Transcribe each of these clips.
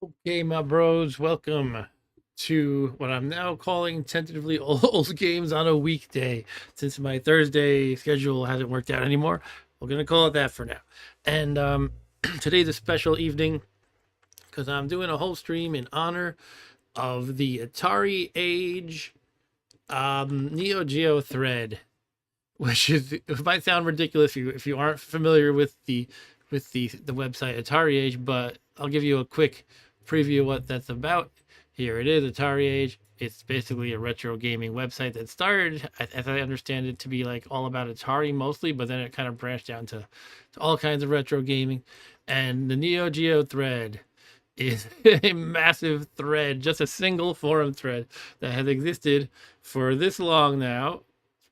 Okay, my bros, welcome to what I'm now calling tentatively old games on a weekday. Since my Thursday schedule hasn't worked out anymore, we're gonna call it that for now. And today's a special evening because I'm doing a whole stream in honor of the AtariAge Neo Geo thread, which is it might sound ridiculous if you aren't familiar with the website AtariAge, but I'll give you a quick preview of what that's about. Here it is, AtariAge. It's basically a retro gaming website that started, as I understand it, to be like all about Atari mostly, but then it kind of branched down to all kinds of retro gaming. And the Neo Geo thread is a massive thread, just a single forum thread that has existed for this long now,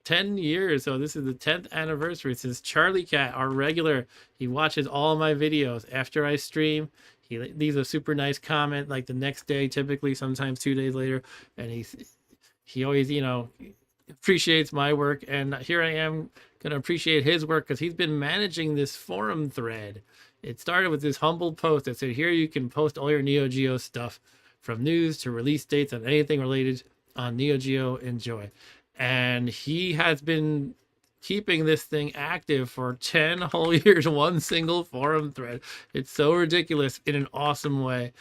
10 years. So this is the 10th anniversary since Charlie Cat, our regular, he watches all my videos after I stream. He leaves a super nice comment like the next day, typically, sometimes 2 days later. And he always, appreciates my work. And here I am going to appreciate his work because he's been managing this forum thread. It started with this humble post that said, here you can post all your Neo Geo stuff, from news to release dates and anything related on Neo Geo. Enjoy. And he has been keeping this thing active for 10 whole years, one single forum thread. It's so ridiculous in an awesome way.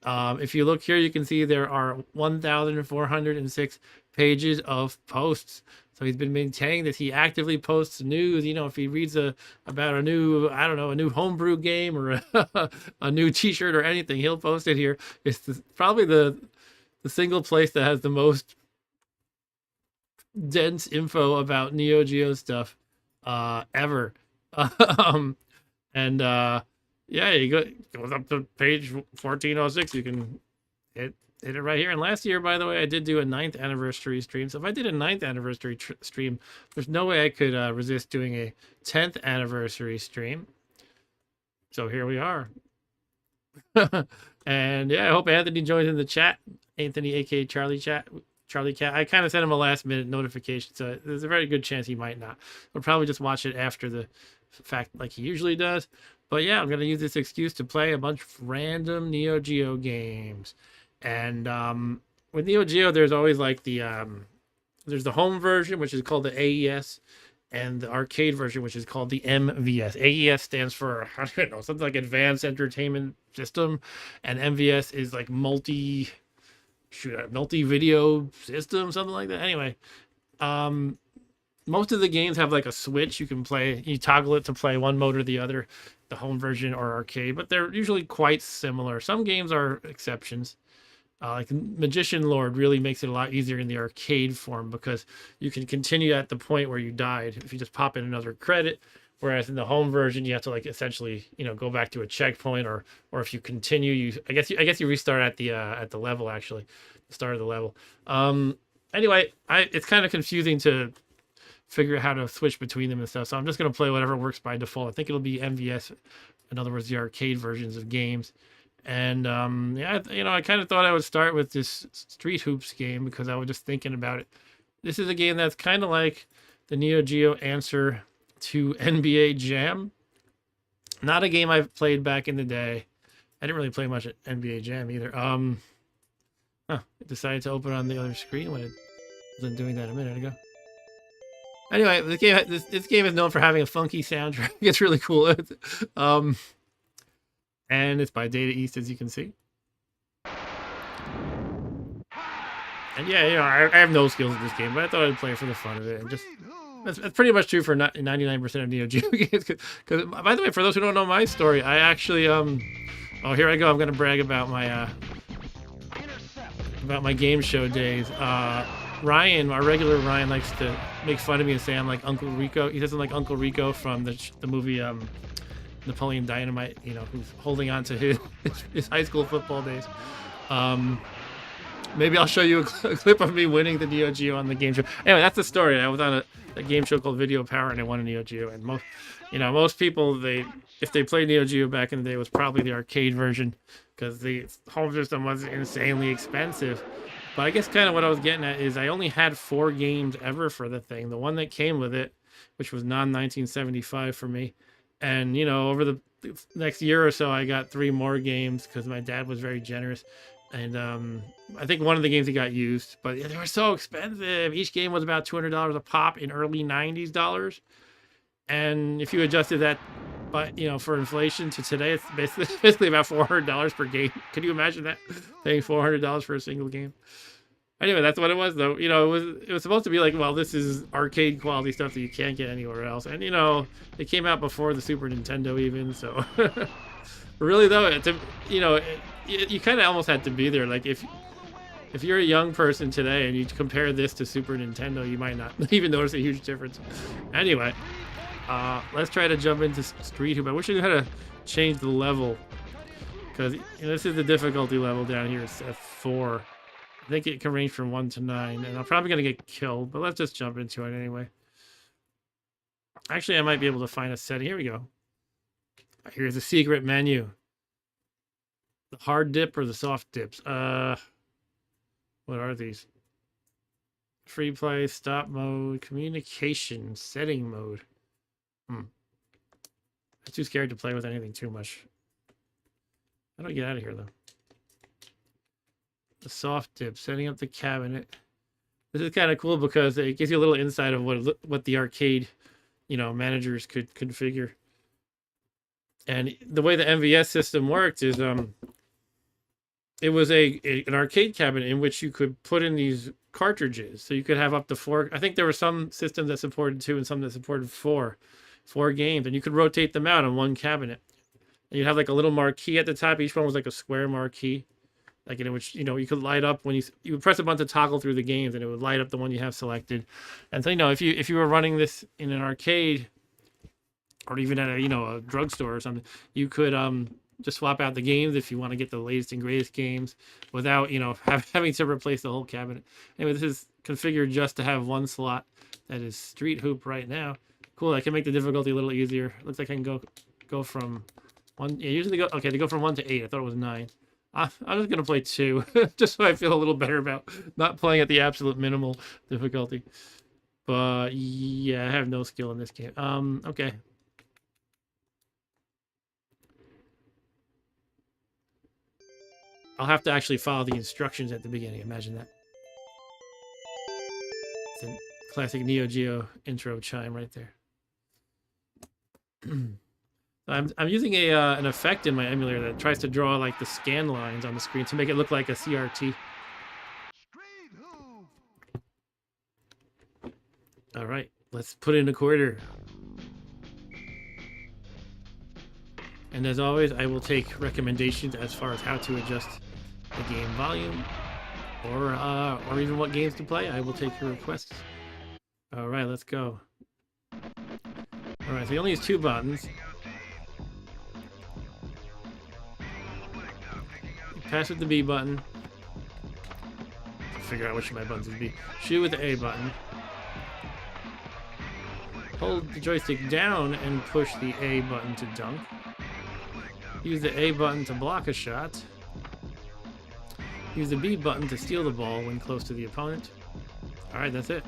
If you look here, you can see there are 1,406 pages of posts. So he's been maintaining this. He actively posts news. If he reads about a new, I don't know, a new homebrew game or a new T-shirt or anything, he'll post it here. It's probably the single place that has the most dense info about Neo Geo stuff ever. um, and yeah, you goes up to page 1406. You can hit it right here. And last year, by the way, I did do a 9th anniversary stream. So if I did a 9th anniversary stream, there's no way I could resist doing a 10th anniversary stream. So here we are. And yeah, I hope Anthony joins in the chat. Anthony, aka Charlie Cat. I kind of sent him a last minute notification, so there's a very good chance he might not. We'll probably just watch it after the fact, like he usually does. But yeah, I'm gonna use this excuse to play a bunch of random Neo Geo games. And with Neo Geo, there's always like there's the home version, which is called the AES, and the arcade version, which is called the MVS. AES stands for, I don't know, something like Advanced Entertainment System, and MVS is like multi-video system, something like that. Anyway, most of the games have like a switch you can play. You toggle it to play one mode or the other, the home version or arcade, but they're usually quite similar. Some games are exceptions. Like Magician Lord really makes it a lot easier in the arcade form because you can continue at the point where you died if you just pop in another credit. Whereas in the home version, you have to like essentially, go back to a checkpoint, or if you continue, I guess you restart at the level, actually, the start of the level. Anyway, it's kind of confusing to figure out how to switch between them and stuff. So I'm just gonna play whatever works by default. I think it'll be MVS, in other words, the arcade versions of games. And yeah, I kind of thought I would start with this Street Hoops game because I was just thinking about it. This is a game that's kind of like the Neo Geo answer to NBA Jam. Not a game I've played back in the day. I didn't really play much at NBA Jam either. It decided to open on the other screen when it wasn't doing that a minute ago. Anyway, this game is known for having a funky soundtrack. It's really cool. And it's by Data East, as you can see. And yeah, I have no skills in this game, but I thought I'd play it for the fun of it. And just that's pretty much true for 99% of Neo Geo games. Because by the way, for those who don't know my story, I actually oh, here I go. I'm gonna brag about my game show days. Ryan, our regular Ryan, likes to make fun of me and say I'm like Uncle Rico. He doesn't like Uncle Rico from the movie Napoleon Dynamite, who's holding on to his high school football days. Maybe I'll show you a clip of me winning the Neo Geo on the game show. Anyway, that's the story. I was on a game show called Video Power, and I won a Neo Geo. And most people, if they played Neo Geo back in the day, it was probably the arcade version because the home system was insanely expensive. But I guess kind of what I was getting at is I only had 4 games ever for the thing. The one that came with it, which was non-1975 for me. And, over the next year or so, I got 3 more games because my dad was very generous. And I think one of the games he got used, but they were so expensive. Each game was about $200 a pop in early 90s dollars. And if you adjusted that, but for inflation to today, it's basically about $400 per game. Can you imagine that? Paying $400 for a single game? Anyway, that's what it was, though. It was supposed to be like, well, this is arcade quality stuff that you can't get anywhere else. And it came out before the Super Nintendo even, so really though, you kind of almost had to be there. Like if you're a young person today and you compare this to Super Nintendo, you might not even notice a huge difference. Anyway, let's try to jump into Street Hoop. I wish I knew how to change the level, because this is the difficulty level down here. It's at 4. I think it can range from 1 to 9, and I'm probably gonna get killed, but let's just jump into it anyway. Actually, I might be able to find a setting. Here we go. Here's the secret menu. The hard dip or the soft dips? What are these? Free play, stop mode, communication, setting mode. I'm too scared to play with anything too much. How do I get out of here, though? The soft dip, setting up the cabinet. This is kind of cool because it gives you a little insight of what the arcade, managers could configure. And the way the MVS system worked is, it was an arcade cabinet in which you could put in these cartridges. So you could have up to 4. I think there were some systems that supported 2 and some that supported 4 games, and you could rotate them out on one cabinet. And you'd have like a little marquee at the top. Each one was like a square marquee, like in which you could light up when you would press a button to toggle through the games, and it would light up the one you have selected. And so if you were running this in an arcade, or even at a drugstore or something, you could just swap out the games if you want to get the latest and greatest games without having to replace the whole cabinet. Anyway, this is configured just to have one slot that is Street Hoop right now. Cool. I can make the difficulty a little easier. Looks like I can go from 1. Yeah, usually to go from 1 to 8. I thought it was 9. I'm just gonna play 2 just so I feel a little better about not playing at the absolute minimal difficulty. But yeah, I have no skill in this game. Okay. I'll have to actually follow the instructions at the beginning. Imagine that. It's a classic Neo Geo intro chime right there. I'm using an effect in my emulator that tries to draw like the scan lines on the screen to make it look like a CRT. All right, let's put in a quarter. And as always, I will take recommendations as far as how to adjust the game volume, or even what games to play. I will take your requests. All right, let's go. All right, so he only has 2 buttons. Pass with the B button. Figure out which of my buttons would be. Shoot with the A button. Hold the joystick down and push the A button to dunk. Use the A button to block a shot. Use the B button to steal the ball when close to the opponent. Alright, that's it.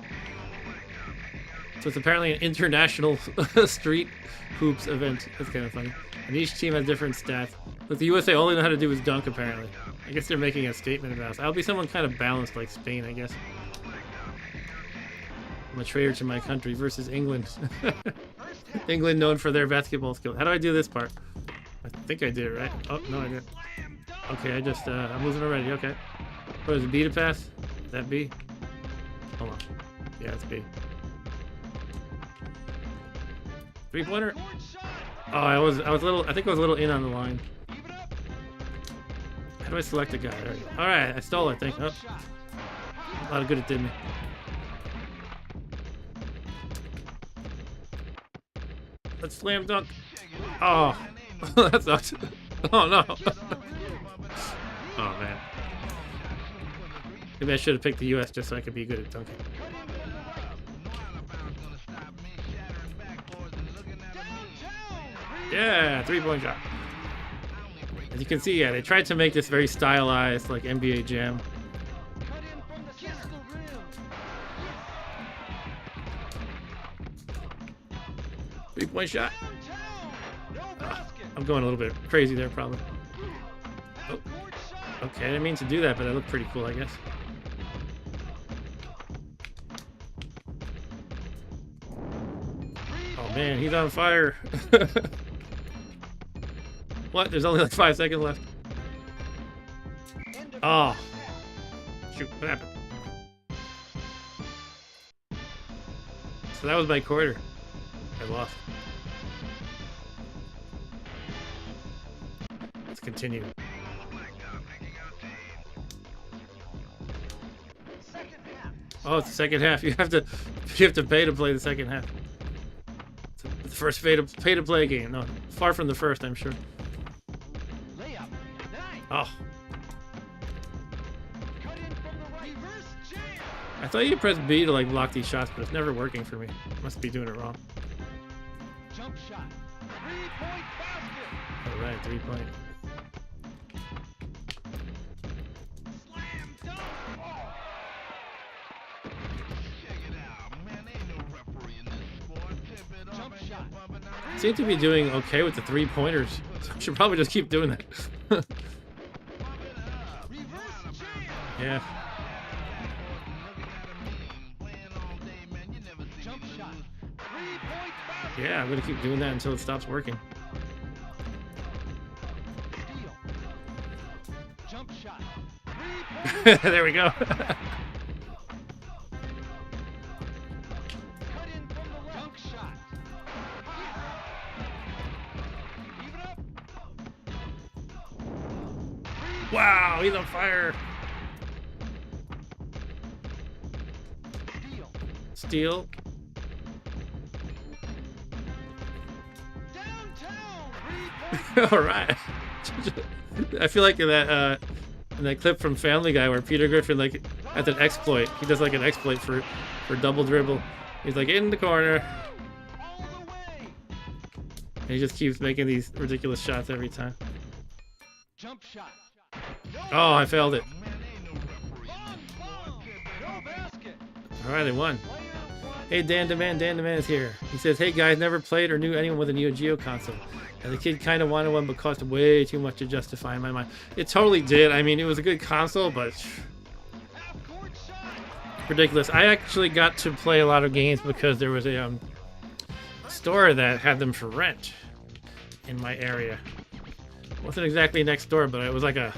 So it's apparently an international Street Hoops event. That's kind of funny. And each team has different stats. But the USA, all they know how to do is dunk, apparently. I guess they're making a statement about us. I'll be someone kind of balanced like Spain, I guess. I'm a traitor to my country versus England. England known for their basketball skills. How do I do this part? I think I did it right. Oh, no, I didn't. Okay, I'm losing already. Okay. What is it, B to pass? Is that B? Hold on. Yeah, it's B. 3-pointer? Oh, I was a little, I think I was a little in on the line. How do I select a guy? Alright, I stole it, I think. Oh. A lot of good it did me. Let's slam dunk. Oh, that sucks. Oh no. Oh man. Maybe I should have picked the US just so I could be good at dunking. Yeah, 3-point shot. As you can see, yeah, they tried to make this very stylized, like NBA Jam. Three-point shot. I'm going a little bit crazy there, probably. Oh. Okay, I didn't mean to do that, but that looked pretty cool, I guess. Oh man, he's on fire. What? There's only like 5 seconds left. Oh. Shoot, what happened? So that was my quarter. I lost. Let's continue. Oh, it's the second half. You have to pay to play the second half. It's the first pay to play game. No, far from the first, I'm sure. Oh. I thought you press B to like block these shots, but it's never working for me. Must be doing it wrong. Jump shot. 3-point basket. All right, 3-point. Slam dunk. Check it out, man. Ain't no referee in this sport. Tip it jump shot. Seem to be doing okay with the 3-pointers. So I should probably just keep doing that. Yeah. Yeah, I'm gonna keep doing that until it stops working. Jump shot. There we go. Cut in from the jump shot. Even up. Wow, he's on fire. Steal. All right. I feel like in that clip from Family Guy where Peter Griffin like has an exploit. He does like an exploit for double dribble. He's like in the corner. And he just keeps making these ridiculous shots every time. Jump shot. Oh, I failed it. No basket. All right, they won. Hey, Dan Demand is here. He says, hey guys, never played or knew anyone with a Neo Geo console. And the kid kind of wanted one, but cost way too much to justify in my mind. It totally did. I mean, it was a good console, but ridiculous. I actually got to play a lot of games because there was a store that had them for rent in my area. It wasn't exactly next door, but it was like a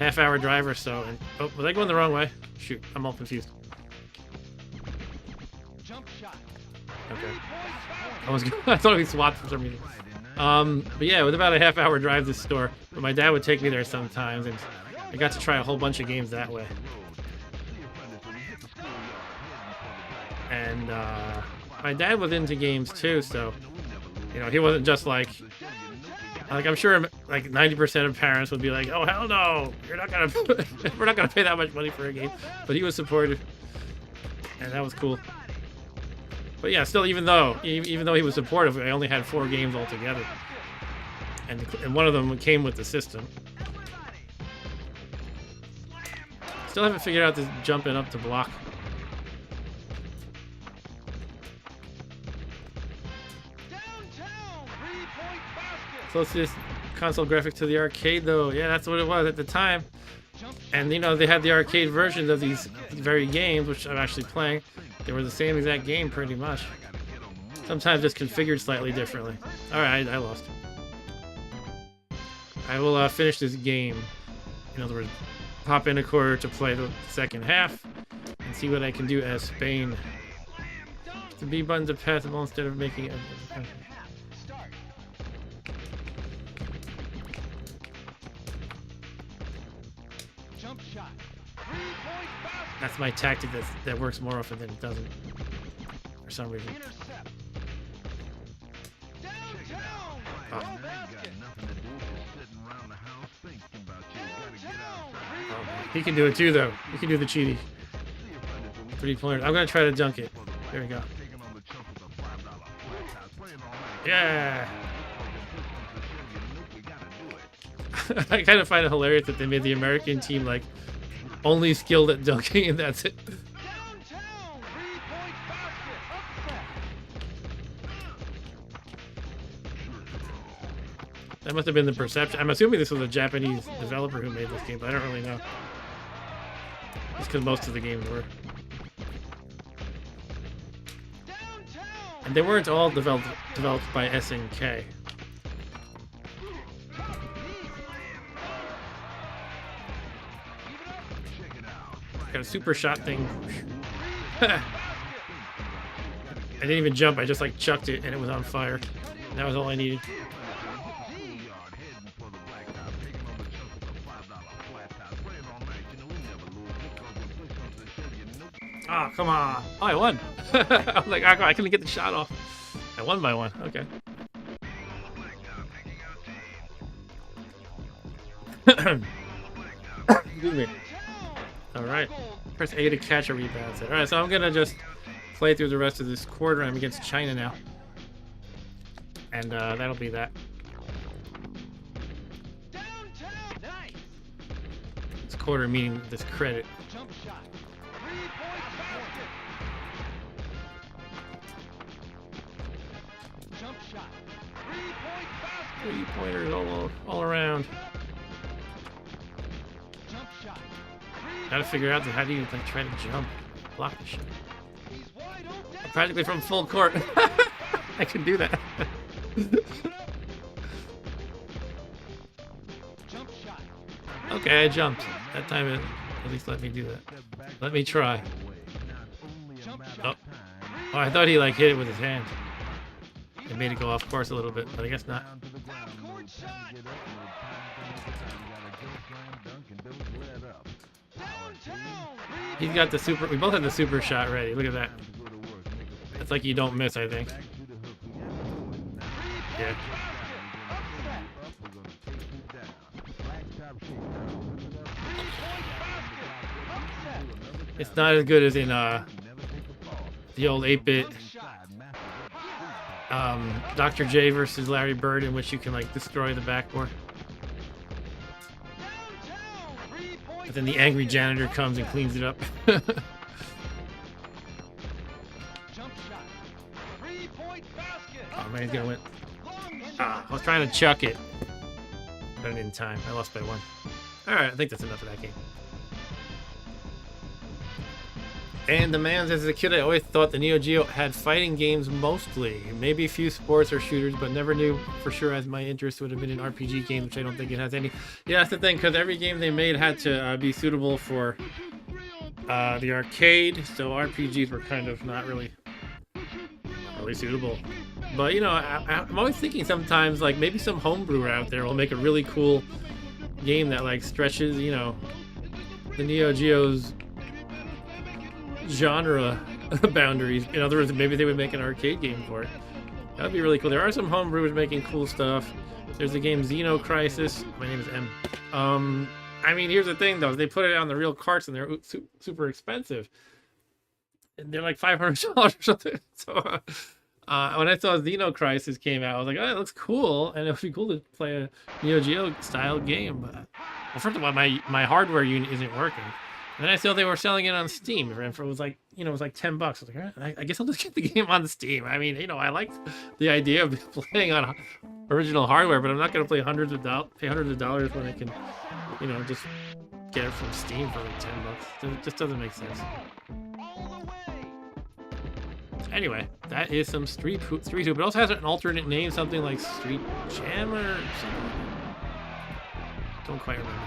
half-hour drive or so. And oh, was I going the wrong way? Shoot, I'm all confused. Okay. I thought we swapped for some reason. But yeah, it was about a half-hour drive to the store. But my dad would take me there sometimes, and I got to try a whole bunch of games that way. And my dad was into games too, so you know he wasn't just like I'm sure like 90% of parents would be like, oh hell no, we're not gonna pay that much money for a game. But he was supportive, and that was cool. But yeah, still, even though he was supportive, I only had 4 games altogether, and one of them came with the system. Still haven't figured out this jumping up to block. Closest console graphic to the arcade, though. Yeah, that's what it was at the time. And you know, they had the arcade versions of these very games, which I'm actually playing. They were the same exact game, pretty much. Sometimes just configured slightly differently. Alright, I lost. I will finish this game. In other words, pop in a quarter to play the second half and see what I can do as Spain. The B button's passable instead of making it. That's my tactic that works more often than it doesn't, for some reason. Oh. Oh, he can do it too, though. He can do the cheaty 3-pointer. I'm gonna try to dunk it. There we go. Yeah. I kind of find it hilarious that they made the American team like only skilled at dunking, and that's it. That must have been the perception. I'm assuming this was a Japanese developer who made this game, but I don't really know. Just because most of the games were. And they weren't all developed by SNK. Got a super shot thing. I didn't even jump, I just like chucked it and it was on fire. That was all I needed. Oh, come on. Oh, I won. I was like, I couldn't get the shot off. I won by one. Okay. Excuse me. Alright. Press A to catch a rebound. Alright, so I'm going to just play through the rest of this quarter. I'm against China now. And that'll be that. This quarter meaning this credit. Three-pointers all around. Gotta figure out how do you like try to jump, block the shit. I'm practically from full court. I can do that. Okay, I jumped. That time it at least let me do that. Let me try. Oh, I thought he like hit it with his hand. It made it go off course a little bit, but I guess not. He's got the super. We both have the super shot ready. Look at that. It's like you don't miss, I think. Yeah. It's not as good as in the old 8-bit Dr. J versus Larry Bird, in which you can like destroy the backboard. But then the angry janitor comes and cleans it up. Oh man, he's gonna win. I was trying to chuck it, but I didn't time. I lost by one. Alright, I think that's enough of that game. And the man says, as a kid, I always thought the Neo Geo had fighting games mostly. Maybe a few sports or shooters, but never knew for sure as my interest would have been in RPG games, which I don't think it has any. Yeah, that's the thing, because every game they made had to be suitable for the arcade, so RPGs were kind of not really suitable. But, you know, I'm always thinking sometimes, like, maybe some homebrewer out there will make a really cool game that, like, stretches, you know, the Neo Geo's genre boundaries. In other words, maybe they would make an arcade game for it. That would be really cool. There are some homebrewers making cool stuff. There's the game Xeno Crisis. My name is M. I mean, here's the thing though. They put it on the real carts and they're super expensive. And they're like $500 or something. So when I saw Xeno Crisis came out, I was like, oh, it looks cool. And it would be cool to play a Neo Geo style game. But, well, first of all, my hardware unit isn't working. And then I saw they were selling it on Steam, and it was like, you know, it was like $10. I was like, I guess I'll just get the game on Steam. I mean, you know, I liked the idea of playing on original hardware, but I'm not going to pay hundreds of dollars when I can, you know, just get it from Steam for like $10. It just doesn't make sense. Anyway, that is some Street Hoop. It also has an alternate name, something like Street Jammer or something. Don't quite remember.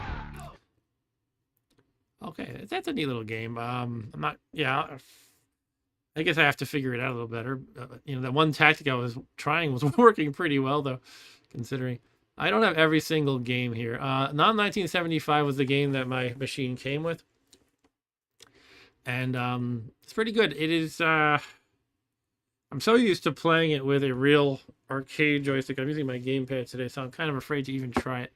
Okay, that's a neat little game. I'm not, yeah, I guess I have to figure it out a little better. You know, that one tactic I was trying was working pretty well, though, considering. I don't have every single game here. Non-1975 was the game that my machine came with. And it's pretty good. It is, I'm so used to playing it with a real arcade joystick. I'm using my gamepad today, so I'm kind of afraid to even try it.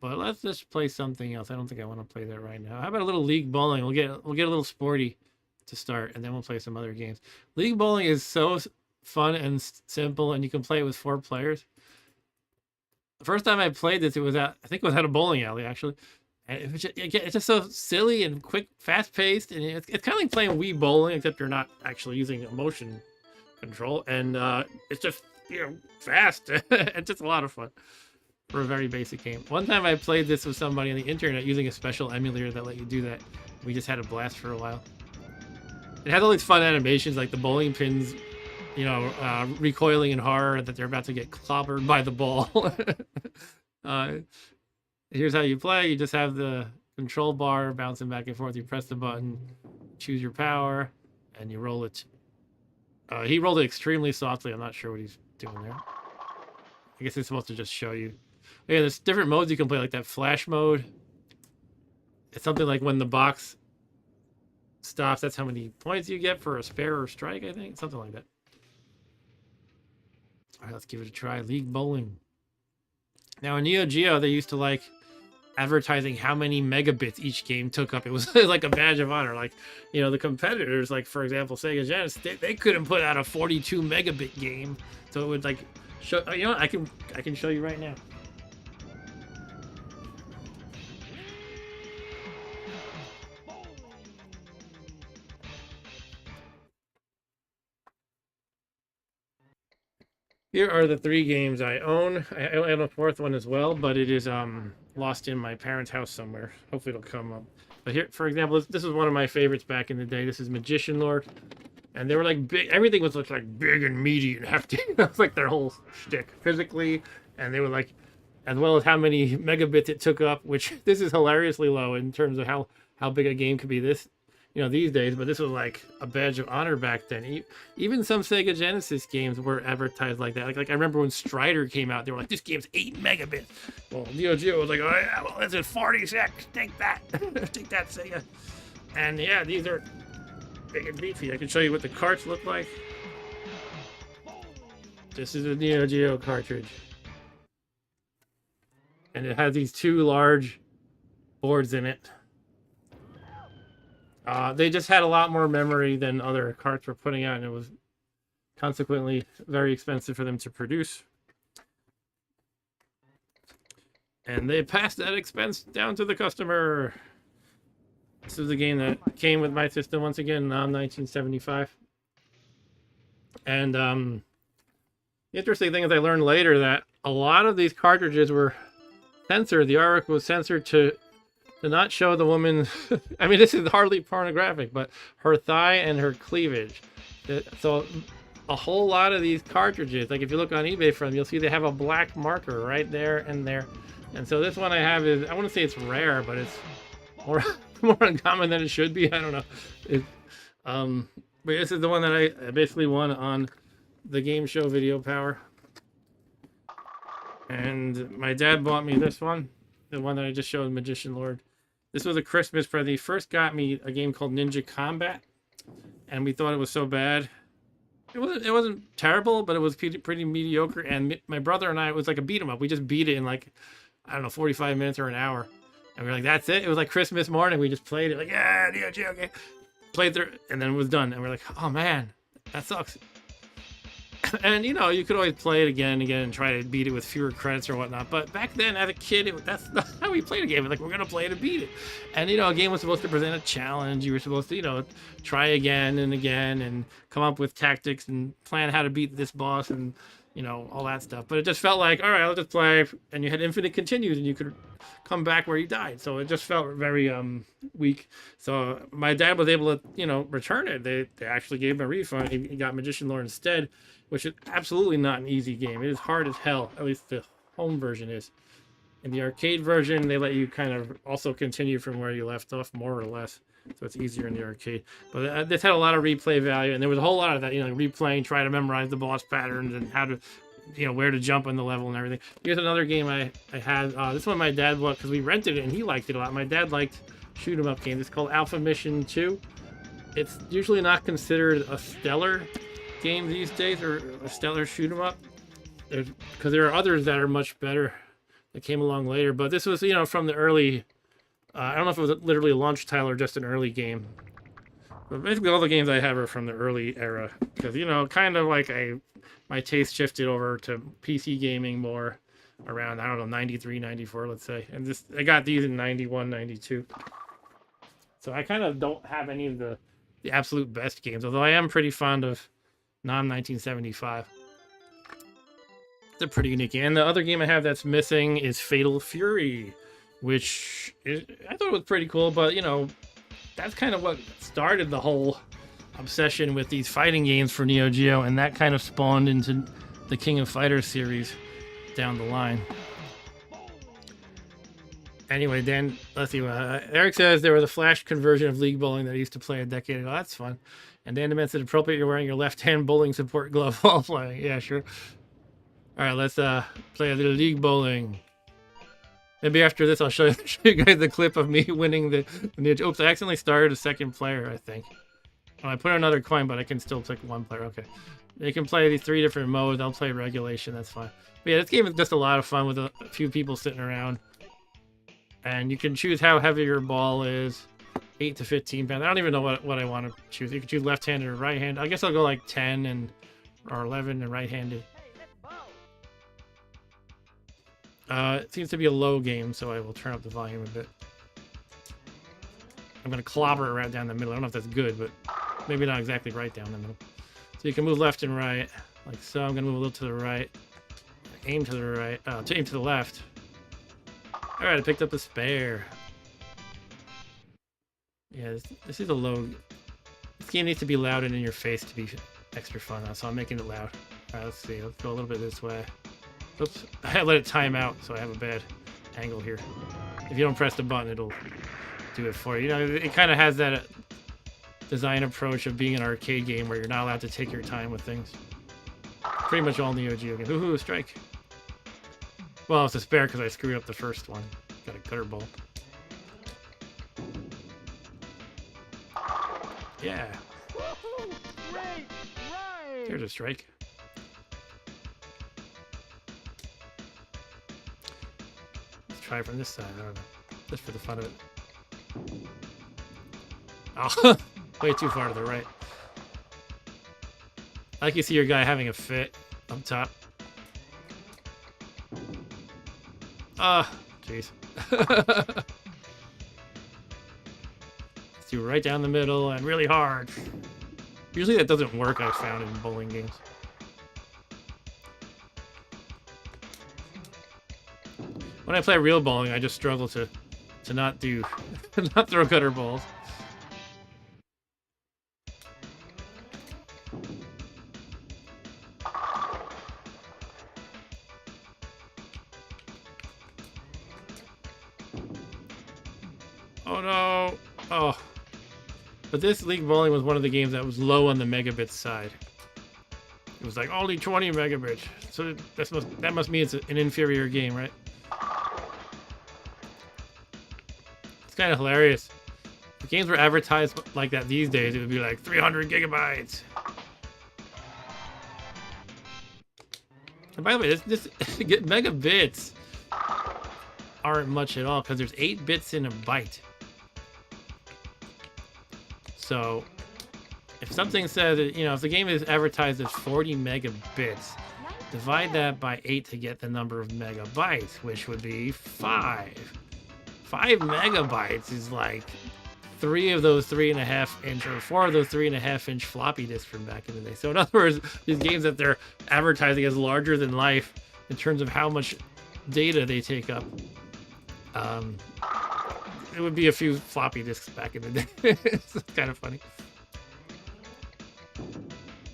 But let's just play something else. I don't think I want to play that right now. How about a little League Bowling? We'll get a little sporty to start, and then we'll play some other games. League Bowling is so fun and simple, and you can play it with 4 players. The first time I played this, I think it was at a bowling alley, actually. And it's just so silly and quick, fast-paced, and it's kind of like playing Wii Bowling, except you're not actually using a motion control. And it's just fast. It's just a lot of fun for a very basic game. One time I played this with somebody on the internet using a special emulator that let you do that. We just had a blast for a while. It had all these fun animations, like the bowling pins, recoiling in horror that they're about to get clobbered by the ball. Here's how you play. You just have the control bar bouncing back and forth. You press the button, choose your power, and you roll it. He rolled it extremely softly. I'm not sure what he's doing there. I guess it's supposed to just show you. Yeah, there's different modes you can play, like that flash mode. It's something like when the box stops, that's how many points you get for a spare or strike, I think. Something like that. All right, let's give it a try. League Bowling. Now, in Neo Geo, they used to like advertising how many megabits each game took up. It was like a badge of honor. Like, the competitors, like, for example, Sega Genesis, they couldn't put out a 42 megabit game. So it would, like, show... I can show you right now. Here are the 3 games I own. I own a 4th one as well, but it is lost in my parents' house somewhere. Hopefully it'll come up. But here, for example, this is one of my favorites back in the day. This is Magician Lord. And they were like big, everything was like big and meaty and hefty. That was like their whole shtick physically. And they were like, as well as how many megabits it took up, which this is hilariously low in terms of how big a game could be these days, but this was like a badge of honor back then. Even some Sega Genesis games were advertised like that. Like I remember when Strider came out, they were like, this game's 8 megabits. Well, Neo Geo was like, oh yeah, well, this is 46. Take that. Take that, Sega. And yeah, these are big and beefy. I can show you what the carts look like. This is a Neo Geo cartridge. And it has these 2 large boards in it. They just had a lot more memory than other carts were putting out, and it was consequently very expensive for them to produce. And they passed that expense down to the customer. This is a game that came with my system once again, 1975. And the interesting thing is I learned later that a lot of these cartridges were censored. The artwork was censored to not show the woman. I mean, this is hardly pornographic, but her thigh and her cleavage. So a whole lot of these cartridges, like if you look on eBay for them, you'll see they have a black marker right there and there. And so this one I have is, I wouldn't say it's rare, but it's more uncommon than it should be. I don't know. But this is the one that I basically won on the game show Video Power. And my dad bought me this one, the one that I just showed, Magician Lord. This was a Christmas present. He first got me a game called Ninja Combat, and we thought it was so bad. It wasn't terrible, but it was pretty mediocre. And my brother and I, it was like a beat 'em up. We just beat it in like, I don't know, 45 minutes or an hour. And we were like, that's it. It was like Christmas morning. We just played it like, yeah, Neo Geo game. Played through, and then it was done. And we're like, oh man, that sucks. And you could always play it again and again and try to beat it with fewer credits or whatnot. But back then, as a kid, that's not how we played a game. Like, we're gonna play it and beat it. And a game was supposed to present a challenge. You were supposed to, try again and again and come up with tactics and plan how to beat this boss and all that stuff. But it just felt like, all right, I'll just play. And you had infinite continues and you could come back where you died. So it just felt very weak. So my dad was able to return it. They actually gave him a refund. He got Magician Lore instead, which is absolutely not an easy game. It is hard as hell. At least the home version is. In the arcade version, they let you kind of also continue from where you left off, more or less. So it's easier in the arcade. But this had a lot of replay value, and there was a whole lot of that, replaying, trying to memorize the boss patterns and how to, where to jump on the level and everything. Here's another game I had. This one my dad bought because we rented it, and he liked it a lot. My dad liked shoot 'em up games. It's called Alpha Mission 2. It's usually not considered a stellar game these days, or a stellar shoot 'em up, because there are others that are much better that came along later. But this was from the early, I don't know if it was literally a launch title or just an early game, but basically all the games I have are from the early era, because kind of like my taste shifted over to PC gaming more around, I don't know, 93, 94, let's say. And I got these in 91, 92. So I kind of don't have any of the absolute best games, although I am pretty fond of non-1975. They're pretty unique. And the other game I have that's missing is Fatal Fury, which I thought it was pretty cool, but you know, that's kind of what started the whole obsession with these fighting games for Neo Geo, and that kind of spawned into the King of Fighters series down the line. Anyway, Dan, let's see. Eric says there was a flash conversion of League Bowling that I used to play a decade ago. That's fun. And Dan Dement said appropriate you're wearing your left-hand bowling support glove while playing. Yeah, sure. All right, let's play a little League Bowling. Maybe after this, I'll show you guys the clip of me winning the Neo Geo. Oops, I accidentally started a second player, I think. Oh, I put another coin, but I can still pick one player. Okay. You can play these 3 different modes. I'll play regulation. That's fine. But yeah, this game is just a lot of fun with a few people sitting around. And you can choose how heavy your ball is. 8 to 15 pounds. I don't even know what I want to choose. You can choose left-handed or right-handed. I guess I'll go like 10 or 11 and right-handed. It seems to be a low game, so I will turn up the volume a bit. I'm going to clobber it right down the middle. I don't know if that's good, but maybe not exactly right down the middle. So you can move left and right, like so. I'm going to move a little to the right. Aim to the right. Aim to the left. Alright, I picked up a spare. Yeah, this is a low... This game needs to be loud and in your face to be extra fun, so I'm making it loud. Alright, let's see. Let's go a little bit this way. Oops. I let it time out, so I have a bad angle here. If you don't press the button, it'll do it for you. You know, it kind of has that design approach of being an arcade game where you're not allowed to take your time with things. Pretty much all Neo Geo games. Woohoo, strike. Well, it's a spare because I screwed up the first one. Got a gutter ball. Yeah. There's a strike. Let's try it from this side. I don't know. Just for the fun of it. Oh, way too far to the right. I like you see your guy having a fit up top. Jeez. Let's do right down the middle and really hard. Usually that doesn't work, I've found in bowling games. When I play real bowling, I just struggle to not do, not throw gutter balls. Oh no! Oh. But this League Bowling was one of the games that was low on the megabits side. It was like only 20 megabits. So that must mean it's an inferior game, right? It's kind of hilarious. If games were advertised like that these days, it would be like 300 gigabytes. And by the way, this megabits aren't much at all because there's 8 bits in a byte. So, if something says, you know, if the game is advertised as 40 megabits, divide that by 8 to get the number of megabytes, which would be 5. 5 megabytes is like 3 of those 3.5 inch or 4 of those 3.5 inch floppy disks from back in the day. So, in other words, these games that they're advertising as larger than life in terms of how much data they take up, it would be a few floppy disks back in the day. It's kind of funny.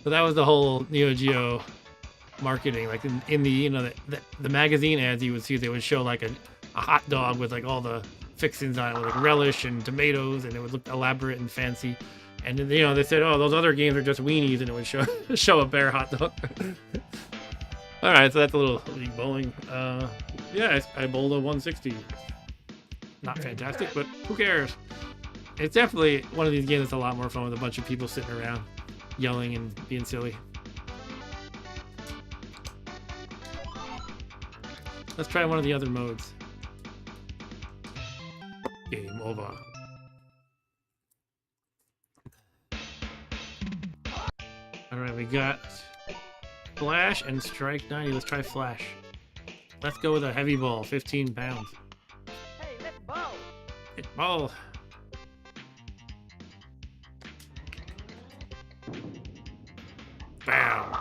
So that was the whole Neo Geo marketing. Like in the, you know, the magazine ads you would see, they would show like a hot dog with like all the fixings on it, with like relish and tomatoes, and it would look elaborate and fancy. And then, you know, they said, oh, those other games are just weenies, and it would show a bare hot dog. All right, so that's a little League Bowling. Yeah, I bowled a 160. Not fantastic, but who cares? It's definitely one of these games that's a lot more fun with a bunch of people sitting around yelling and being silly. Let's try one of the other modes. Game over. Alright, we got Flash and Strike 90. Let's try Flash. Let's go with a heavy ball, 15 pounds. Ball. Bam.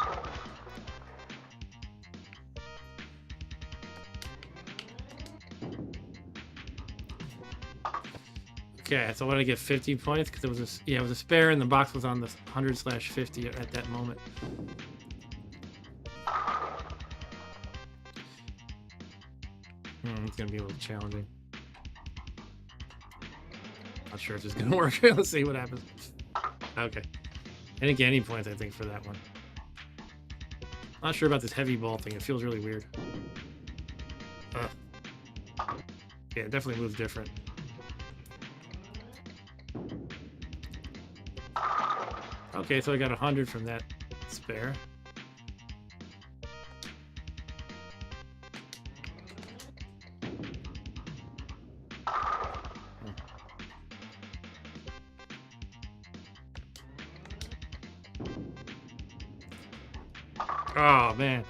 Okay, so what did I get? 50 points because it was a, yeah, it was a spare and the box was on the 100/50 at that moment. It's gonna be a little challenging. Not sure if it's gonna work. Let's see what happens. Okay, I didn't get any points, I think, for that one. Not sure about this heavy ball thing. It feels really weird. Yeah, it definitely moves different. Okay, so I got 100 from that spare. Oh, man.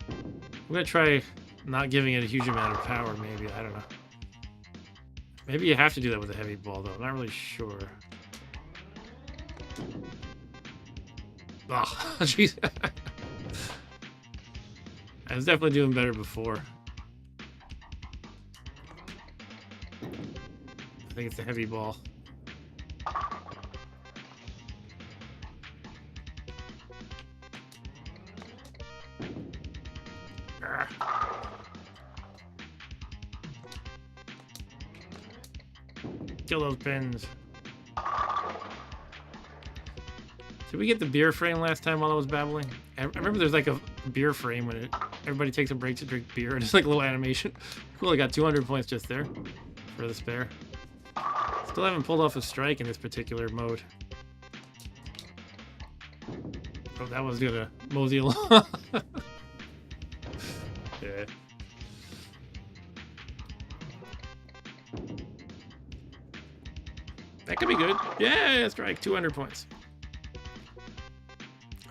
I'm gonna try not giving it a huge amount of power, maybe. I don't know. Maybe you have to do that with a heavy ball, though. I'm not really sure. Oh, jeez. I was definitely doing better before. I think it's a heavy ball. Kill those pins. Did we get the beer frame last time while I was babbling? I remember there's like a beer frame when everybody takes a break to drink beer, and it's like a little animation. Cool, I got 200 points just there for the spare. Still haven't pulled off a strike in this particular mode. Oh, that was gonna mosey along. Yeah. That could be good. Yeah, strike. 200 points.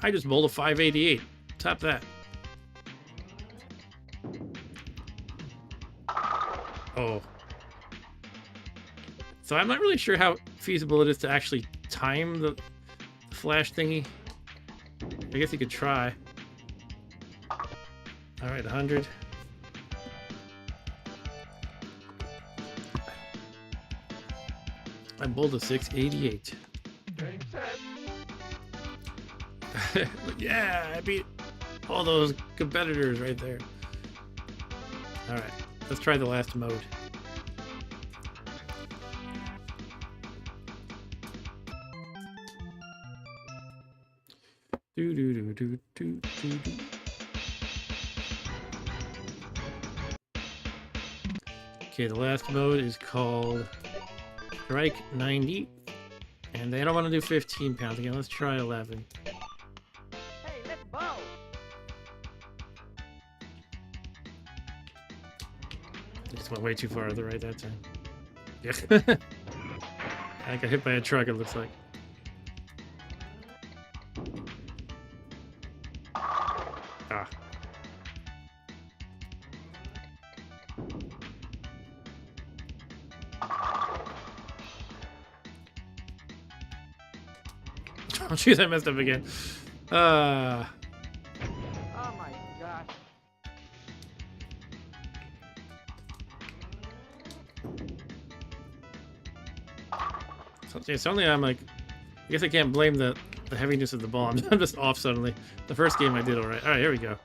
I just bowled a 588. Top that. Oh. So I'm not really sure how feasible it is to actually time the flash thingy. I guess you could try. All right, 100. I bowled a 688. Yeah, I beat all those competitors right there. All right, let's try the last mode. Do do do do do do do. Okay, the last mode is called Strike 90, and they don't want to do 15 pounds again. Let's try 11. Hey, let's bow. I just went way too far to the right that time. Yeah. I got hit by a truck, it looks like. Ah. Oh, jeez, I messed up again. Oh my gosh. So suddenly I'm like, I guess I can't blame the heaviness of the ball. I'm just off suddenly. The first game I did all right. All right, here we go.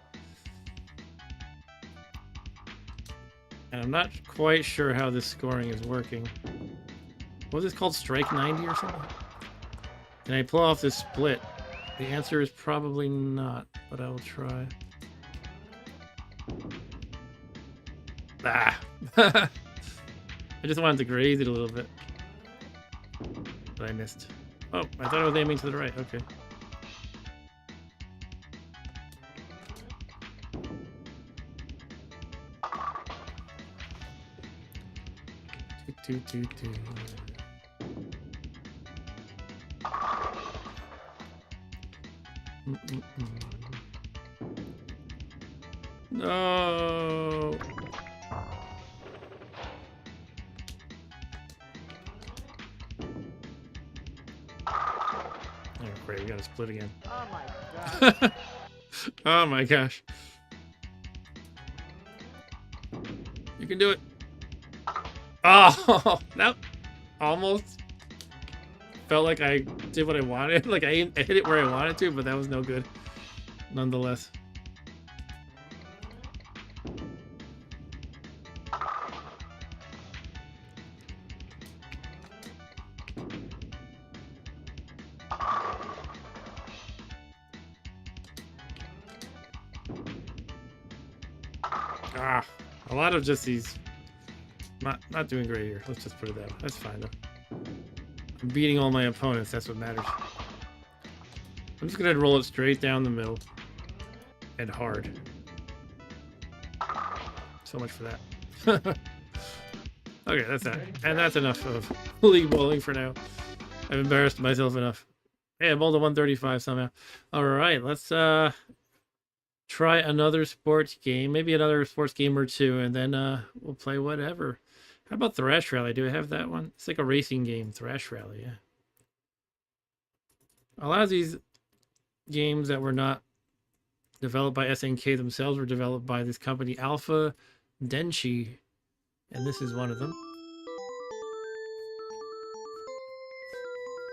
And I'm not quite sure how this scoring is working. What was this called? Strike 90 or something? Can I pull off this split? The answer is probably not, but I will try. Ah! I just wanted to graze it a little bit. But I missed. Oh, I thought I was aiming to the right. Okay. Do. No. Oh, great. We got to split again. Oh my gosh. Oh my gosh. You can do it. Oh, nope. Almost. Felt like I did what I wanted. Like I hit it where I wanted to, but that was no good. Nonetheless. Ah, a lot of just these. Not doing great here. Let's just put it that way. That's fine though. I'm beating all my opponents. That's what matters. I'm just gonna roll it straight down the middle and hard. So much for that. Okay, that's that. And that's enough of league bowling for now. I've embarrassed myself enough. Hey, I bowled a 135 somehow. Alright, let's try another sports game. Maybe another sports game or two, and then we'll play whatever. How about Thrash Rally? Do I have that one? It's like a racing game, Thrash Rally, yeah. A lot of these games that were not developed by SNK themselves were developed by this company, Alpha Denshi, and this is one of them.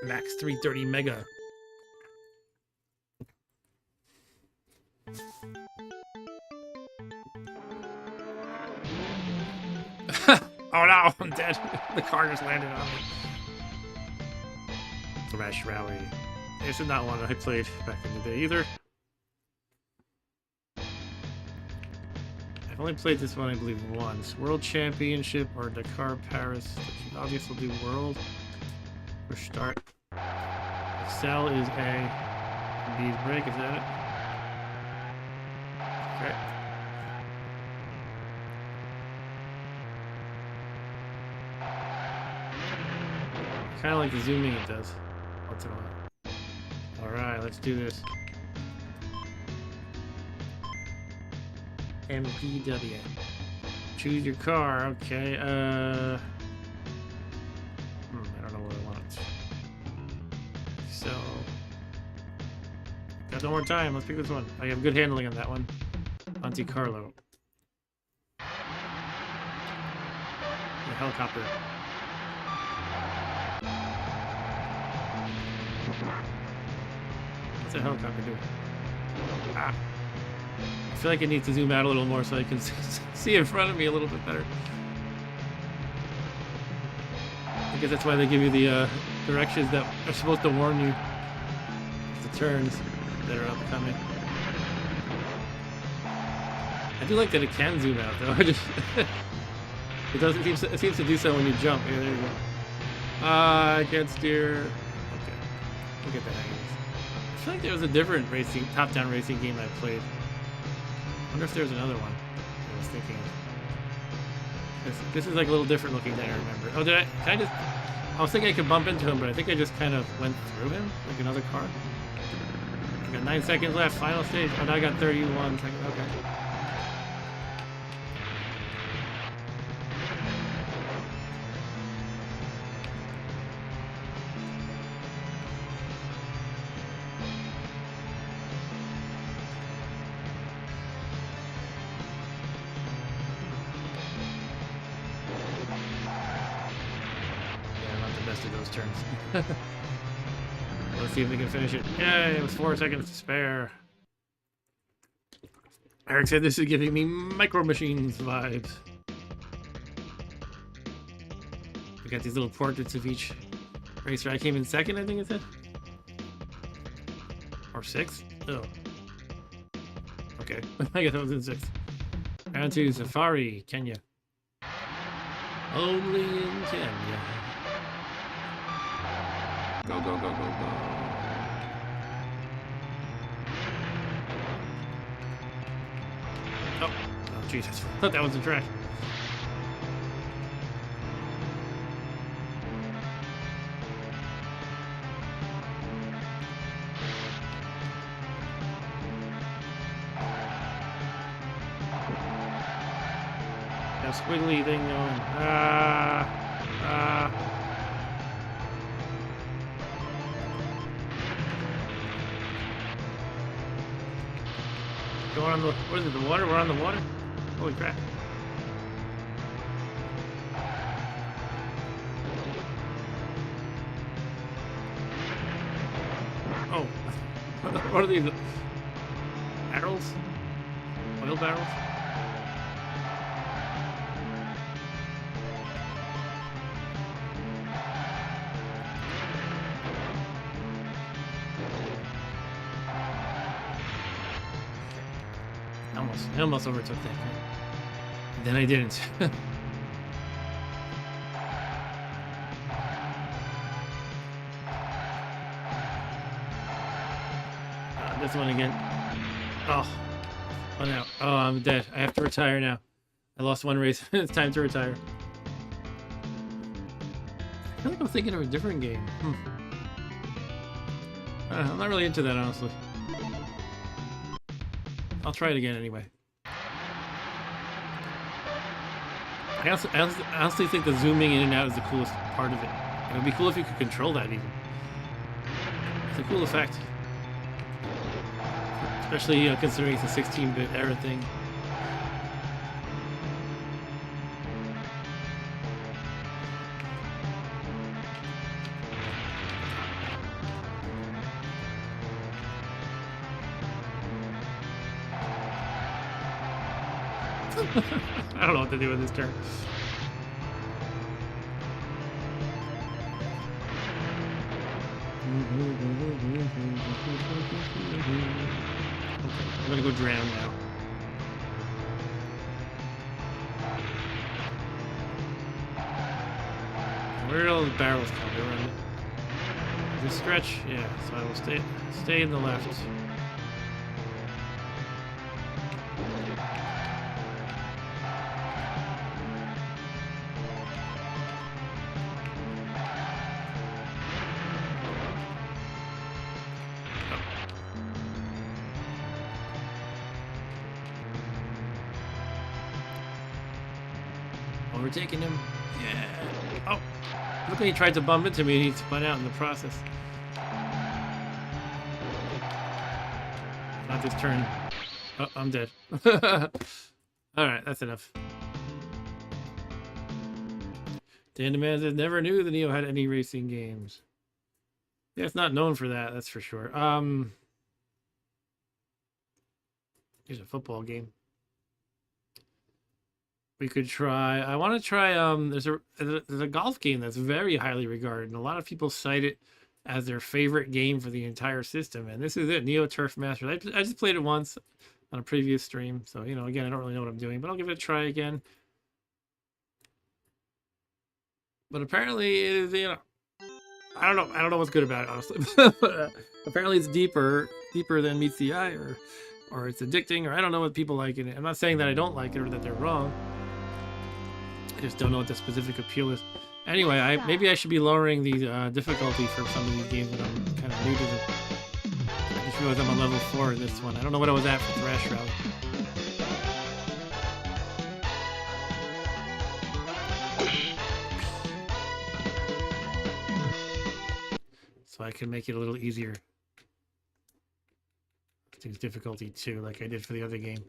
Max 330 Mega. Oh no, I'm dead. The car just landed on me. Thrash Rally. This is not one I played back in the day either. I've only played this one, I believe, once. World Championship or Dakar Paris. Obviously, we'll do World. For start. Excel is A. B's break, is that it? Okay. Kind of like the zooming it does once in a while. Alright, let's do this. MPW. Choose your car. Okay, I don't know what I want. So, got no more time. Let's pick this one. I have good handling on that one. Monte Carlo. The helicopter. What's that helicopter doing? Ah. I feel like I need to zoom out a little more so I can see in front of me a little bit better. I guess that's why they give you the directions that are supposed to warn you of the turns that are upcoming. I do like that it can zoom out though. It doesn't. It seems to do so when you jump. Yeah, there you go. I can't steer. Okay, we'll get that hang of this. I feel like there was a different racing, top-down racing game I played. I wonder if there's another one I was thinking of. This is like a little different looking than I remember. Oh, did I? Can I just? I was thinking I could bump into him, but I think I just kind of went through him like another car. I got 9 seconds left. Final stage. Oh, now I got 31 seconds. Okay. Turns. Let's see if we can finish it. Yay, it was 4 seconds to spare. Eric said this is giving me Micro Machines vibes. We got these little portraits of each racer. I came in second, I think it said. Or sixth? Oh. Okay, I guess I was in sixth. Round 2, Safari, Kenya. Only in Kenya. Go, go, go, go, go. Oh, Jesus. I thought that was a track. That squiggly thing going. Going on the, what is it, the water? We're on the water? Holy crap. What are these? Barrels? Oil barrels? I almost overtook that guy. Then I didn't. This one again. Oh no. Oh, I'm dead. I have to retire now. I lost one race. It's time to retire. I feel like I'm thinking of a different game. I don't know, I'm not really into that, honestly. I'll try it again anyway. I honestly think the zooming in and out is the coolest part of it. It would be cool if you could control that even. It's a cool effect. Especially considering it's a 16-bit era thing. I don't know what to do with this turn. Okay, I'm gonna go drown now. Where did all the barrels come? They were in this stretch? Yeah, so I will stay in the left. Overtaking him. Yeah. Oh, look like he tried to bump into me and he spun out in the process. Not this turn. Oh, I'm dead. Alright, that's enough. Dan Demands never knew the Neo had any racing games. Yeah, it's not known for that, that's for sure. Here's a football game. We could try. I want to try. There's a golf game that's very highly regarded, and a lot of people cite it as their favorite game for the entire system. And this is it, Neo Turf Masters. I just played it once on a previous stream, so you know, again, I don't really know what I'm doing, but I'll give it a try again. But apparently, it is. You know, I don't know what's good about it, honestly. But apparently, it's deeper than meets the eye, or it's addicting, or I don't know what people like in it. I'm not saying that I don't like it or that they're wrong. I just don't know what the specific appeal is. Anyway, maybe I should be lowering the difficulty for some of these games that I'm kind of new to. I just realized I'm on level 4 in this one. I don't know what I was at for Thrash Rally. So I can make it a little easier. I think it's difficulty 2, like I did for the other game.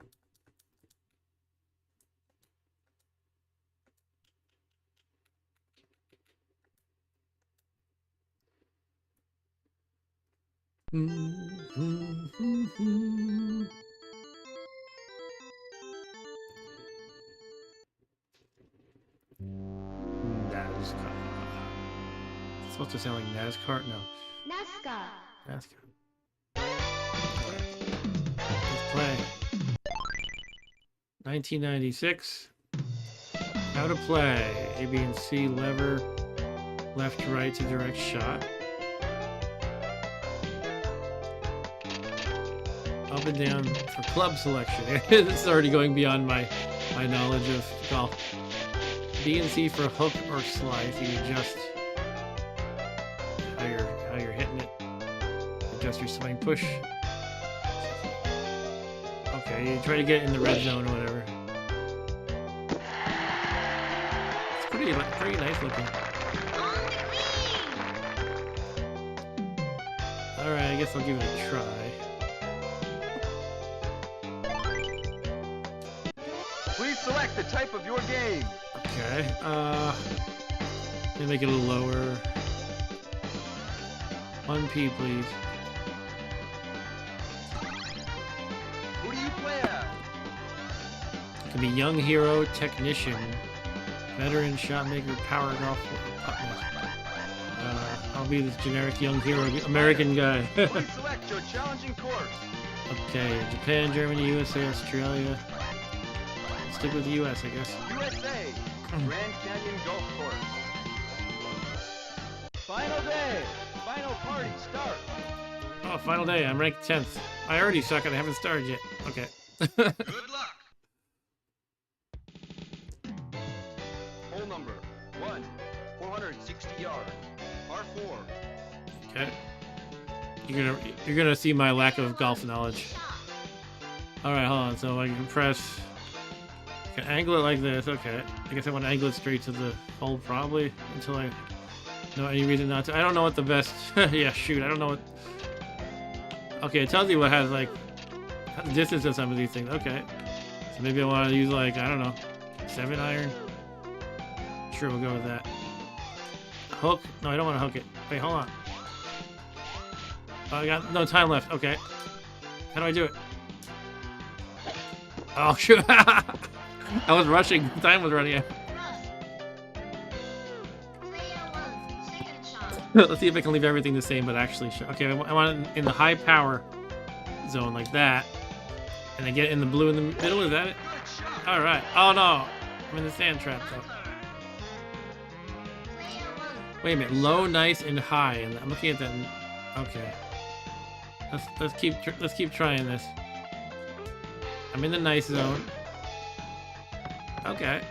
NASCAR. It's supposed to sound like NASCAR? No. NASCAR. Let's play. 1996. How to play. A, B, and C lever. Left to right to direct shot. Up and down for club selection. This is already going beyond my knowledge of golf. B and C for hook or slide. So you adjust how you're hitting it. Adjust your swing push. Okay, you try to get in the red zone or whatever. It's pretty nice looking. Alright, I guess I'll give it a try. Please select the type of your game. Okay, let me make it a little lower. 1P, please. Could be young hero, technician, veteran, shotmaker, power golf, I'll be this generic young hero, American guy. Please select your challenging course. Okay, Japan, Germany, USA, Australia. Stick with the US, I guess. USA, Grand Canyon Golf Course. Final day. Final party start. Oh, final day. I'm ranked 10th. I already suck and I haven't started yet. Okay. Good luck. Hole number 1, 460 yards, par 4. Okay. You're gonna see my lack of golf knowledge. All right, hold on. So I can press. I can angle it like this. Okay. I guess I want to angle it straight to the hole probably until I know any reason not to. I don't know what the best. Yeah, shoot. I don't know what. Okay, it tells you what has like the distance of some of these things. Okay. So maybe I want to use like I don't know, 7 iron. Sure, we'll go with that. Hook? No, I don't want to hook it. Wait, hold on. Oh, I got no time left. Okay. How do I do it? Oh, shoot. I was rushing. Time was running out. Let's see if I can leave everything the same, but actually show. Okay, I want it in the high power zone like that. And I get it in the blue in the middle. Is that it? All right. Oh, no. I'm in the sand trap, though. Wait a minute. Low, nice, and high. And I'm looking at that. Okay. Let's keep trying this. I'm in the nice zone. Okay.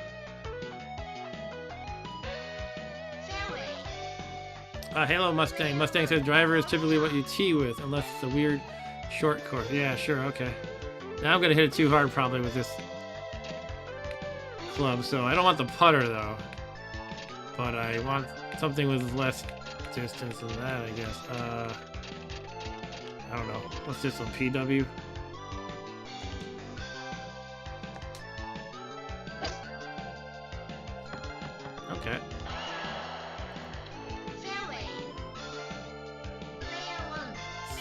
Halo Mustang. Mustang says driver is typically what you tee with, unless it's a weird short course. Yeah, sure, okay. Now I'm gonna hit it too hard probably with this club, so I don't want the putter though. But I want something with less distance than that, I guess. I don't know. What's this one? PW? Okay.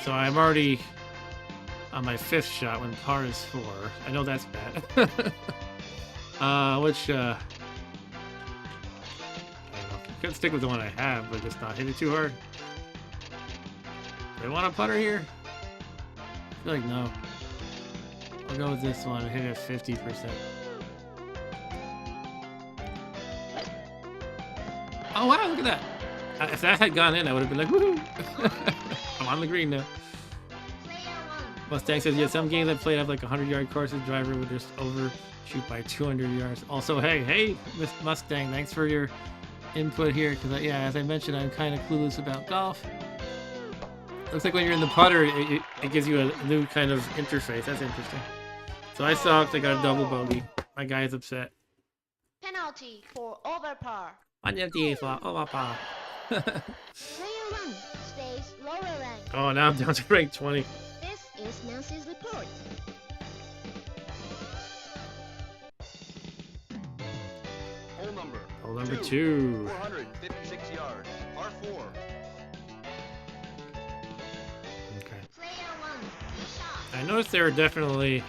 So I'm already on my 5th shot when par is 4. I know that's bad. I don't know. I could stick with the one I have, but just not hit it too hard. Do I want a putter here? I feel like no. I'll go with this one and hit it 50%. Oh wow, look at that! If that had gone in, I would have been like, woohoo! I'm on the green now. Mustang says, yeah, some games I played have like 100-yard courses. Driver would just overshoot by 200 yards. Also, hey, Miss Mustang, thanks for your input here. Because, yeah, as I mentioned, I'm kind of clueless about golf. Looks like when you're in the putter, it gives you a new kind of interface. That's interesting. So I sucked. I got a double bogey. My guy is upset. Penalty for over par. Over par. Player 1 stays lower rank. Oh, now I'm down to rank 20. This is Nancy's report. Hole number 2. 456 yards, par 4. Okay. Player 1, shot. I noticed there are definitely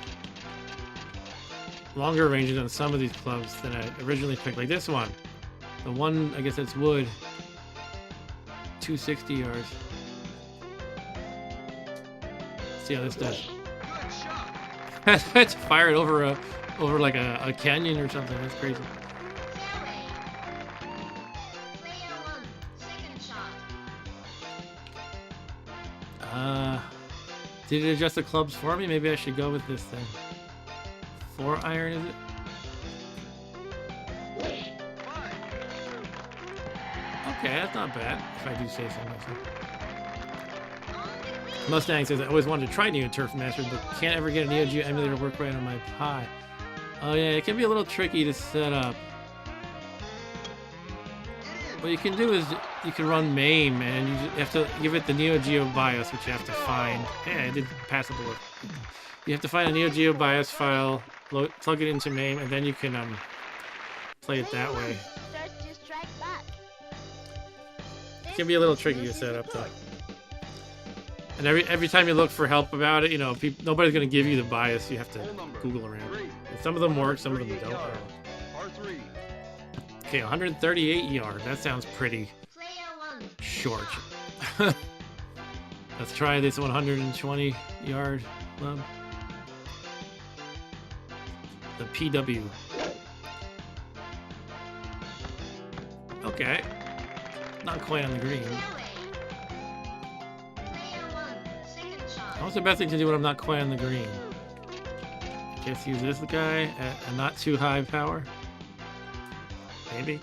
longer ranges on some of these clubs than I originally picked. Like this one. The one, I guess that's wood. 260 yards. Let's see how this does. I had to fire it over like a canyon or something. That's crazy. Fairway. Player 1, second shot. Did it adjust the clubs for me? Maybe I should go with this thing. 4 iron, is it? Okay, that's not bad, if I do say so myself. Mustang says, I always wanted to try Neo Turf Master, but can't ever get a Neo Geo emulator to work right on my Pi. Oh yeah, it can be a little tricky to set up. What you can do is you can run MAME, and you have to give it the Neo Geo BIOS, which you have to find. Yeah, I did passable. You have to find a Neo Geo BIOS file, plug it into MAME, and then you can play it that way. Starts to strike back. It can be a little tricky to set up though. And every time you look for help about it, you know, nobody's gonna give you the BIOS. You have to Google around. And some of them work, some of them don't. Par 3. Okay, 138 yards. That sounds pretty Player 1. short. Let's try this 120 yard club. The PW. Okay. Not quite on the green. Fairway. Player 1. Second shot. What's the best thing to do when I'm not quite on the green? I guess use this guy at a not too high power. Maybe.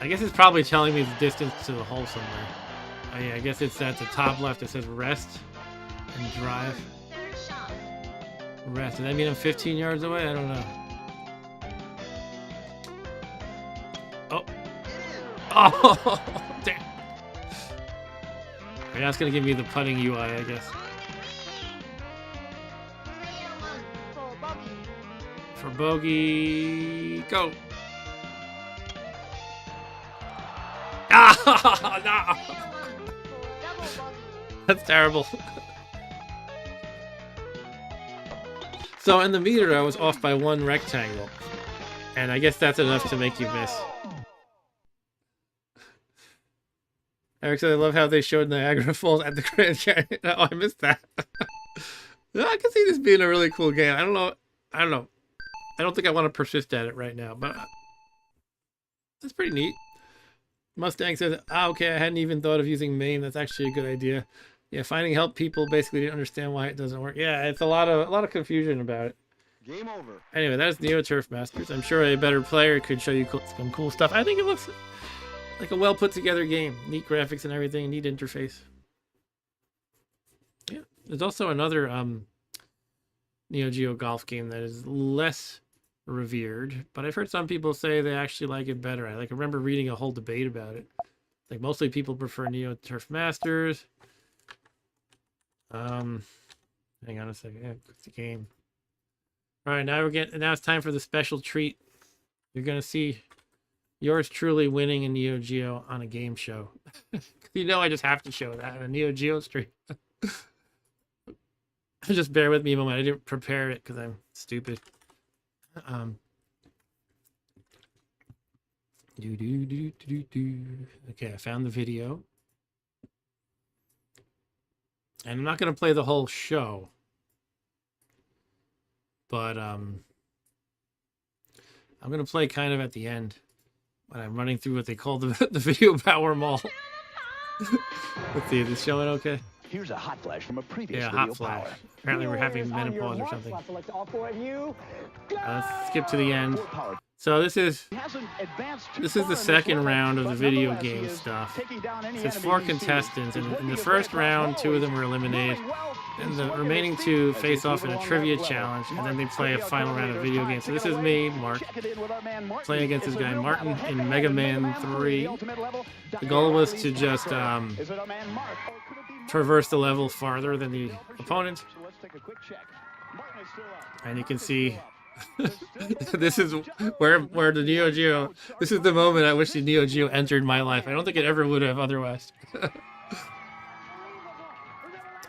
I guess it's probably telling me the distance to the hole somewhere. Oh yeah, I guess it's at the top left. It says rest and drive. Third shot. Rest. Does that mean I'm 15 yards away? I don't know. Oh. Oh, damn. Yeah, that's gonna give me the putting UI, I guess. Player 1. For bogey. For bogey, go. Ah, no. Player 1. For double bogey. That's terrible. So in the meter, I was off by one rectangle. And I guess that's enough to make you miss. Eric said, I love how they showed Niagara Falls at the Grand Canyon. Oh, I missed that. I can see this being a really cool game. I don't know. I don't think I want to persist at it right now, but that's pretty neat. Mustang says, okay, I hadn't even thought of using main. That's actually a good idea. Yeah, finding help people basically didn't understand why it doesn't work. Yeah, it's a lot of confusion about it. Game over. Anyway, that's Neo Turf Masters. I'm sure a better player could show you some cool stuff. I think it looks like a well put together game. Neat graphics and everything, neat interface. Yeah, there's also another Neo Geo golf game that is less revered, but I've heard some people say they actually like it better. I remember reading a whole debate about it. Like mostly people prefer Neo Turf Masters. Hang on a second. Yeah, it's the game. All right, now it's time for the special treat. You're gonna see yours truly winning a Neo Geo on a game show. You know, I just have to show that on a Neo Geo stream. Just bear with me a moment. I didn't prepare it because I'm stupid. Okay, I found the video. And I'm not going to play the whole show. But I'm going to play kind of at the end when I'm running through what they call the video power mall. Let's see, is this showing okay? Here's a hot flash from a previous Yeah, video hot flash. power. Apparently we're having menopause or something. Let's skip to the end. So this is the second round of the video game stuff. It's 4 contestants, and in the first round, 2 of them were eliminated. And the remaining 2 face off in a trivia challenge, and then they play a final round of video games. So this is me, Mark, playing against this guy Martin in Mega Man 3. The goal was to just traverse the level farther than the opponent. And you can see this is where the Neo Geo, this is the moment I wish the Neo Geo entered my life. I don't think it ever would have otherwise.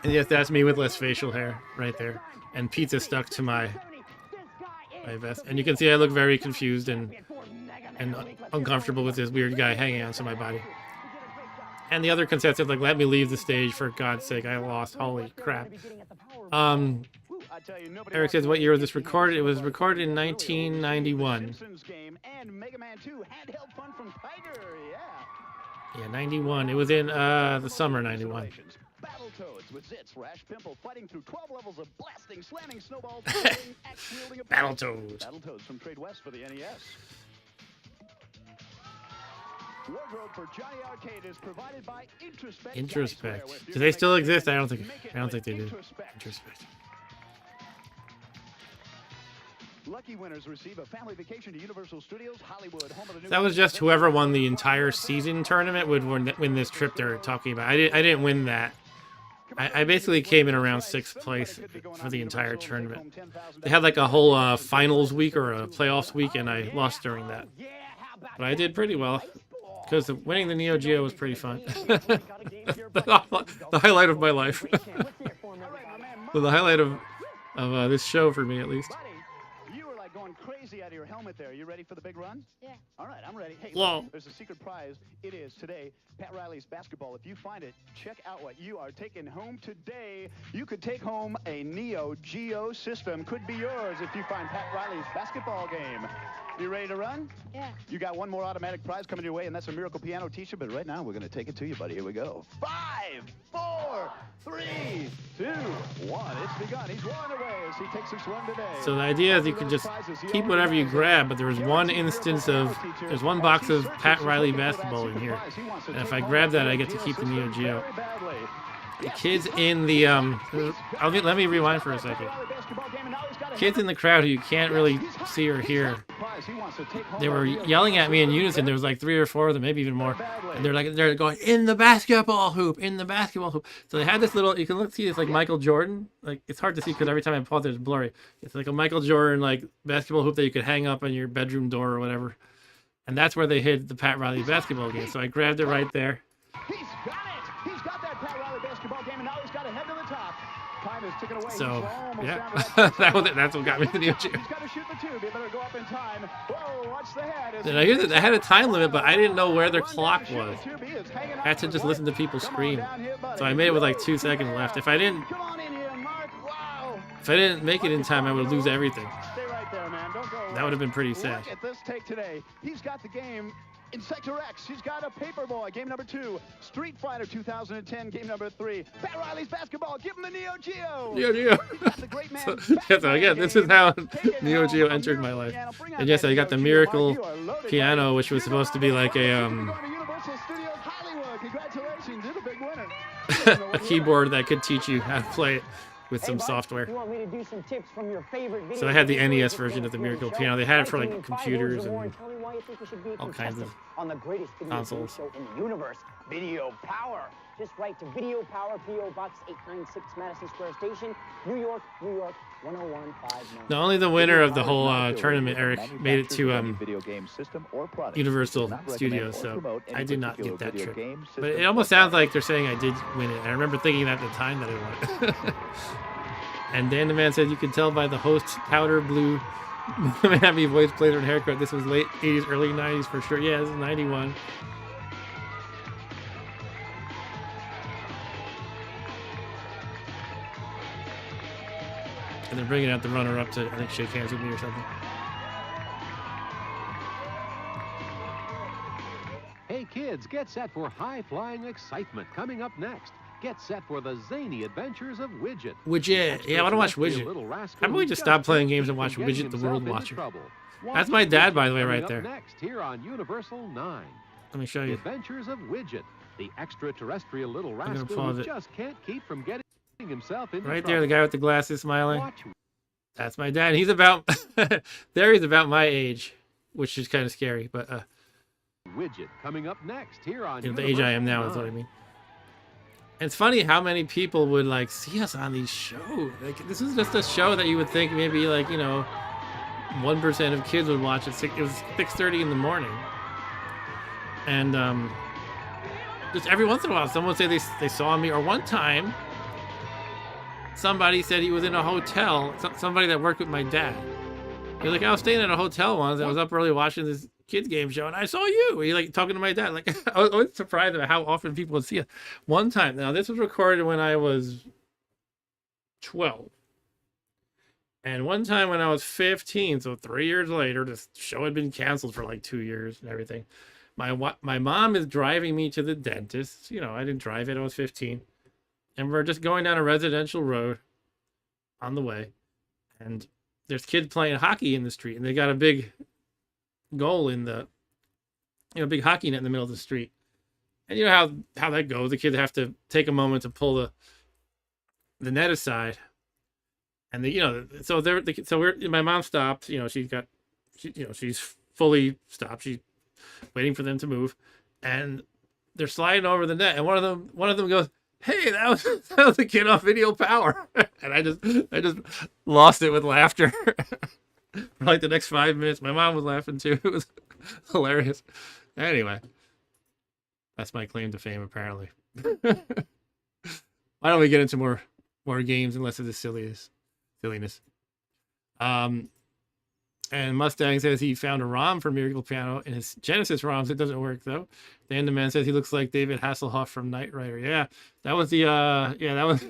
And yes, that's me with less facial hair right there. And pizza stuck to my vest. And you can see I look very confused and uncomfortable with this weird guy hanging onto my body. And the other contestant like, let me leave the stage, for God's sake, I lost. Holy crap. Eric says, what year was this recorded? It was recorded in 1991. Yeah, 91. It was in the summer 91. Battletoads. Battletoads from Trade West for the NES. Wardrobe for Johnny Arcade is provided by Introspect. Introspect. Do they still exist? I don't think they do. Introspect. Lucky winners receive a family vacation to Universal Studios Hollywood. Home of the new That was just whoever won the entire season tournament would win this trip they're talking about. I didn't win that. I basically came in around 6th place for the entire tournament. They had like a whole finals week or a playoffs week, and I lost during that. But I did pretty well, because winning the Neo Geo was pretty fun. The highlight of my life. The highlight of this show for me, at least. like going crazy out of your helmet there. You ready for the big run? Yeah. All right, I'm ready. Hey, Whoa. look, there's a secret prize. It is today Pat Riley's basketball. If you find it, check out what you are taking home today. You could take home a Neo Geo system. Could be yours if you find Pat Riley's basketball game. You ready to run? Yeah. You got one more automatic prize coming your way, and that's a Miracle Piano t-shirt. But right now, we're going to take it to you, buddy. Here we go. 5, 4, 3, 2, 1. It's begun. He's rolling away as he takes his run today. So the idea is you can just keep whatever you grab, but there was one instance of, there's one box of Pat Riley basketball in here. And if I grab that, I get to keep the Neo Geo. The kids in the, let me rewind for a second. Kids in the crowd who you can't really see or hear, they were yelling at me in unison. There was like 3 or 4 of them, maybe even more. And they're going, in the basketball hoop, in the basketball hoop. So they had this little, you can see it's like Michael Jordan. Like, it's hard to see because every time I pause it's blurry. It's like a Michael Jordan, like, basketball hoop that you could hang up on your bedroom door or whatever. And that's where they hid the Pat Riley basketball game. So I grabbed it right there. He's got it. He's got that Pat Riley basketball game, and now he's got to head to the top. Time is ticking away. So, He's yeah, down to that's what got me to the Neo Geo. He's got to shoot the tube. He better go up in time. Whoa, watch the head. And I hear that I had a time limit, but I didn't know where their clock was. I had to just listen to people scream. So I made it with like 2 seconds left. If I didn't make it in time, I would lose everything. Stay right there, man. Don't go away. That would have been pretty sad. Look at this take today. He's got the game in Sector X. He's got a Paperboy, game number 2. Street Fighter 2010, game number 3. Pat Riley's basketball. Give him the Neo Geo. Neo Geo. So again, this is how Neo Geo entered my life. And yes, I got the Miracle Piano, which was supposed to be like a a keyboard that could teach you how to play it with some software. You want me to do some tips from your favorite video So I had the games NES version of the Miracle Piano. They had it for like computers and all kinds of on the greatest video consoles. game show in the universe, Video Power. Just write to Video Power, P.O. Box 896, Madison Square Station, New York, New York, 10159. Now, only the winner of the whole tournament, Eric, made it to Universal Studios, so I did not get that trip. But it almost sounds like they're saying I did win it. I remember thinking that at the time that I won it. And Dan the Man said you could tell by the host's powder blue happy voice, blazer, and haircut. This was late 80s, early 90s for sure. Yeah, this is 91. And they're bringing out the runner-up to, I think, shake hands with me or something. Hey kids, get set for high-flying excitement coming up next. Get set for the zany adventures of Widget. Widget. Yeah, I want to watch Widget. How about we just stop playing games and watch Widget the World Watcher? That's my dad, by the way, right there. Next, here on Universal 9. Let me show you. Adventures of Widget, the extraterrestrial little gonna rascal pause who it. just can't keep from getting himself into Right trouble. there, the guy with the glasses smiling. Watch That's my dad. He's about, there he's about my age, which is kind of scary, but Widget coming up next here on the age I am now is what I mean. And it's funny how many people would like see us on these shows. Like, this is just a show that you would think maybe like, 1% of kids would watch it. It was 6:30 in the morning. And just every once in a while, someone would say they saw me. Or one time, somebody said he was in a hotel. Somebody that worked with my dad. He was like, I was staying at a hotel once. I was up early watching this kids game show, and I saw you. He like talking to my dad. Like, I was always surprised about how often people would see us. One time, now this was recorded when I was 12. And one time when I was 15, so 3 years later, this show had been canceled for like 2 years and everything. My mom is driving me to the dentist. I didn't drive it. I was 15. And we're just going down a residential road on the way. And there's kids playing hockey in the street. And they got a big goal in the, big hockey net in the middle of the street. And you know how that goes. The kids have to take a moment to pull the net aside. And my mom stopped. She's fully stopped. She's waiting for them to move, and they're sliding over the net. And one of them goes, "Hey, that was a kid off Video Power," and I just lost it with laughter for like the next 5 minutes. My mom was laughing too. It was hilarious. Anyway, that's my claim to fame, apparently. Why don't we get into more games unless it is silliness? And Mustang says he found a ROM for Miracle Piano in his Genesis ROMs. It doesn't work though. The Enderman says he looks like David Hasselhoff from Knight Rider. Yeah, that was the yeah, that was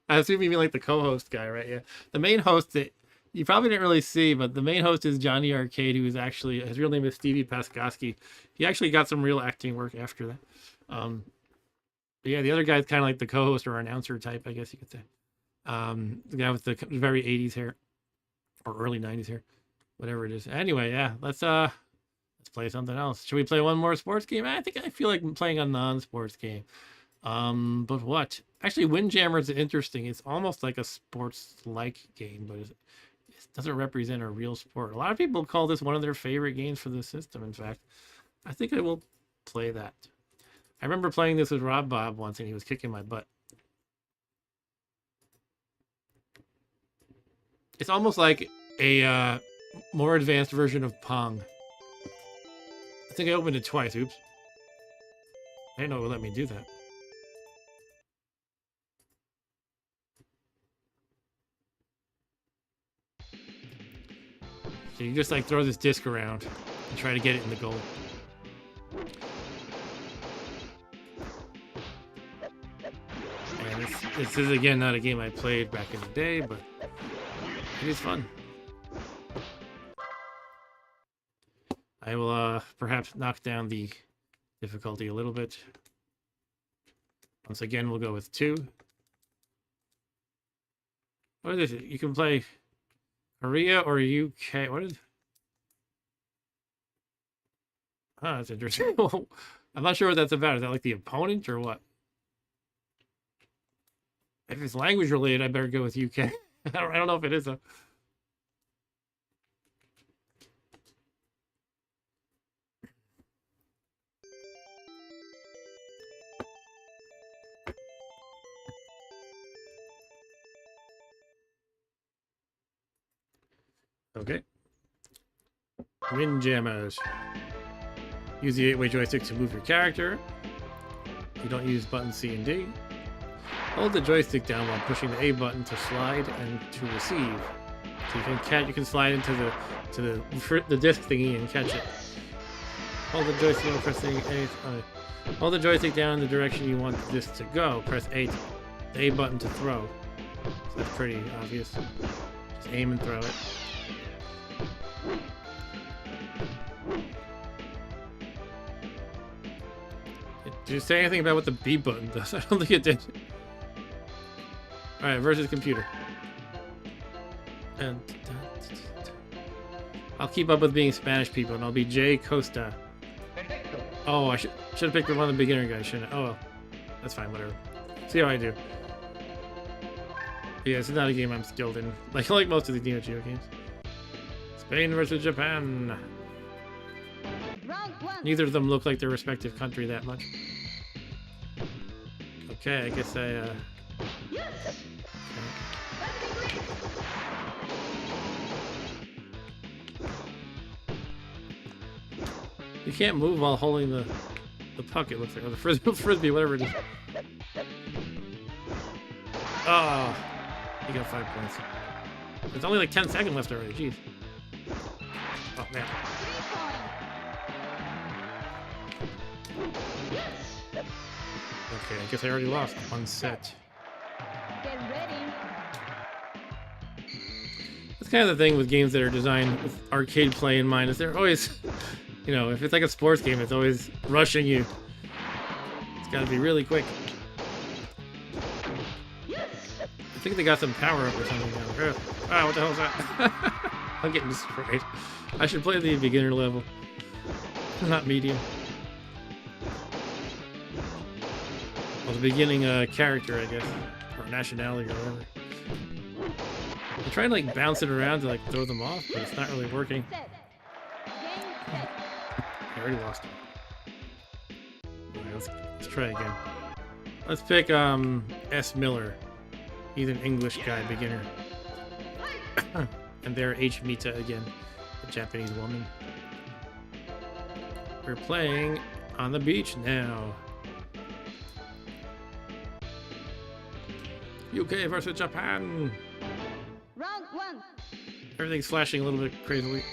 I assume you mean like the co-host guy, right? Yeah. The main host that you probably didn't really see, but the main host is Johnny Arcade, who is actually his real name is Stevie Paskowski. He actually got some real acting work after that. But yeah, the other guy's kind of like the co-host or announcer type, I guess you could say. The guy with the very 80s hair or early 90s hair. Whatever it is. Anyway, yeah, let's play something else. Should we play one more sports game? I feel like playing a non-sports game. But what? Actually, Windjammers is interesting. It's almost like a sports-like game, but it doesn't represent a real sport. A lot of people call this one of their favorite games for the system. In fact, I think I will play that. I remember playing this with Rob Bob once, and he was kicking my butt. It's almost like a more advanced version of Pong. I think I opened it twice. Oops. I didn't know it would let me do that. So you just like throw this disc around and try to get it in the goal. And this is again not a game I played back in the day, but it is fun. I will perhaps knock down the difficulty a little bit. Once again, we'll go with 2. What is it? You can play Korea or UK. What is it? Oh, that's interesting. I'm not sure what that's about. Is that like the opponent or what? If it's language related, I better go with UK. I don't know if it is though. Okay. Windjammers. Use the 8-way joystick to move your character. You don't use buttons C and D. Hold the joystick down while pushing the A button to slide and to receive. So you can slide into the disc thingy and catch it. Hold the joystick while pressing A. Hold the joystick down in the direction you want the disc to go. Press the A button to throw. So that's pretty obvious. Just aim and throw it. Did you say anything about what the B button does? I don't think it did. Alright, versus computer. And I'll keep up with being Spanish people, and I'll be Jay Costa. Oh, I should have picked one of the beginner guys, shouldn't I? Oh well. That's fine, whatever. See how I do. Yeah, it's not a game I'm skilled in. Like most of the Neo Geo games. Spain versus Japan. Neither of them look like their respective country that much. Okay, I guess I You can't move while holding the puck, it looks like, or the frisbee, whatever it is. Oh, you got 5 points. There's only like 10 seconds left already, jeez. Oh man. Okay, I guess I already lost one set. Get ready. That's kind of the thing with games that are designed with arcade play in mind, is they're always, you know, if it's like a sports game, it's always rushing you. It's got to be really quick. I think they got some power up or something down there. Ah, what the hell is that? I'm getting destroyed. I should play the beginner level, not medium. Well, the beginning character, I guess, or nationality or whatever. I'm trying to like bounce it around to like throw them off, but it's not really working. I already lost it. Right, let's try again. Let's pick S. Miller. He's an English guy, beginner. And there H. Mita again, a Japanese woman. We're playing on the beach now. UK versus Japan. Round 1. Everything's flashing a little bit crazily.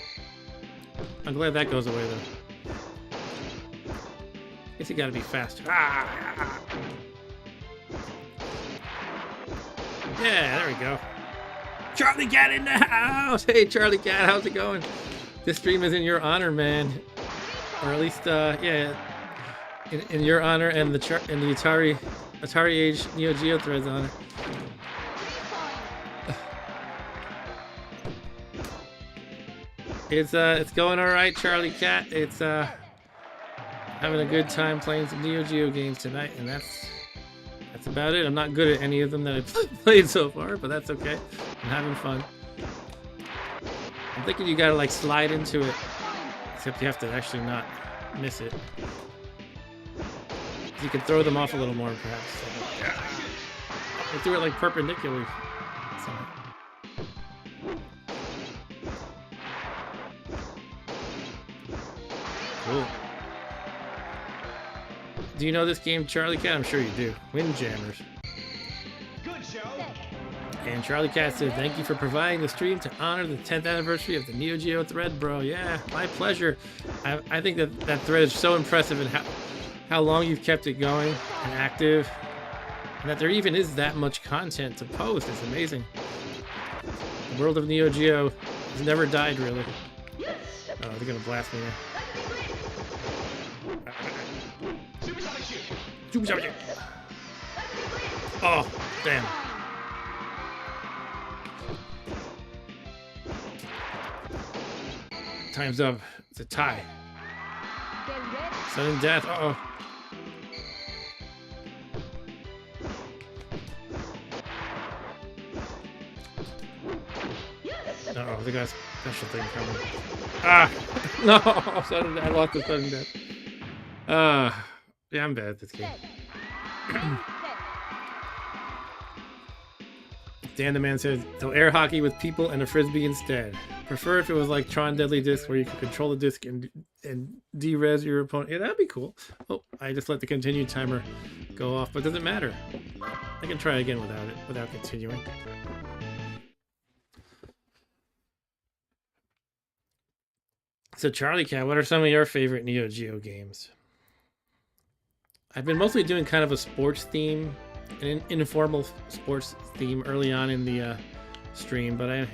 I'm glad that goes away though. Guess you gotta be faster. Ah! Yeah, there we go. Charlie Cat in the house! Hey, Charlie Cat, how's it going? This stream is in your honor, man. Or at least, yeah, in your honor and the AtariAge Neo Geo thread's honor. It's going all right, Charlie Cat. It's having a good time playing some Neo Geo games tonight, and that's about it. I'm not good at any of them that I've played so far, but that's okay. I'm having fun. I'm thinking you gotta like slide into it, except you have to actually not miss it. You can throw them off a little more, perhaps. So, do it like perpendicularly. Cool. Do you know this game, Charlie Cat? I'm sure you do. Windjammers. Good show. And Charlie Cat said, thank you for providing the stream to honor the 10th anniversary of the Neo Geo thread, bro. Yeah, my pleasure. I think that thread is so impressive in how long you've kept it going and active. And that there even is that much content to post. It's amazing. The world of Neo Geo has never died, really. Oh, they're going to blast me now. Oh, damn. Time's up. It's a tie. Sudden death. Uh-oh. Uh-oh, they got a special thing coming. Ah! No! Sudden death. I lost the sudden death. Yeah, I'm bad at this game. Dan the Man says, so air hockey with people and a frisbee instead. Prefer if it was like Tron Deadly Disc where you could control the disc and de-res your opponent. Yeah, that'd be cool. Oh, I just let the continue timer go off, but it doesn't matter. I can try again without continuing. So Charlie Cat, what are some of your favorite Neo Geo games? I've been mostly doing kind of a sports theme, an informal sports theme early on in the stream, but I'm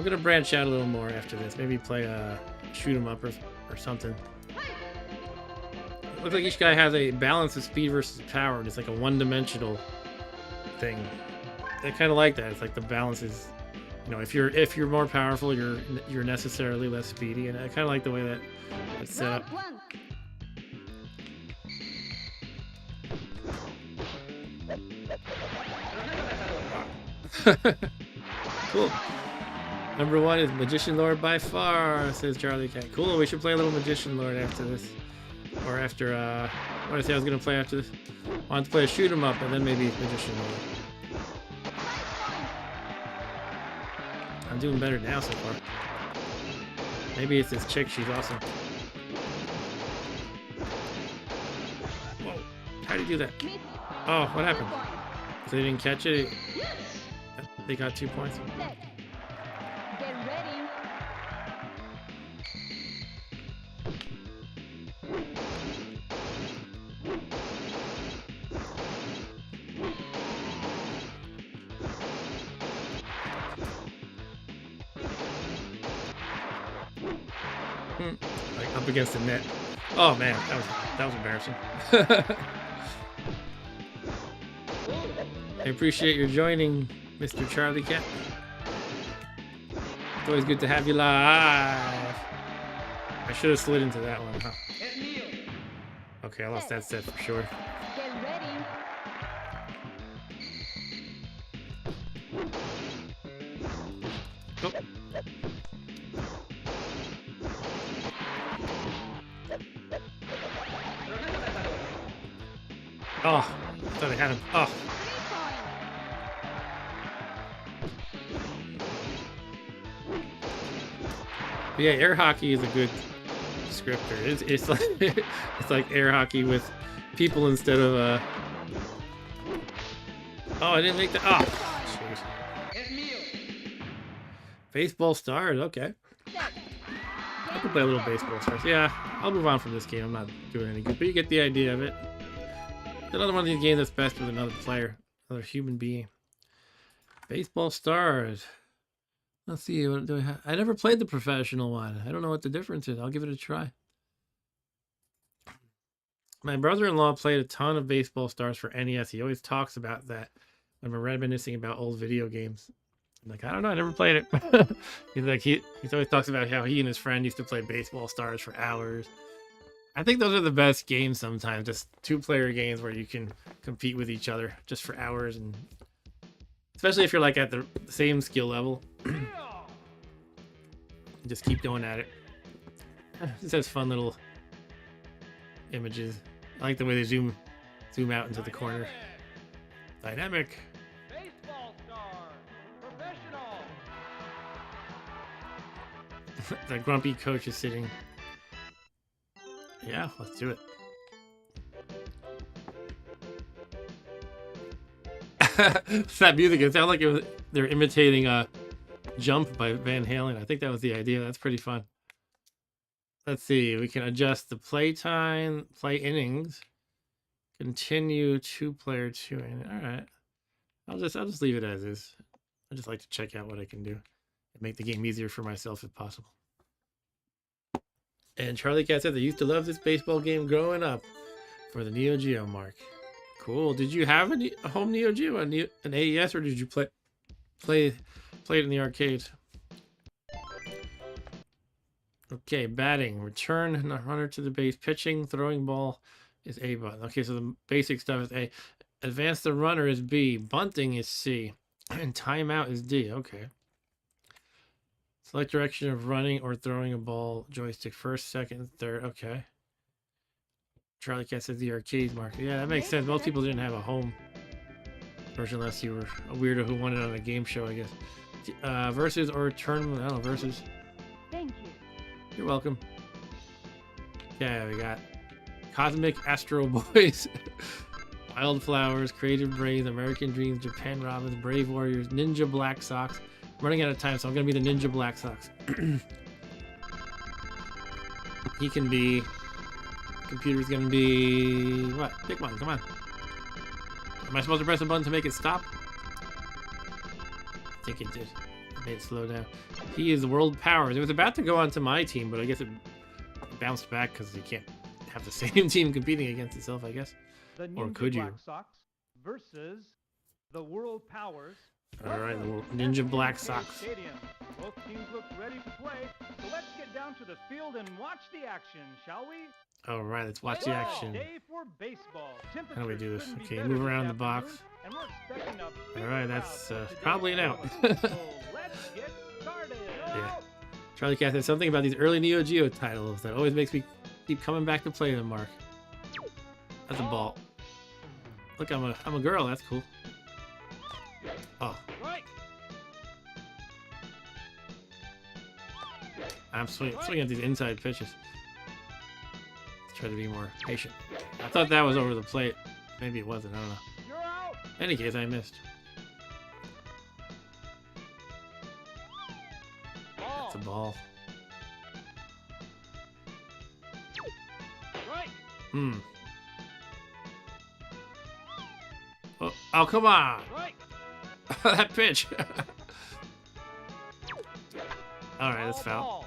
gonna branch out a little more after this. Maybe play a shoot 'em up or something. It looks like each guy has a balance of speed versus power, and it's like a one-dimensional thing. I kind of like that. It's like the balance is, you know, if you're more powerful, you're necessarily less speedy, and I kind of like the way that it's set up. Cool. Number 1 is Magician Lord by far, says Charlie Cat. Cool, we should play a little Magician Lord after this. Or after, what did I say I was going to play after this? I wanted to play a shoot 'em up and then maybe Magician Lord. I'm doing better now so far. Maybe it's this chick, she's awesome. Whoa, how do you do that? Oh, what happened? So they didn't catch it? They got 2 points. Get ready. Like up against the net. Oh man, that was embarrassing. I appreciate your joining, Mr. Charlie Cat. It's always good to have you live. I should have slid into that one, huh? Okay, I lost that set for sure. Get ready. Oh. Oh, I thought I had him. Oh. But yeah, air hockey is a good descriptor. It's like it's like air hockey with people instead of Oh, I didn't make that. Oh, jeez. Baseball stars. Okay. I can play a little baseball stars. Yeah, I'll move on from this game. I'm not doing any good, but you get the idea of it. Another one of these games that's best with another player, another human being. Baseball stars. Let's see. What do I have? I never played the professional one. I don't know what the difference is. I'll give it a try. My brother-in-law played a ton of baseball stars for NES. He always talks about that when we're reminiscing about old video games. I'm like, I don't know, I never played it. He's like, he always talks about how he and his friend used to play baseball stars for hours. I think those are the best games sometimes, just two-player games where you can compete with each other just for hours, and especially if you're like at the same skill level. Just keep going at it. This has fun little images. I like the way they zoom out into the corner. Dynamic. Baseball star. Professional. The grumpy coach is sitting. Yeah, let's do it. That music, it sounded like they're imitating Jump by Van Halen. I think that was the idea. That's pretty fun. Let's see. We can adjust the play time, play innings, continue 2-player 2 inning. All right. I'll just leave it as is. I just like to check out what I can do and make the game easier for myself if possible. And Charlie Cat says, I used to love this baseball game growing up for the Neo Geo, Mark. Cool. Did you have a home Neo Geo, an AES, or did you play it in the arcade? Okay, batting. Return the runner to the base. Pitching, throwing ball is A button. Okay, so the basic stuff is A. Advance the runner is B. Bunting is C. And timeout is D. Okay. Select direction of running or throwing a ball. Joystick first, second, third. Okay. Charlie Cat says the arcade market. Yeah, that makes sense. Most people didn't have a home version unless you were a weirdo who wanted it on a game show, I guess. Versus or tournament. I don't know, versus. Thank you. You're welcome. Yeah, we got Cosmic Astro Boys, Wildflowers, Creative Brains, American Dreams, Japan Robins, Brave Warriors, Ninja Black Sox. I'm running out of time, so I'm going to be the Ninja Black Sox. He can be... Computer's going to be... What? Pick one, come on. Am I supposed to press a button to make it stop? I think it did. It made it slow down. He is World Powers. It was about to go on to my team, but I guess it bounced back because you can't have the same team competing against itself, I guess. The Or Ninja could you? Black Sox versus the World Powers. Alright, the Ninja Black Sox. Stadium. Both teams look ready to play, so let's get down to the field and watch the action, shall we? Alright, let's watch the action. Day for baseball. How do we do this? Temperatures couldn't Okay, be better move this around the afternoon, box. and we're expecting a big Alright, that's crowd for today's probably an out. so let's get started. Yeah. Charlie Cat said something about these early Neo Geo titles that always makes me keep coming back to play them, Mark. That's a ball. Look, I'm a girl, that's cool. Oh. Right. I'm swinging at these inside pitches. Let's try to be more patient. I thought that was over the plate. Maybe it wasn't, I don't know. You're out. In any case, I missed. That's a ball. Right. Oh, come on! Right. That pitch! Alright, that's foul. Ball.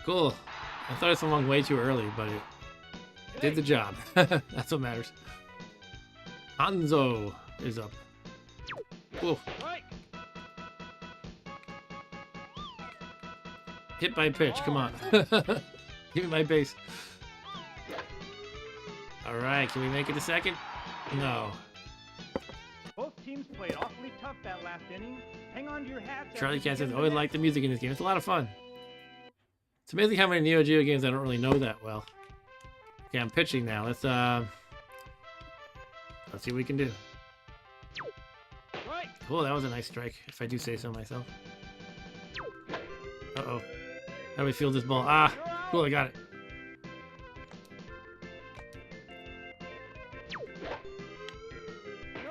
Cool. I thought I swung way too early, but it did the job. That's what matters. Hanzo is up. Whoa. Right. Hit by pitch, come on. Give me my base. Alright, can we make it a second? No. Both teams played awfully tough that last inning. Hang on to your hats. as Charlie we Cat says, begin I always the like the music in this game. It's a lot of fun. It's amazing how many Neo Geo games I don't really know that well. Okay, I'm pitching now. Let's see what we can do. Right. Cool, that was a nice strike, if I do say so myself. Uh-oh. How do we field this ball? Ah, cool, I got it.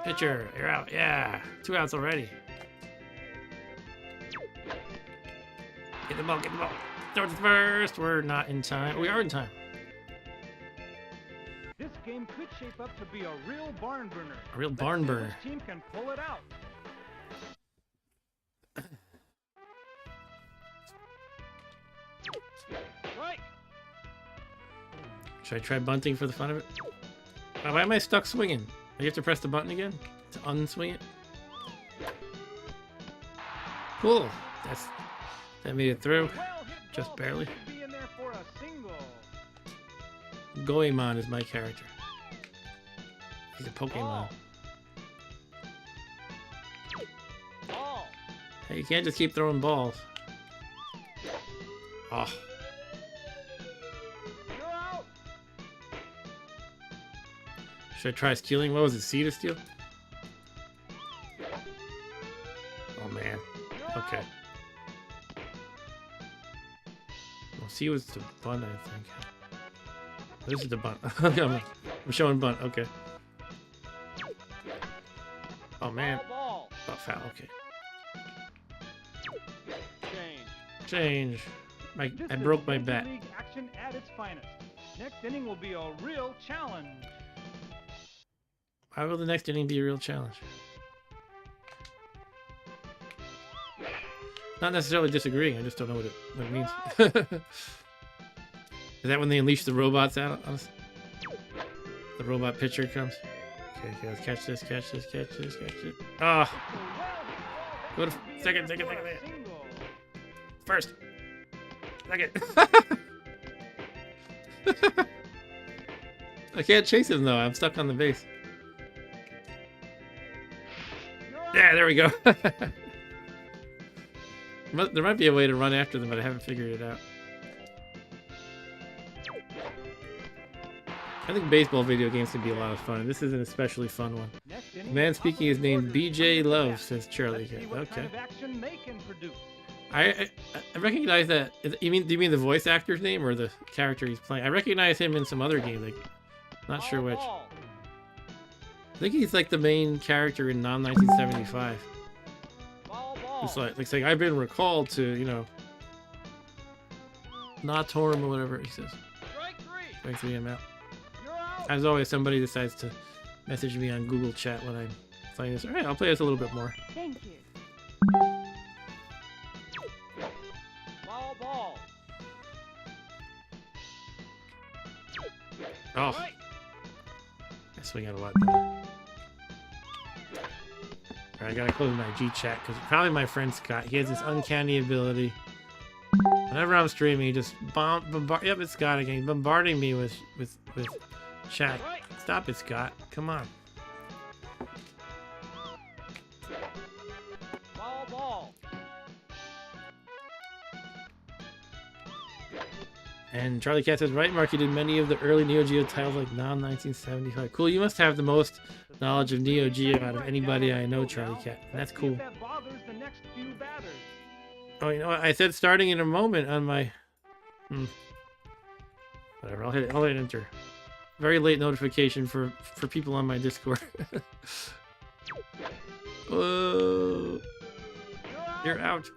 Pitcher, you're out. Yeah, 2 outs already. Get the ball, get the ball. Throw it first. We're not in time. We are in time. This game could shape up to be a real barn burner. A real Let's barn see burner. which team can pull it out. Strike. Should I try bunting for the fun of it? Why am I stuck swinging? Do you have to press the button again to unswing it? Cool. That made it through. Well hit Just ball, barely. but it should be in there for a single. Goemon is my character. He's a Pokemon. Ball. Ball. Hey, you can't just keep throwing balls. Oh, You're out. should I try stealing? What was it? C to steal? Oh man. You're Okay. out. Well, C was the bunt, I think. This is the bunt. I'm showing bunt. Okay. Oh man. Ball. Oh, foul. Okay. Change. Change. I This broke is my Major bat. League action at its finest. Next inning will be a real challenge. Why will the next inning be a real challenge? Not necessarily disagreeing. I just don't know what it means. Is that when they unleash the robots out on us? The robot pitcher comes. Okay, let's catch this, catch this, catch this, catch it. Ah, Go to second. First. Second. I can't chase him though. I'm stuck on the base. Yeah, there we go. There might be a way to run after them, but I haven't figured it out. I think baseball video games can be a lot of fun. This is an especially fun one. The man speaking is named BJ Love, says Charlie. Okay. I recognize that. Do you mean the voice actor's name or the character he's playing? I recognize him in some other game. Like, not sure which. I think he's like the main character in Non 1975. It's like I've been recalled to, you know, not Torm or whatever he says. Strike three, I'm out. As always, somebody decides to message me on Google Chat when I'm playing this. All right, I'll play this a little bit more. Thank you. Ball. Oh, I swing out a lot. Alright, I gotta close my G chat because probably my friend Scott. He has this uncanny ability. Whenever I'm streaming, he just bombard. Yep, it's Scott again. He's bombarding me with chat. Stop it, Scott. Come on. Ball. And Charlie Cat says, right, Mark, you did many of the early Neo Geo titles like Non 1975. Cool, you must have the most knowledge of Neo Geo out of anybody I know, Charlie Cat. That's cool. Oh, you know what? I said starting in a moment on my... Whatever, I'll hit enter. Very late notification for people on my Discord. Whoa. You're out.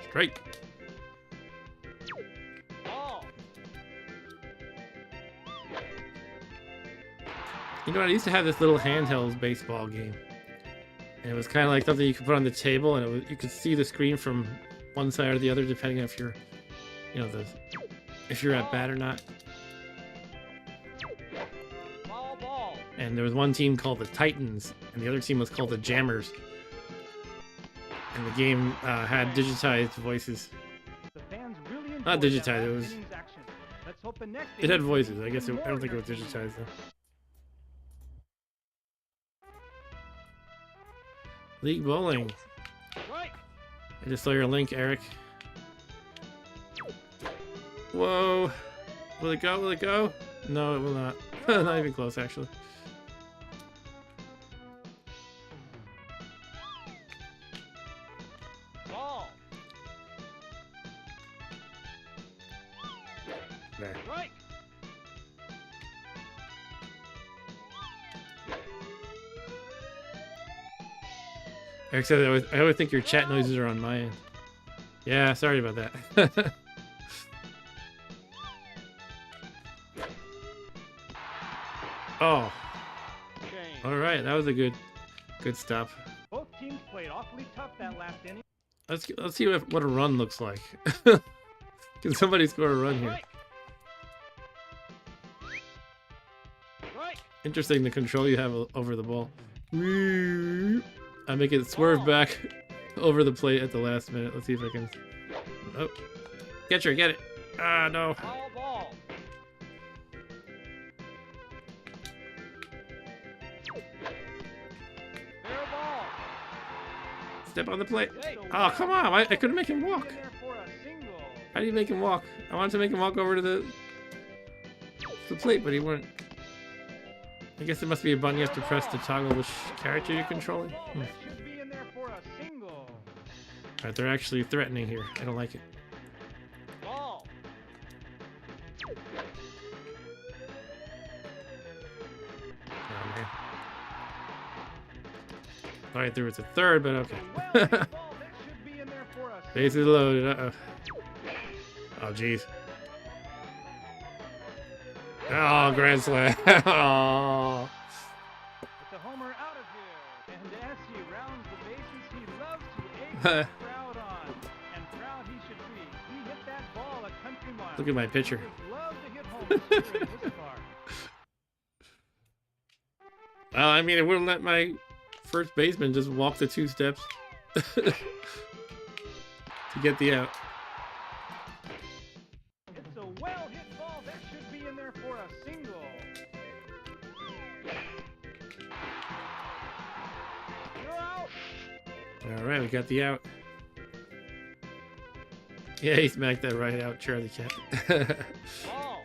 Strike. You know what? I used to have this little handheld baseball game. And it was kind of like something you could put on the table, and you could see the screen from one side or the other, depending on if you're, you know, if you're at bat or not. And there was one team called the Titans, and the other team was called the Jammers. And the game had digitized voices. Not digitized, it had voices. I guess I don't think it was digitized though. League Bowling. I just saw your link, Eric. Whoa. Will it go? Will it go? No, it will not. Not even close, actually. There. Eric said I always think your chat noises are on my end. Yeah, sorry about that. Oh, Shame. all right, that was a good stop. Both teams played awfully tough that last inning. Let's see what a run looks like. Can somebody score a run here? Right. Interesting the control you have over the ball. I make it swerve back over the plate at the last minute. Let's see if I can. Oh, catcher, get it! Ah, no. Foul ball. Fair ball. Step on the plate. Hey, Oh, come on! I couldn't make him in walk. there for a single. How do you make him walk? I wanted to make him walk over to the plate, but he wouldn't. I guess there must be a button you have to press to toggle which character you're controlling. That should be in there for a single. Alright, they're actually threatening here. I don't like it. Ball. Oh, man. Alright, there was a third, but okay. Well, hit ball. That should be in there for a single. Bases loaded. Uh-oh. Oh, jeez. Oh, grand slam. Oh. It's a homer out of here. And as he rounds the bases, he loves to egg the crowd on. And proud he should be. He hit that ball a country mile. Look at my pitcher. He loves to hit homers during this part. Well, I mean, it wouldn't let my first baseman just walk the 2 steps to get the out. It's a well hit ball. That should be in there for a single. You're out. All right, we got the out. Yeah, he smacked that right out, Charlie Cat. Ball.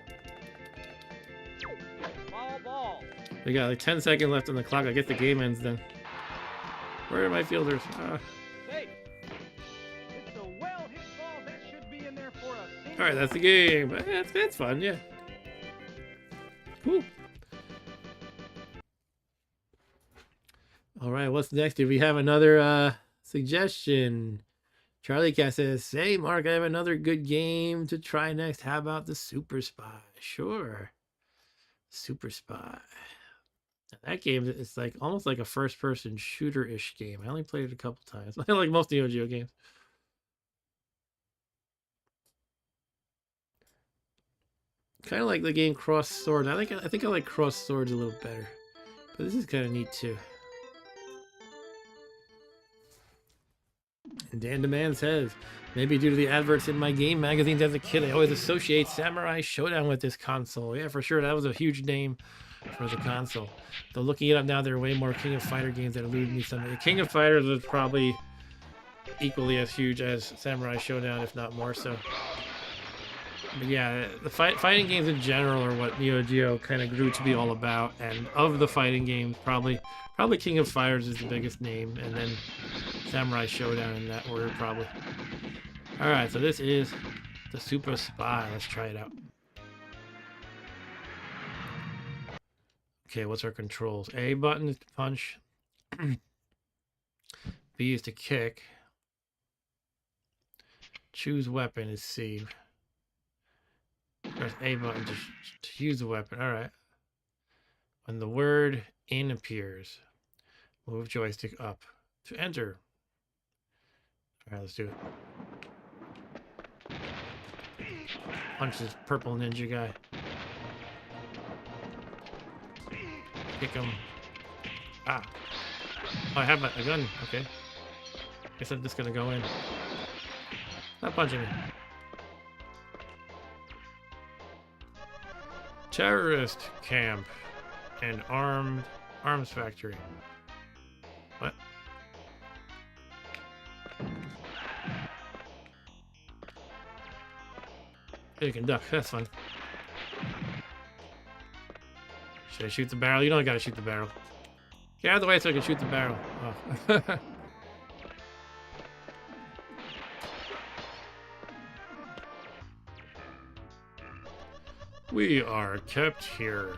Foul ball. We got like 10 seconds left on the clock. I guess the game ends then. Where are my fielders? Safe. It's a well hit ball. That should be in there for a single. All right, that's the game. That's fun, yeah. Cool. All right, what's next? Do we have another suggestion? Charlie Cat says, "Hey, Mark, I have another good game to try next. How about the Super Spy?" Sure. Super Spy. That game is like almost like a first-person shooter-ish game. I only played it a couple times. I like most Neo Geo games. Kind of like the game Cross Sword. I think I like Cross Swords a little better, but this is kind of neat too. And Dan Demand says, maybe due to the adverts in my game magazines as a kid, I always associate Samurai Showdown with this console. Yeah, for sure, that was a huge name for the console. Though looking it up now, there are way more King of Fighter games that eluded me someday. The King of Fighters was probably equally as huge as Samurai Showdown, if not more so. But yeah, the fighting games in general are what Neo Geo kind of grew to be all about. And of the fighting games, probably King of Fighters is the biggest name, and then Samurai Showdown in that order, probably. All right, so this is the Super Spy. Let's try it out. Okay, what's our controls? A button is to punch. B is to kick. Choose weapon is C. Press A button to use the weapon. All right. When the word "in" appears, move joystick up to enter. All right, let's do it. Punch this purple ninja guy. Kick him. Ah. Oh, I have a gun. Okay. Guess I'm just gonna go in. Stop punching me. Terrorist camp and arms factory. What? You can duck. That's fun. Should I shoot the barrel? You know I gotta shoot the barrel. Get out of the way so I can shoot the barrel. Oh. We are kept here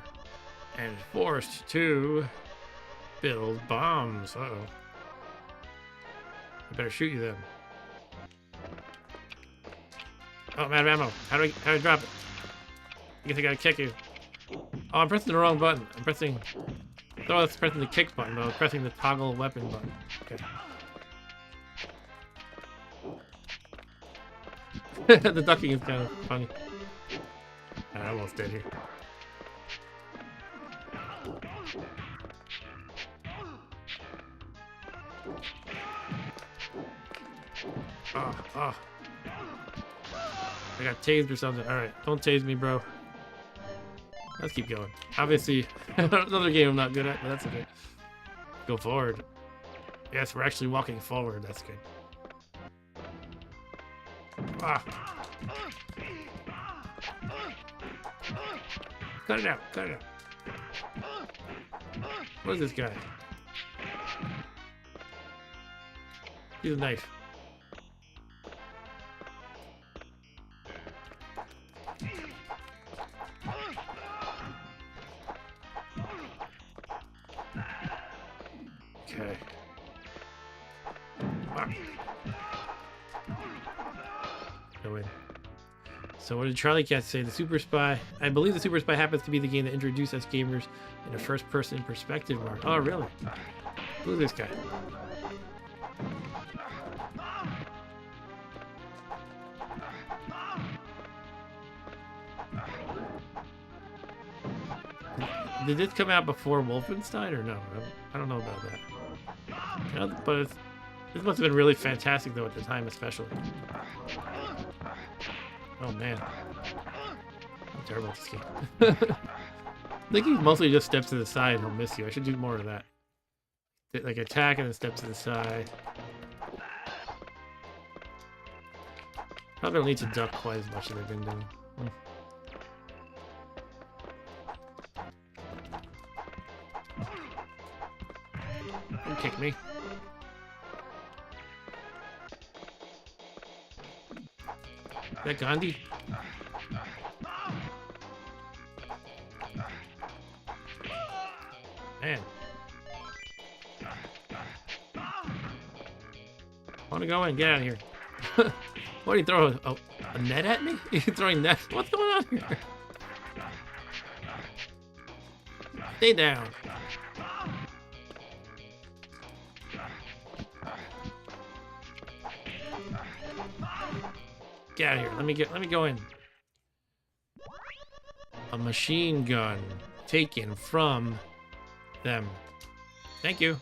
and forced to build bombs. Uh-oh. I better shoot you then. Oh, I'm out of ammo. How do I drop it? I guess I gotta kick you. Oh, I'm pressing the wrong button. I'm pressing... I thought I was pressing the kick button, but I was pressing the toggle weapon button. Okay. The ducking is kind of funny. I'm almost dead here. Oh. I got tased or something. Alright, don't tase me, bro. Let's keep going. Obviously, another game I'm not good at, but that's okay. Go forward. Yes, we're actually walking forward. That's good. Ah. Cut it out. Cut it out. What is this guy? Use a knife. Okay. Ah. Go in. So what did Charlie Cat say? The Super Spy. I believe the Super Spy happens to be the game that introduced us gamers in a first-person perspective mark. Oh, really? Who's this guy? Did this come out before Wolfenstein or no? I don't know about that. But this must have been really fantastic though at the time, especially. Oh man, I'm terrible at this game. I think he mostly just steps to the side and he'll miss you. I should do more of that. Like attack and then step to the side. Probably don't need to duck quite as much as I've been doing. Don't kick me. Is that Gandhi? Man. I want to go in. Get out of here. What are you throwing? Oh, a net at me? You're throwing nets? What's going on here? Stay down. Get out of here. Let me go in. A machine gun taken from them. Thank you.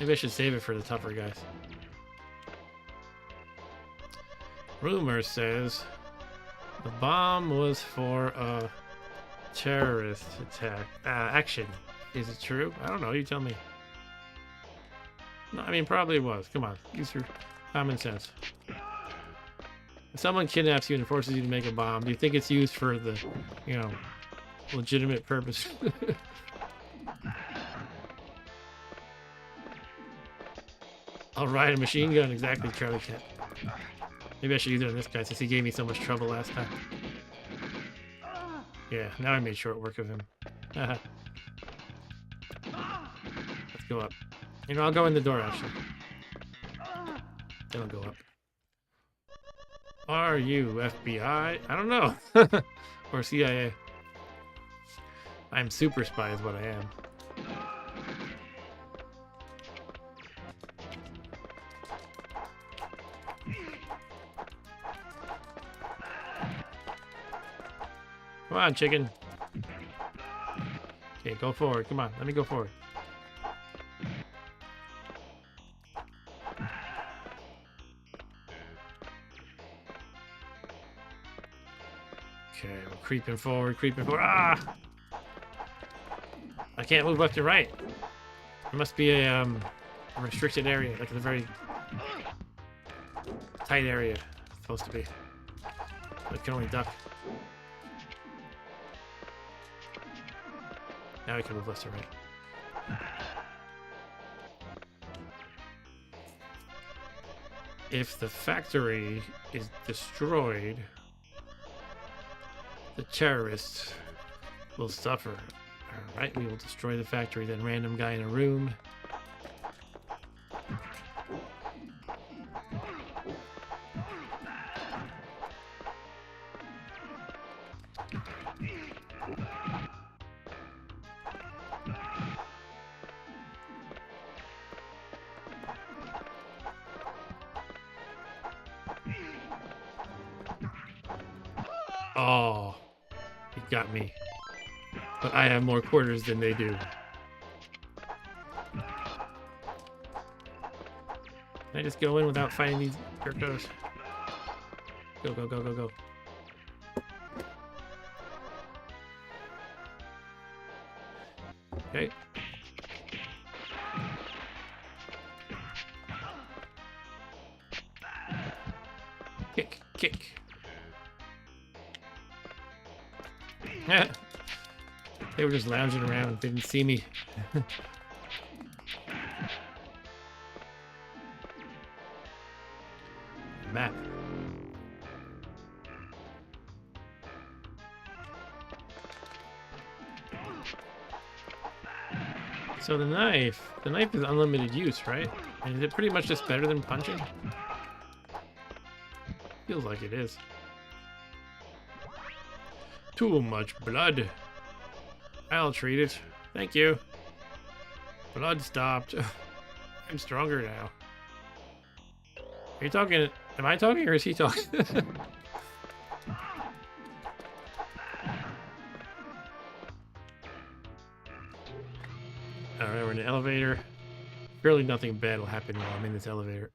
Maybe I should save it for the tougher guys. Rumor says the bomb was for a terrorist attack. Action. Is it true? I don't know. You tell me. No, I mean, probably it was. Come on. Use your common sense. If someone kidnaps you and forces you to make a bomb, do you think it's used for the, you know, legitimate purpose? I'll ride a machine gun. Exactly, Charlie Cat. Maybe I should use it on this guy since he gave me so much trouble last time. Yeah, now I made short work of him. Let's go up. You know, I'll go in the door, actually. Then I'll go up. Are you FBI? I don't know. Or CIA. I'm Super Spy is what I am. Come on, chicken. Okay, go forward. Come on, let me go forward. Okay, we're creeping forward, creeping forward. Ah! I can't move left and right. There must be a restricted area, like a very tight area. It's supposed to be. I can only duck. Now we can move left and right. If the factory is destroyed, the terrorists will suffer. Alright, we will destroy the factory, then random guy in a room. Oh, he got me. But I have more quarters than they do. Can I just go in without fighting these jerkos? Go, go, go, go, go. Okay. Kick, kick. They were just lounging around, didn't see me. Map. So the knife is unlimited use, right? And is it pretty much just better than punching? Feels like it is. Too much blood. I'll treat it. Thank you. Blood stopped. I'm stronger now. Are you talking? Am I talking or is he talking? Alright, we're in the elevator. Surely nothing bad will happen while I'm in this elevator.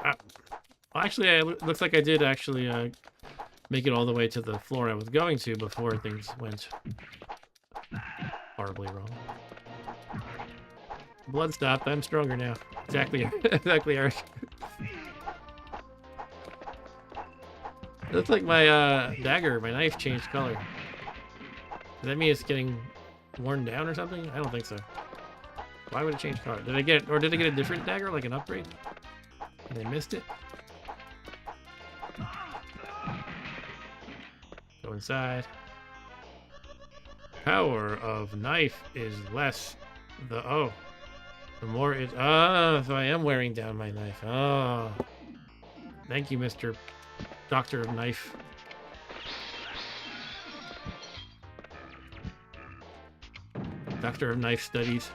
Well, actually, it looks like I did actually make it all the way to the floor I was going to before things went horribly wrong. Blood stopped. I'm stronger now. Exactly. Exactly, Eric. It looks like my dagger, my knife changed color. Does that mean it's getting worn down or something? I don't think so. Why would it change color? Did I get a different dagger, like an upgrade? And I missed it? Go inside. Power of knife is less the more it so I am wearing down my knife. Oh. Thank you, Mr. Doctor of Knife. Doctor of Knife Studies.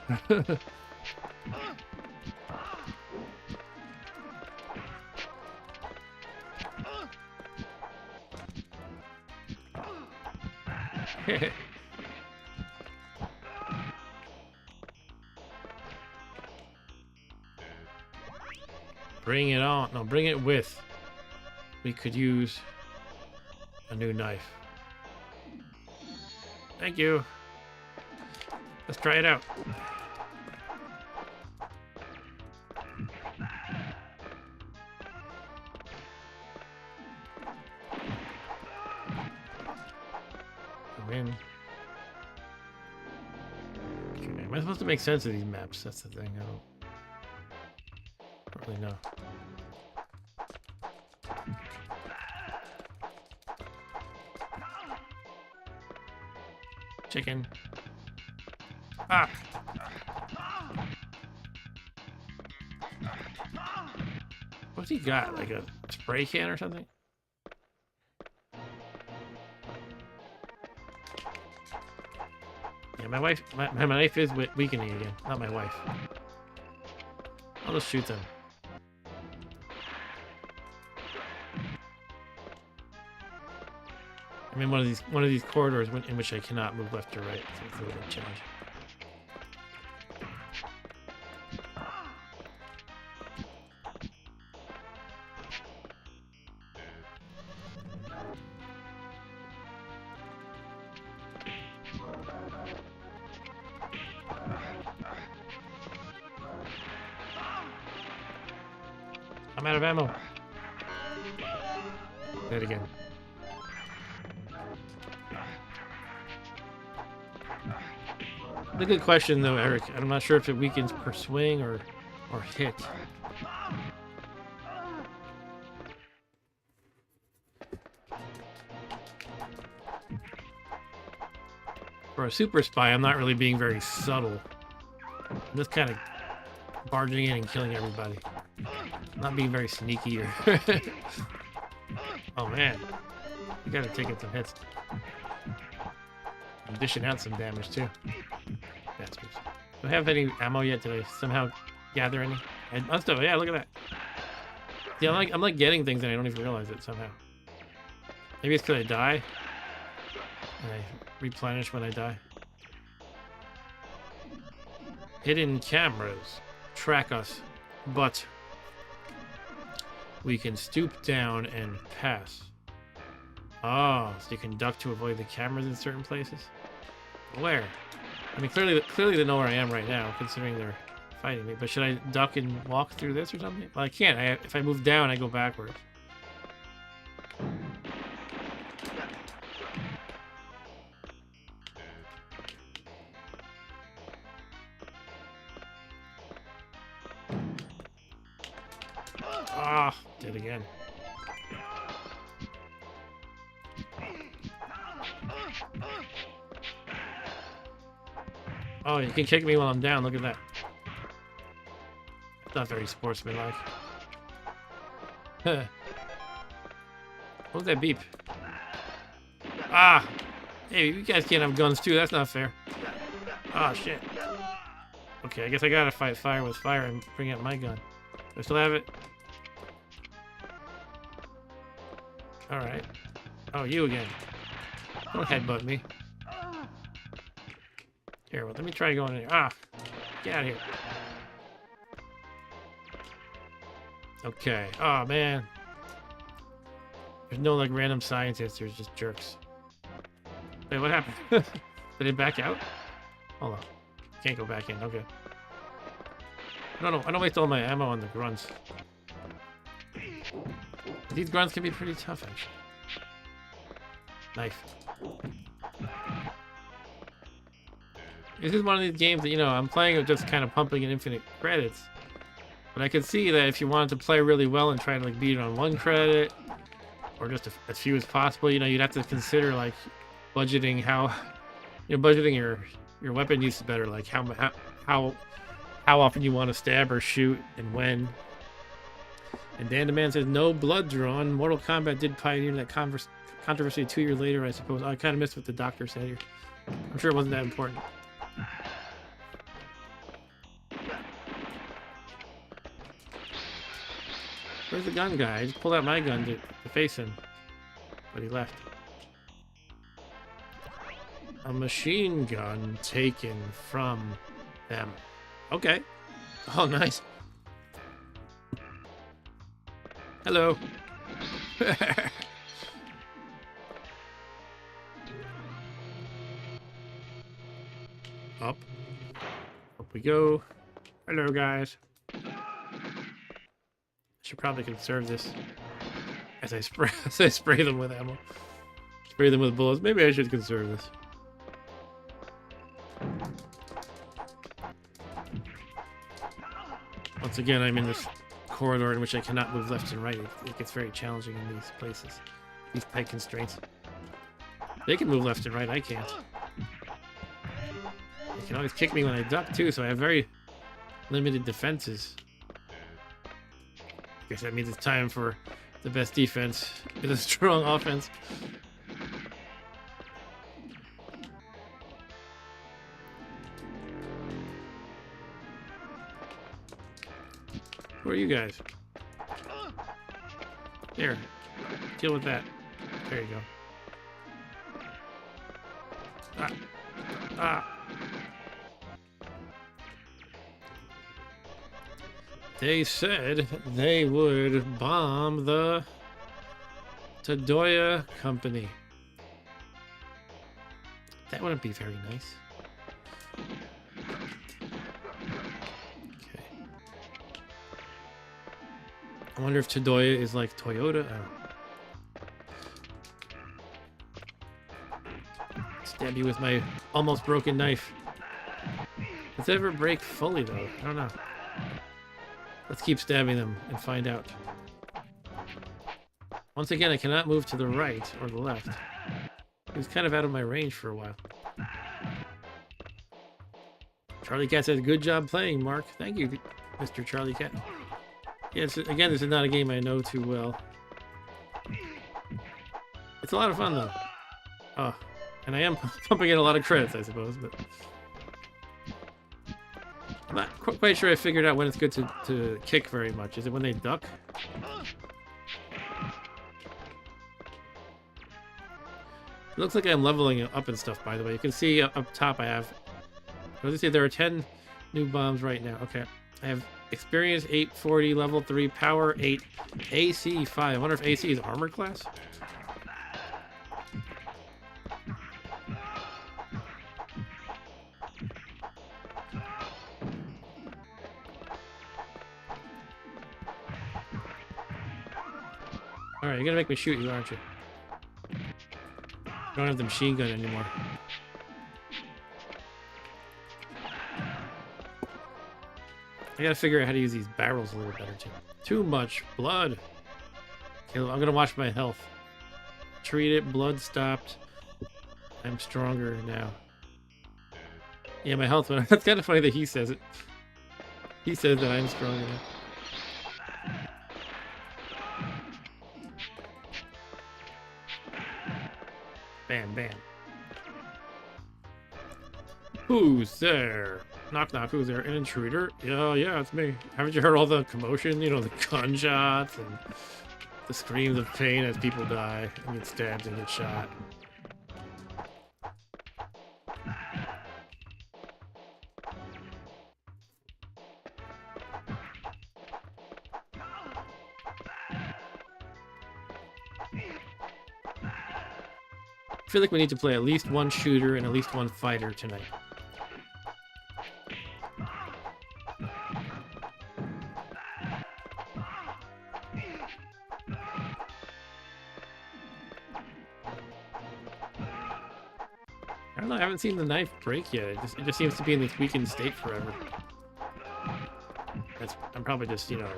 Bring it on. No, bring it with. We could use a new knife. Thank you. Let's try it out. Come in. Okay, am I supposed to make sense of these maps? That's the thing. I don't really know. Chicken. Ah! What's he got? Like a spray can or something? Yeah, my wife, my knife is weakening again. Not my wife. I'll just shoot them. I'm in one of these corridors in which I cannot move left or right, so it's a little bit challenging. I'm out of ammo. Dead again. The good question though, Eric. I'm not sure if it weakens per swing or hit. For a super spy, I'm not really being very subtle. I'm just kind of barging in and killing everybody. Not being very sneaky or... Oh man. You gotta take it some hits. I'm dishing out some damage too. Bastards. Do I have any ammo yet? Did I somehow gather any? I must have. Yeah, look at that. Yeah, I'm like getting things and I don't even realize it somehow. Maybe it's because I die. And I replenish when I die. Hidden cameras track us, but we can stoop down and pass. Oh, so you can duck to avoid the cameras in certain places? Where? I mean, clearly they know where I am right now, considering they're fighting me. But should I duck and walk through this or something? Well, I can't. If I move down, I go backwards. Ah, did again. Oh, you can kick me while I'm down. Look at that. Not very sportsmanlike. What was that beep? Ah! Hey, you guys can't have guns too. That's not fair. Ah, shit. Okay, I guess I gotta fight fire with fire and bring out my gun. Do I still have it? Alright. Oh, you again. Don't headbutt me. Here, well, let me try going in here. Ah! Get out of here. Okay. Oh, man. There's no, like, random scientists. There's just jerks. Wait, what happened? Did it back out? Hold on. Can't go back in. Okay. I don't waste all my ammo on the grunts. These grunts can be pretty tough, actually. Knife. This is one of these games that, you know, I'm playing with just kind of pumping in infinite credits. But I can see that if you wanted to play really well and try to, like, beat it on 1 credit, or just as few as possible, you know, you'd have to consider, like, budgeting how, you know, budgeting your weapon use better, like how often you want to stab or shoot and when. And Dan the Man says, no blood drawn. Mortal Kombat did pioneer that controversy 2 years later, I suppose. I kind of missed what the doctor said here. I'm sure it wasn't that important. Where's the gun guy? I just pulled out my gun to face him. But he left. A machine gun taken from them. Okay. Oh, nice. Hello. Up. Up we go. Hello, guys. Should probably conserve this as I spray them with ammo. Spray them with bullets. Maybe I should conserve this. Once again, I'm in this corridor in which I cannot move left and right. It gets very challenging in these places. These tight constraints. They can move left and right, I can't. They can always kick me when I duck too, so I have very limited defenses. I guess that means it's time for the best defense with a strong offense. Who are you guys? Here, deal with that. There you go. Ah. Ah. They said they would bomb the Tadoya company. That wouldn't be very nice. Okay. I wonder if Tadoya is like Toyota. I don't know. Stab you with my almost broken knife. Does it ever break fully though? I don't know. Let's keep stabbing them and find out. Once again, I cannot move to the right or the left. He was kind of out of my range for a while. Charlie Cat says, good job playing, Mark. Thank you, Mr. Charlie Cat. Yes, again, this is not a game I know too well. It's a lot of fun, though. Oh, and I am pumping in a lot of credits, I suppose, but... I'm not quite sure I figured out when it's good to kick very much. Is it when they duck? It looks like I'm leveling up and stuff, by the way. You can see up top I have... What does it say? There are 10 new bombs right now. Okay. I have experience 840, level 3, power 8, AC 5. I wonder if AC is armor class? Alright, you're gonna make me shoot you, aren't you? I don't have the machine gun anymore. I gotta figure out how to use these barrels a little better too. Too much blood. Okay, I'm gonna watch my health. Treat it, blood stopped. I'm stronger now. Yeah, my health went. That's kind of funny that he says it. He says that I'm stronger now. Bam, bam. Who's there? Knock, knock. Who's there? An intruder? Yeah, it's me. Haven't you heard all the commotion? You know, the gunshots and the screams of pain as people die and get stabbed and get shot. I feel like we need to play at least one shooter and at least one fighter tonight. I don't know, I haven't seen the knife break yet. It just seems to be in this weakened state forever. I'm probably just, you know,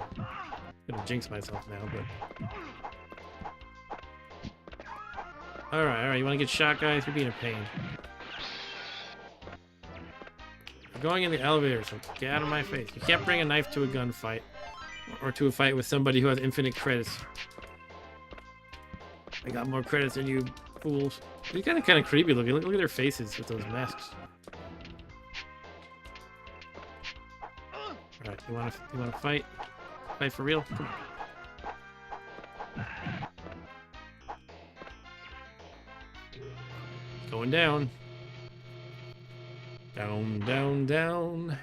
gonna jinx myself now, but... Alright, you wanna get shot, guys? You're being a pain. I'm going in the elevator, so get out of my face. You can't bring a knife to a gunfight. Or to a fight with somebody who has infinite credits. I got more credits than you fools. They're kind of creepy looking. Look at their faces with those masks. Alright, you wanna fight? Fight for real? Come on. Going down. Down, down, down.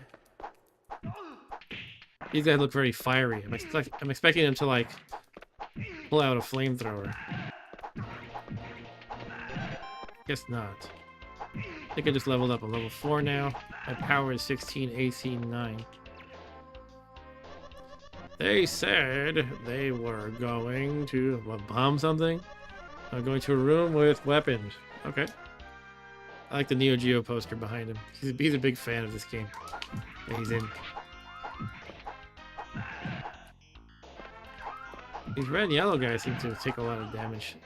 These guys look very fiery. I'm expecting them to, like, pull out a flamethrower. Guess not. I think I just leveled up. I'm level 4 now. My power is 16, AC 9. They said they were going to bomb something. I'm going to a room with weapons. Okay. I like the Neo Geo poster behind him. He's a big fan of this game that he's in. These red and yellow guys seem to take a lot of damage.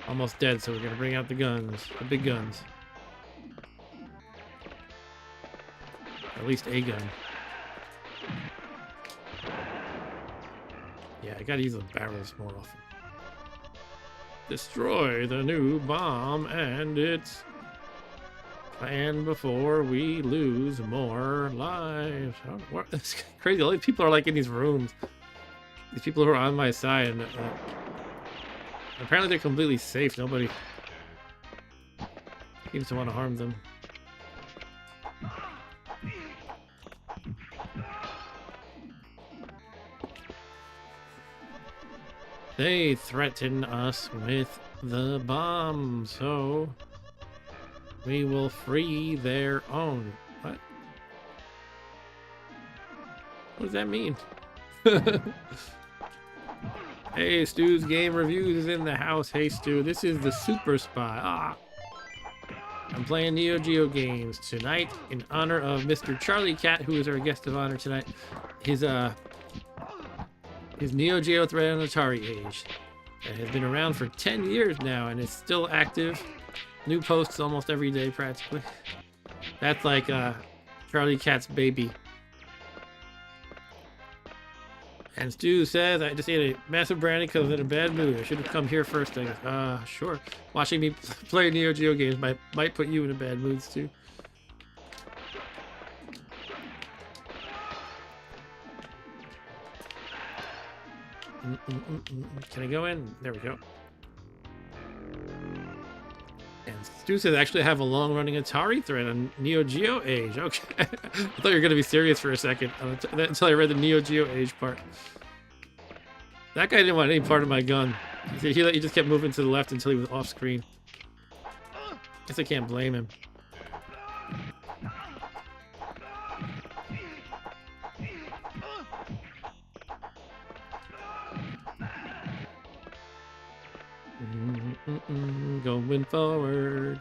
Almost dead, so we're gonna bring out the guns. The big guns. At least a gun. Yeah, I gotta use those barrels more often. Destroy the new bomb and its plan before we lose more lives. Oh, it's crazy. All these people are like in these rooms. These people who are on my side, and apparently they're completely safe. Nobody seems to want to harm them. They threaten us with the bomb, so we will free their own. What? What does that mean? Hey, Stu's Game Reviews is in the house. Hey, Stu, this is the Super Spy. Ah, I'm playing Neo Geo games tonight in honor of Mr. Charlie Cat, who is our guest of honor tonight. His Neo Geo thread on AtariAge that has been around for 10 years now and is still active New posts almost every day, practically. That's like Charlie Cat's baby. And Stu says, I just ate a massive brandy because I'm in a bad mood. I should have come here first. I guess. Sure. Watching me play Neo Geo games might put you in a bad mood, Stu. Can I go in? There we go. And Stu says, I actually have a long-running Atari thread on Neo Geo Age. Okay. I thought you were going to be serious for a second until I read the Neo Geo Age part. That guy didn't want any part of my gun. He just kept moving to the left until he was off screen. Guess I can't blame him. Going forward.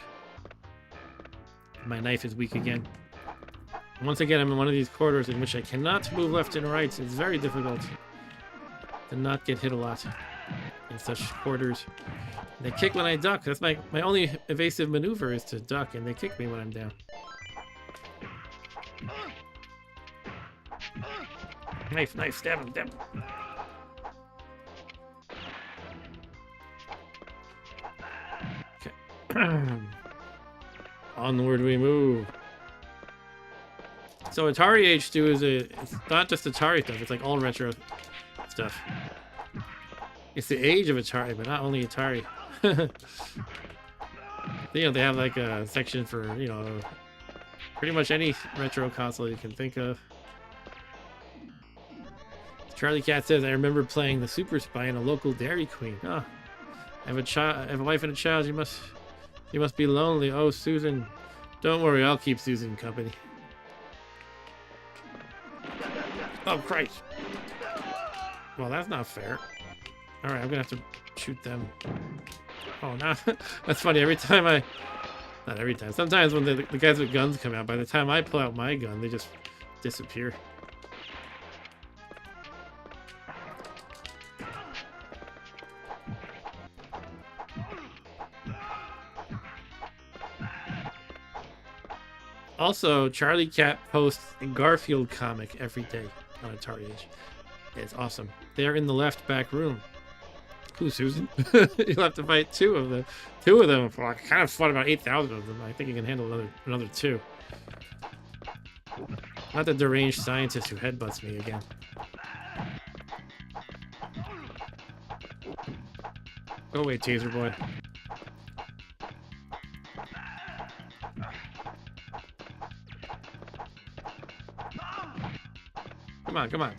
My knife is weak again. Once again, I'm in one of these corridors in which I cannot move left and right. It's very difficult to not get hit a lot in such quarters. They kick when I duck. That's my only evasive maneuver is to duck, and they kick me when I'm down. Knife, knife, stab him, stab him. Onward we move. So AtariAge Stu it's not just Atari stuff, it's like all retro stuff. It's the age of Atari, but not only Atari. You know, they have like a section for, you know, pretty much any retro console you can think of. Charlie Cat says, I remember playing the Super Spy in a local Dairy Queen. Oh, I have a wife and a child. You must be lonely. Oh, Susan. Don't worry, I'll keep Susan company. Oh, Christ. Well, that's not fair. Alright, I'm gonna have to shoot them. Oh, no. That's funny. Every time not every time. Sometimes when the guys with guns come out, by the time I pull out my gun, they just disappear. Also, Charlie Cat posts a Garfield comic every day on AtariAge. It's awesome. They're in the left back room. Who, Susan? You'll have to fight two of them. I kind of fought about 8,000 of them. I think you can handle another two. Not the deranged scientist who headbutts me again. Go away, Taser Boy. Come on, come on.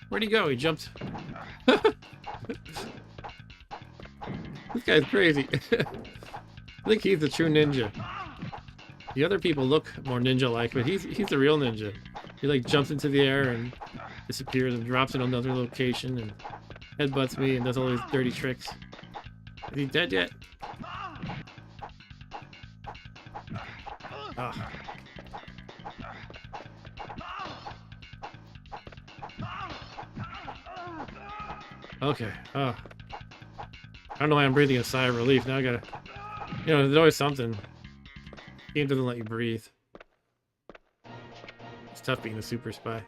Where'd he go? He jumped. This guy's crazy. I think he's the true ninja. The other people look more ninja-like, but he's the real ninja. He like jumps into the air and disappears and drops in another location and headbutts me and does all these dirty tricks. Is he dead yet? Ah. Okay. Oh. I don't know why I'm breathing a sigh of relief. Now I gotta... You know, there's always something. The game doesn't let you breathe. It's tough being a super spy.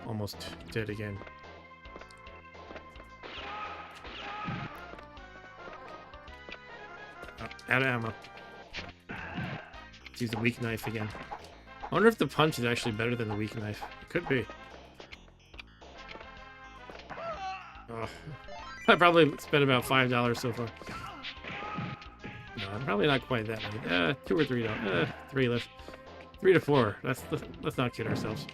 Almost dead again. Oh, out of ammo. Let's use the weak knife again. I wonder if the punch is actually better than the weak knife. It could be. Oh. I probably spent about $5 so far. No, probably not quite that many. $2 or $3. 3 left. 3 to 4. Let's not kid ourselves.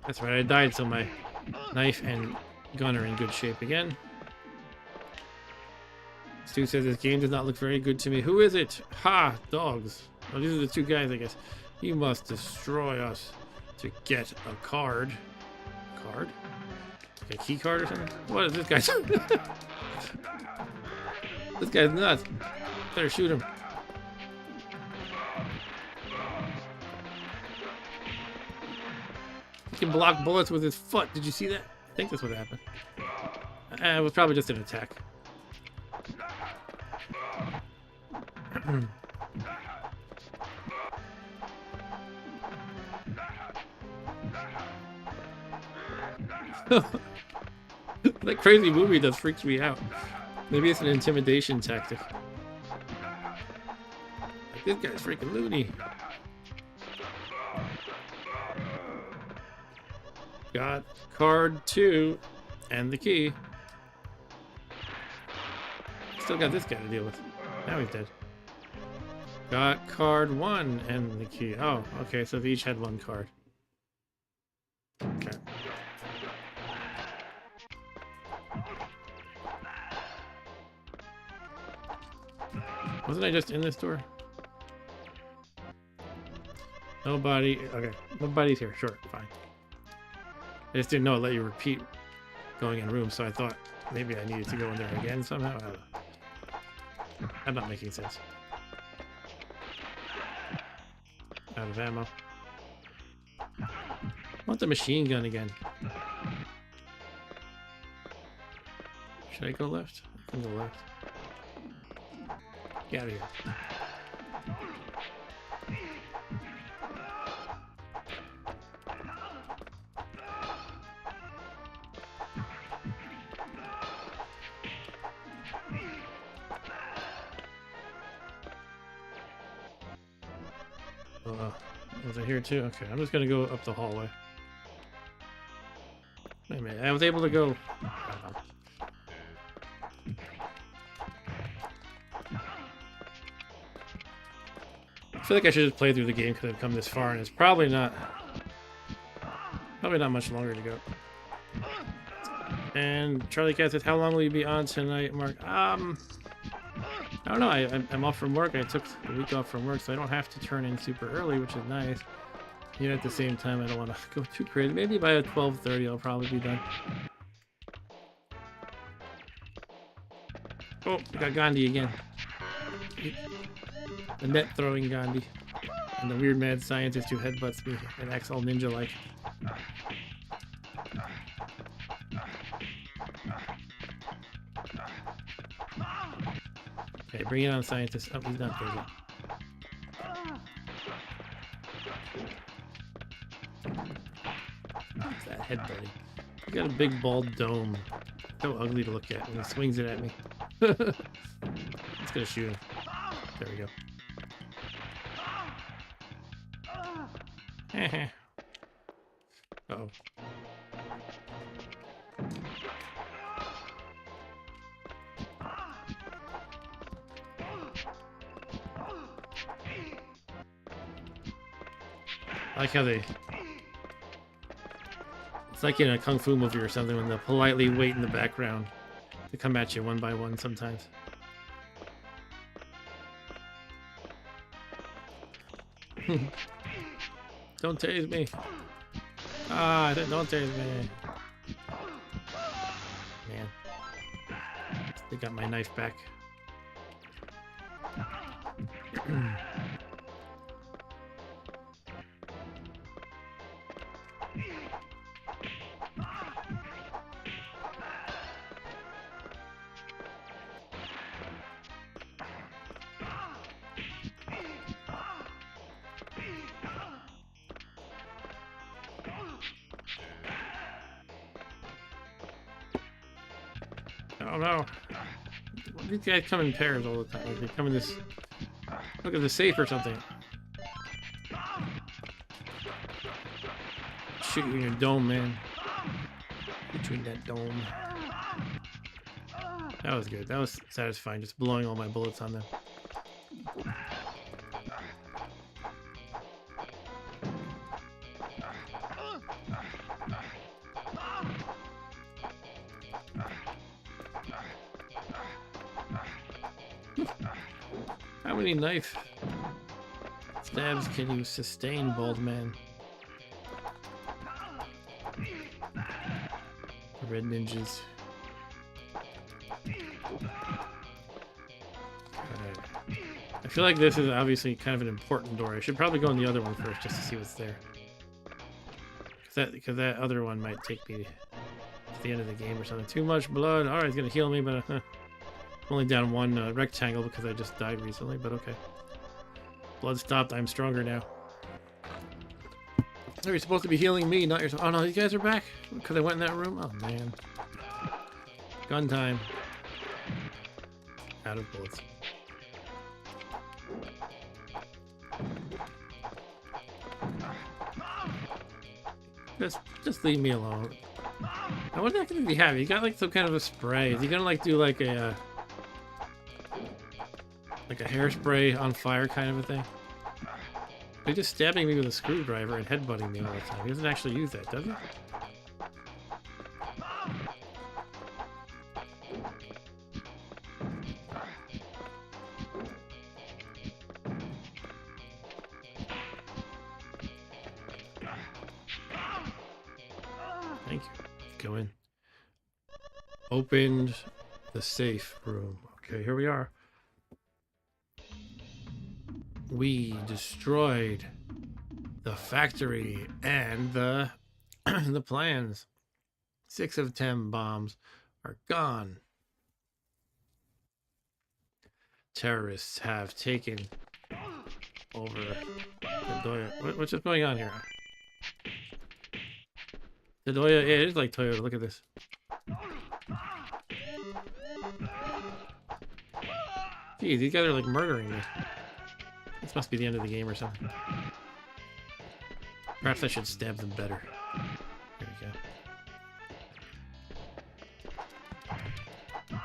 That's right, I died, so my knife and gun are in good shape again. Stu says this game does not look very good to me. Who is it? Ha! Dogs. Oh, these are the two guys, I guess. You must destroy us to get a card. Card? Like a key card or something? What is this guy? This guy's nuts. Better shoot him. He can block bullets with his foot. Did you see that? I think that's what happened. It was probably just an attack. That crazy movie does freaks me out. Maybe it's an intimidation tactic. Like, this guy's freaking loony. Got card 2 and the key. Still got this guy to deal with. Now he's dead. Got card 1 and the key. Oh, okay, so they each had 1 card. Okay. Wasn't I just in this door? Nobody. Okay, nobody's here. Sure, fine. I just didn't know it let you repeat going in rooms, so I thought maybe I needed to go in there again somehow. I don't know. I'm not making sense. Out of ammo. I want the machine gun again. Should I go left? I can go left. Get out of here. Was it here too? Okay, I'm just gonna go up the hallway. Wait a minute, I was able to go. I feel like I should just play through the game because I've come this far, and it's probably not much longer to go. And Charlie Cat says, "How long will you be on tonight, Mark?" I don't know. I'm off from work. I took a week off from work, so I don't have to turn in super early, which is nice. Yet at the same time, I don't want to go too crazy. Maybe by 12:30, I'll probably be done. Oh, I got Gandhi again. The net throwing Gandhi. And the weird mad scientist who headbutts me and acts all ninja-like. Okay, bring it on, scientist. Oh, he's not crazy. What's that headbutting? He got a big bald dome. So ugly to look at when he swings it at me. It's gonna shoot him. There we go. Uh-oh. I like how they... It's like in a kung fu movie or something when they'll politely wait in the background to come at you one by one sometimes. Don't tase me. Ah, don't tase me. Man. They got my knife back. Oh no. These guys come in pairs all the time. Like they come in this... Look at the safe or something. Shoot you in your dome, man. Between that dome. That was good. That was satisfying, just blowing all my bullets on them. How many knife stabs can you sustain, bald man? The red ninjas. I feel like this is obviously kind of an important door. I should probably go in the other one first just to see what's there. Because that other one might take me to the end of the game or something. Too much blood. Alright, it's going to heal me, but I'm only down one rectangle because I just died recently, but okay. Blood stopped. I'm stronger now. You're supposed to be healing me, not yourself. Oh no, these guys are back because I went in that room. Oh man. Gun time. Out of bullets. Just leave me alone. Now, what exactly did he have? He got like some kind of a spray. Is he gonna like do like a hairspray on fire kind of a thing? He's just stabbing me with a screwdriver and headbutting me all the time. He doesn't actually use that, does he? Thank you. Go in. Opened the safe room. Okay, here we are. We destroyed the factory and the the plans. 6 of 10 bombs are gone. Terrorists have taken over the Toyota. What's just going on here? The Toyota, yeah, it is like Toyota. Look at this. Geez, these guys are like murdering me. This must be the end of the game or something. Perhaps I should stab them better. There we go.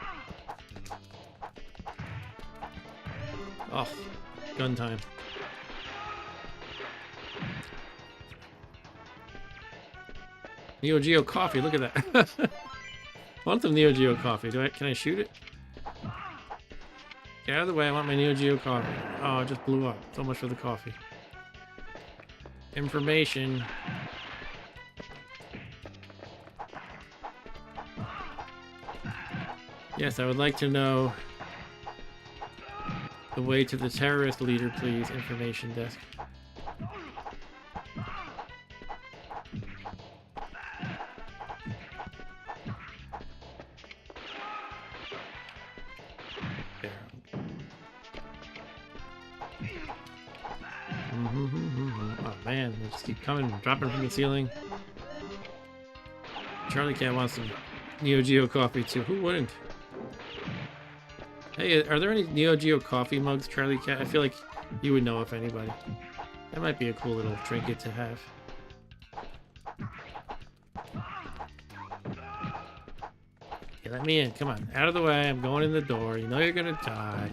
Oh, gun time. Neo Geo coffee, look at that. I want some Neo Geo coffee. Can I shoot it? Get out of the way, I want my Neo Geo coffee. Oh, it just blew up. So much for the coffee. Information. Yes, I would like to know the way to the terrorist leader, please. Information desk. Oh man, they just keep coming, dropping from the ceiling. Charlie Cat wants some Neo Geo coffee too. Who wouldn't? Hey, are there any Neo Geo coffee mugs, Charlie Cat? I feel like you would know if anybody. That might be a cool little trinket to have. Okay, let me in. Come on, out of the way. I'm going in the door. You know you're gonna die.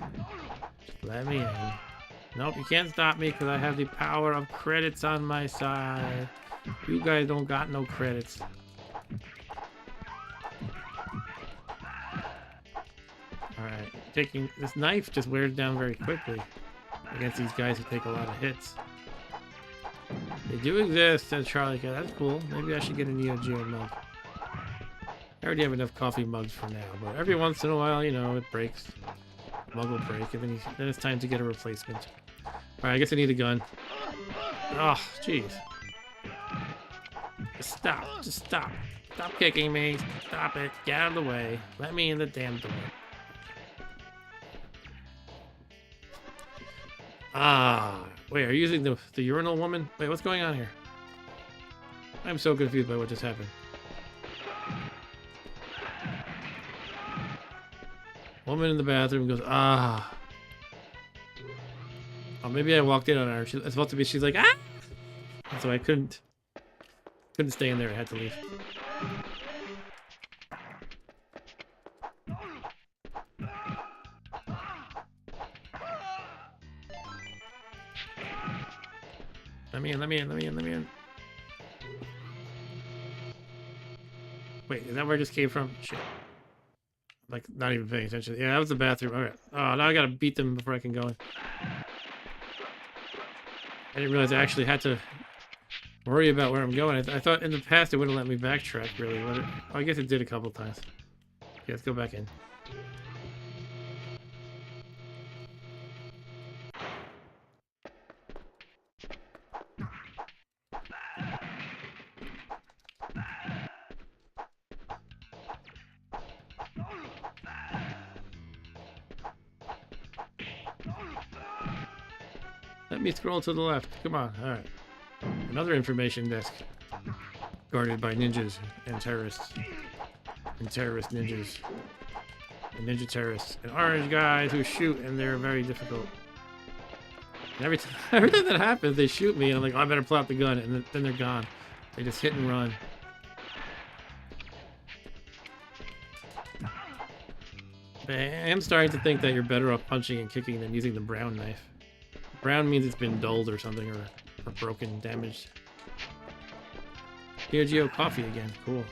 Just let me in. Nope, you can't stop me because I have the power of credits on my side. You guys don't got no credits. Alright, taking this knife just wears down very quickly against these guys who take a lot of hits. They do exist, says Charlie Cat. That's cool. Maybe I should get a Neo Geo mug. I already have enough coffee mugs for now, but every once in a while, you know, it breaks. Mug will break, and then it's time to get a replacement. Alright, I guess I need a gun. Oh, jeez. Just stop. Just stop. Stop kicking me. Stop it. Get out of the way. Let me in the damn door. Ah. Wait, are you using the urinal woman? Wait, what's going on here? I'm so confused by what just happened. Woman in the bathroom goes, ah. Oh, maybe I walked in on her. It's supposed to be, she's like, ah! And so I couldn't stay in there. I had to leave. Let me in, let me in, let me in, let me in. Wait, is that where I just came from? Shit. like not even paying attention. Yeah, that was the bathroom. Okay. Oh, now I gotta beat them before I can go in. I didn't realize I actually had to worry about where I'm going. I thought in the past it wouldn't let me backtrack, really. Would it? Oh, I guess it did a couple times. Okay, let's go back in. Let me scroll to the left. Come on. All right. Another information desk guarded by ninjas and terrorists. And terrorist ninjas. And ninja terrorists. And orange guys who shoot, and they're very difficult. And every time that happens, they shoot me, and I'm like, oh, I better pull out the gun, and then they're gone. They just hit and run. But I am starting to think that you're better off punching and kicking than using the brown knife. Brown means it's been dulled or something, or broken, damaged. Neo Geo coffee again. Cool.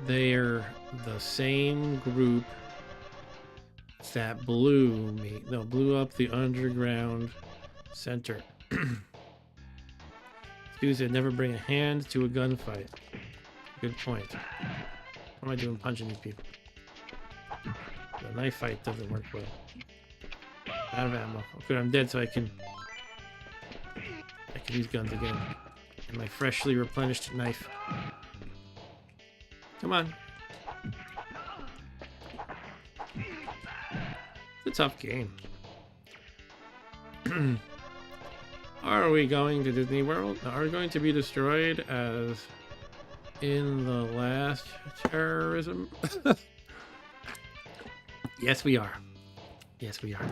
They're the same group that blew up the underground center. Dudes that never bring a hand to a gunfight. Good point. What am I doing punching these people? The knife fight doesn't work well. Out of ammo. Good, I'm dead, so I can use guns again. And my freshly replenished knife. Come on. It's a tough game. Are we going to Disney World? Are we going to be destroyed as in the last terrorism? Yes, we are. Yes, we are.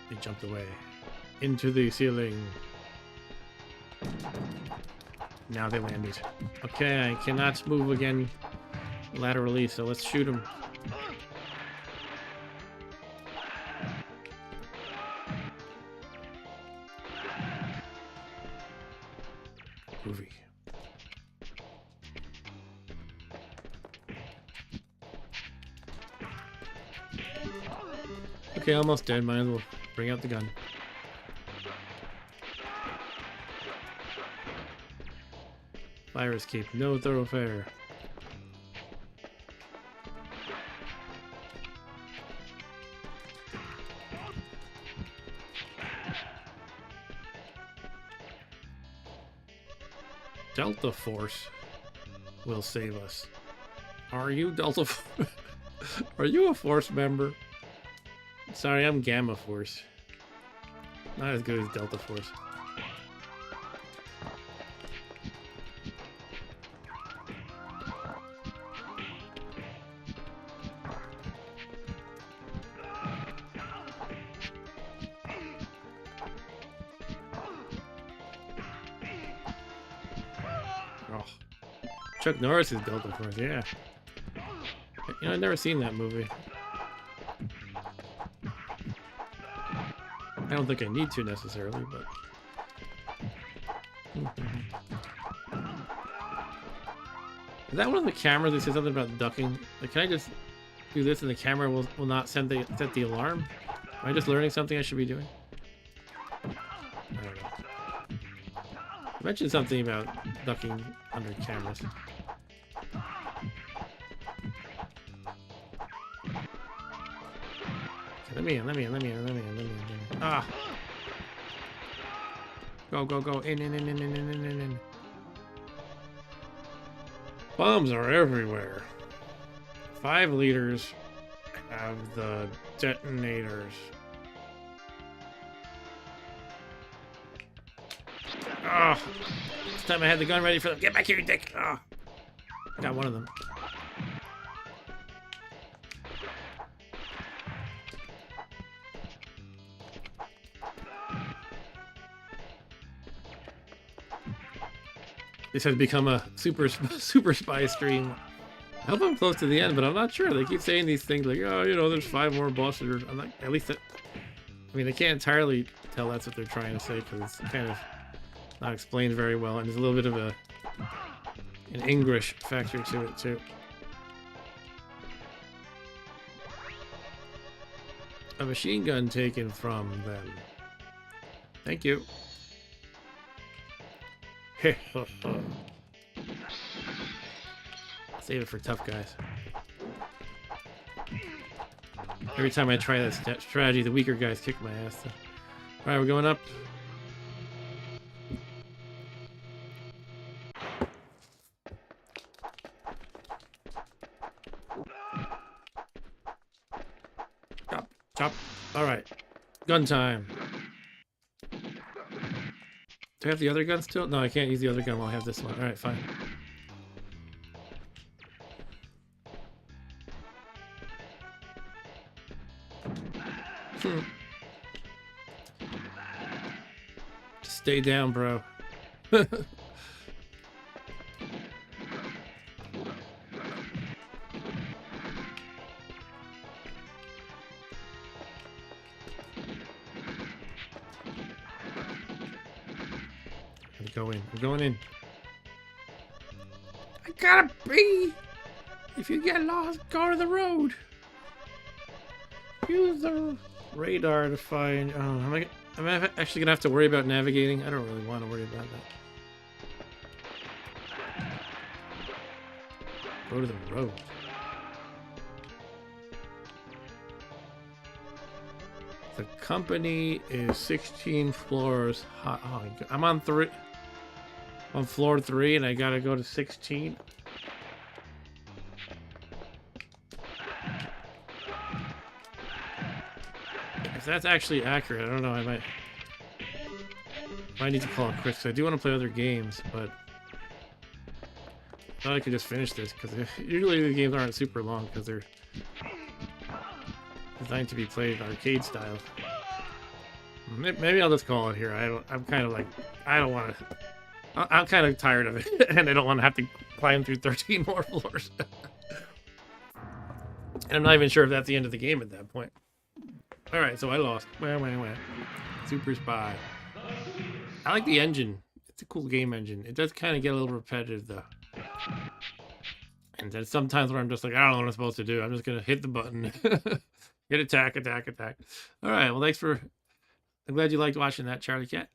They jumped away into the ceiling. Now they landed. Okay, I cannot move again laterally, so let's shoot him. Movie. Okay, almost dead. Might as well bring out the gun. Fire escape, no thoroughfare. Delta Force will save us. Are you Delta Force? Are you a Force member? Sorry, I'm Gamma Force. Not as good as Delta Force. Oh. Chuck Norris is Delta Force, yeah. You know, I've never seen that movie. I don't think I need to necessarily, but... Is that one of the cameras that says something about ducking? Like, can I just do this and the camera will not set the alarm? Am I just learning something I should be doing? I don't know. I mentioned something about ducking under cameras. Let me in. Ah! Go. In. Bombs are everywhere. 5 liters have the detonators. Ah! This time I had the gun ready for them. Get back here, you dick! Ah! Got one of them. This has become a super spy stream. I hope I'm close to the end, but I'm not sure. They keep saying these things like, oh, you know, there's 5 more bosses. I'm like, at least that. I mean, I can't entirely tell that's what they're trying to say because it's kind of not explained very well, and there's a little bit of an English factor to it too. A machine gun taken from them. Thank you. Save it for tough guys. Every time I try that strategy, the weaker guys kick my ass. So. Alright, we're going up. Chop, chop. Alright. Gun time. Do I have the other gun still? No, I can't use the other gun while I have this one. Alright, fine. Stay down, bro. Go in. We're going in. I gotta pee. If you get lost, go to the road. Use the radar to find. Oh, am I actually gonna have to worry about navigating? I don't really want to worry about that. Go to the road. The company is 16 floors high. Oh, I'm on floor 3, and I gotta go to 16. If that's actually accurate, I don't know. I might need to call it quits. I do want to play other games, but I thought I could just finish this because usually the games aren't super long because they're designed to be played arcade style. Maybe I'll just call it here. I'm kind of like, I don't want to. I'm kind of tired of it, and I don't want to have to climb through 13 more floors. And I'm not even sure if that's the end of the game at that point. All right, so I lost. Super Spy. I like the engine. It's a cool game engine. It does kind of get a little repetitive though. And there's sometimes where I'm just like, I don't know what I'm supposed to do. I'm just gonna hit the button. Hit attack. All right. Well, thanks for. I'm glad you liked watching that, Charlie Cat.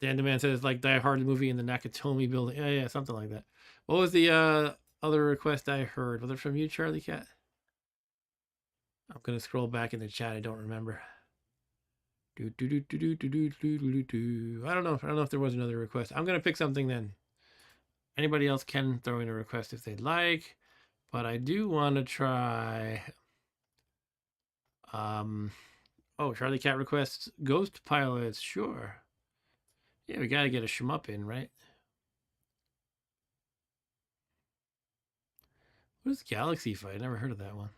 Dan Demand says it's like Die Hard movie in the Nakatomi building. Yeah, something like that. What was the other request I heard? Was it from you, Charlie Cat? I'm gonna scroll back in the chat. I don't remember. I don't know if there was another request. I'm gonna pick something then. Anybody else can throw in a request if they'd like, but I do want to try. Oh, Charlie Cat requests Ghost Pilots. Sure. Yeah, we gotta get a shmup in, right? What is Galaxy Fight? I never heard of that one.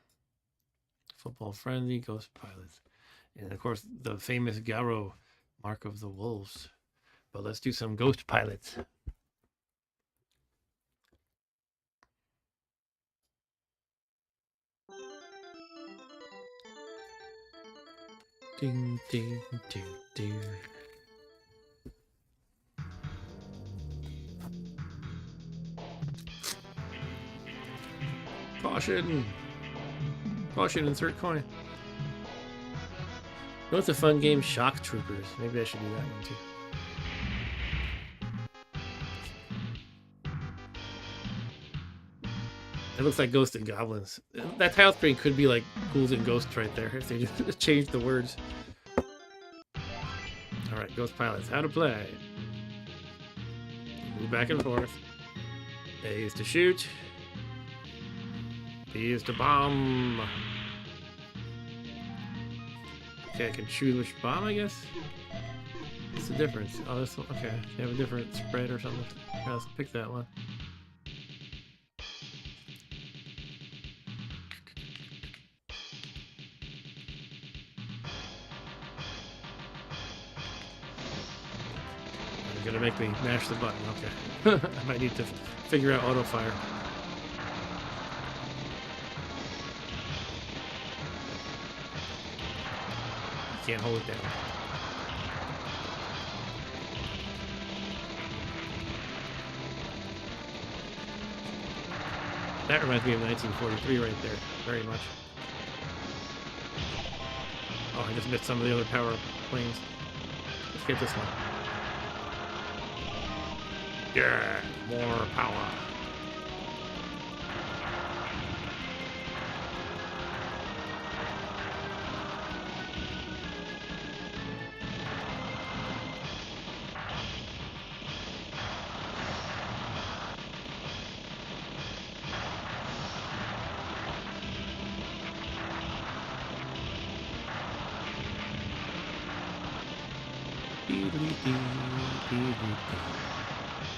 Football Friendly, Ghost Pilots. And of course, the famous Garo, Mark of the Wolves. But let's do some Ghost Pilots. Ding, ding, ding, ding. Caution! Caution, insert coin. You know what's a fun game? Shock Troopers. Maybe I should do that one too. It looks like Ghosts and Goblins. That title screen could be like Ghouls and Ghosts right there if they just changed the words. Alright, Ghost Pilots. How to play. Move back and forth. A is to shoot. B is to bomb. Okay, I can choose which bomb, I guess. What's the difference? Oh, this one. Okay, you have a different spread or something. Yeah, let's pick that one. gonna make me mash the button. Okay. I might need to figure out auto fire. Can't hold it down. That reminds me of 1943 right there, very much. Oh, I just missed some of the other power planes. Let's get this one. Yeah, more power.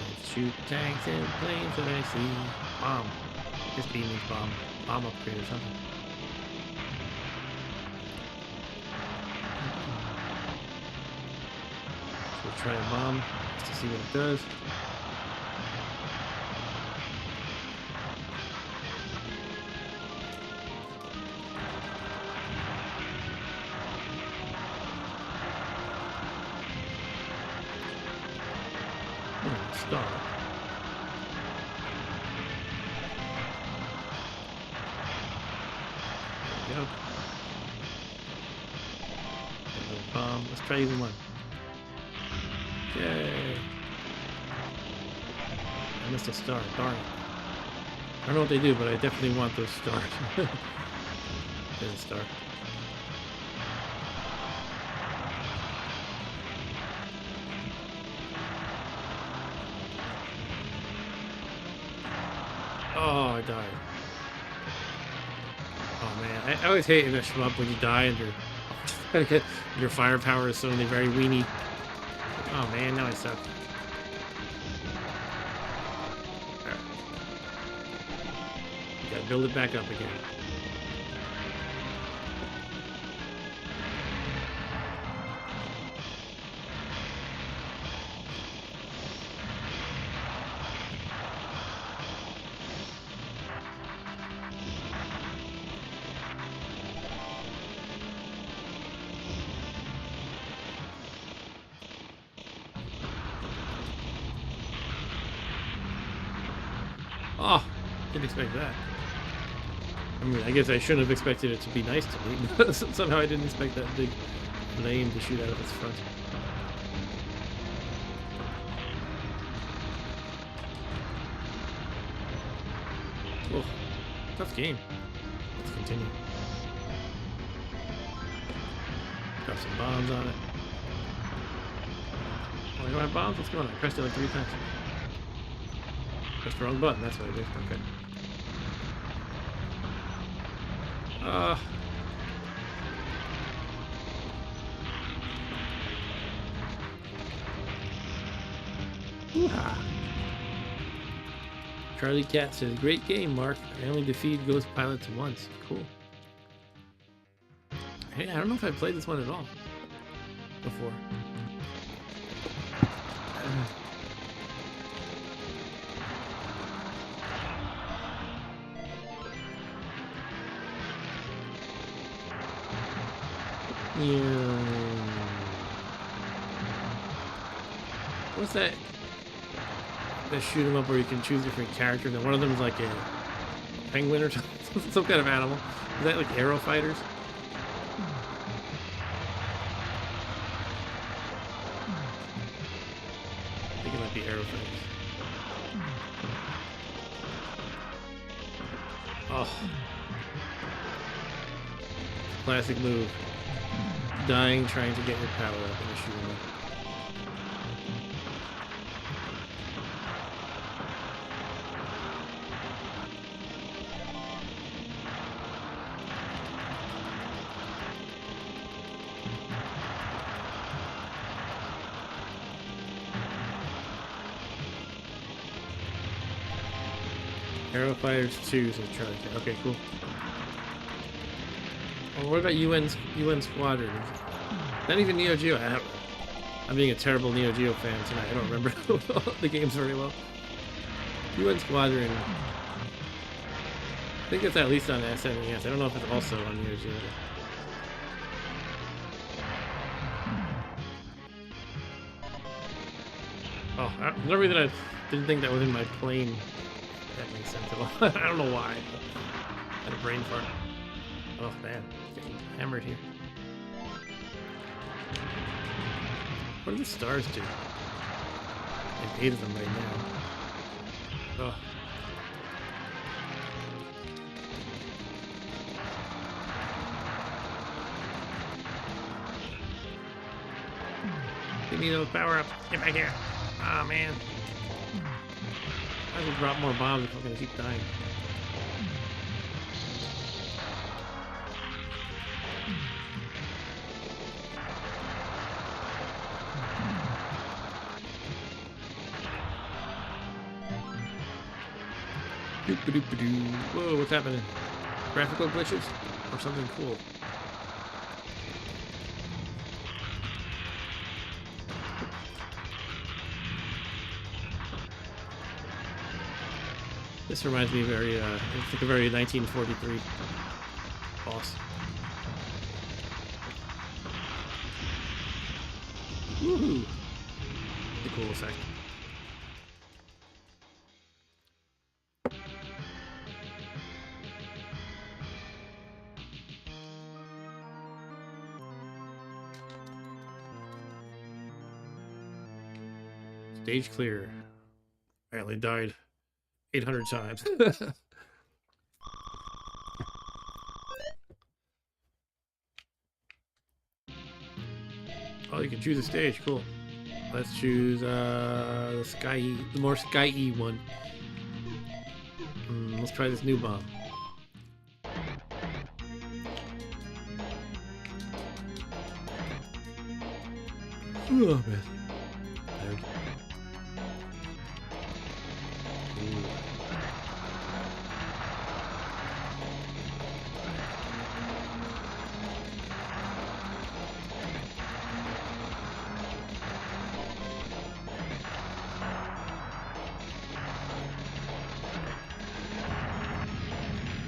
Let's shoot tanks and planes that I see. Bomb. This beam means bomb. Bomb upgrade or something. So we'll try a bomb just to see what it does. Star. There we go. Bomb. Let's try even one. Yay! I missed a star. Darn it. I don't know what they do, but I definitely want those stars. There's a star. Oh, I died. Oh man, I always hate in a shmup when you die and your firepower is suddenly very weenie. Oh man, now I suck. Right. You gotta build it back up again. Oh, didn't expect that. I mean, I guess I shouldn't have expected it to be nice to me, but somehow I didn't expect that big flame to shoot out of its front. Oh, tough game. Let's continue. Drop some bombs on it. Oh, I don't have bombs? What's going on? I pressed it like 3 times. Pressed the wrong button, that's what I did. Okay. Charlie Cat says, great game, Mark. I only defeated Ghost Pilots once. Cool. Hey, I don't know if I've played this one at all before. What's that? They shoot 'em up where you can choose different characters, and one of them is like a penguin or something, some kind of animal. Is that like Aero Fighters? I think it might be Aero Fighters. Oh. Classic move. Dying trying to get your power up and shoot him up. Aero Fighters 2 says Charlie. Okay, cool. Well, what about UN Squadron? Not even Neo Geo. I'm being a terrible Neo Geo fan tonight. I don't remember the games very well. UN Squadron. I think it's at least on SNES. I don't know if it's also on Neo Geo. Oh, for some reason I didn't think that was in my plane. That makes sense at all. I don't know why. I had a brain fart. Oh man, getting hammered here. What do the stars do? I have 8 of them right now. Oh. Give me those power-ups. Get back here. Oh man. I will drop more bombs if I'm gonna keep dying. Doop-a-doop-a-doo. Whoa, what's happening? Graphical glitches? Or something cool? This reminds me very, it's like a very 1943 boss. Woohoo! The cool effect. Stage clear. Apparently died 800 times. Oh, you can choose a stage. Cool. Let's choose the more sky-y one. Let's try this new bomb. Oh man. Tired.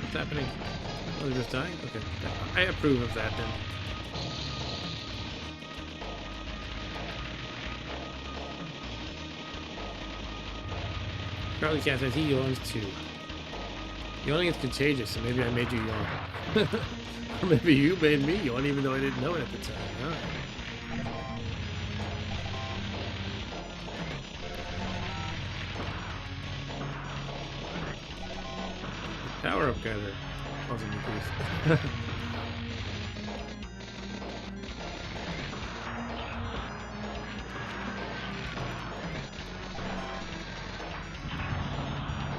What's happening? Oh, they're just dying? Okay. I approve of that then. Charlie Cat says he yawns too. Yawning is contagious, so maybe I made you yawn. Or maybe you made me yawn even though I didn't know it at the time. Alright. Power up gather. Awesome increase.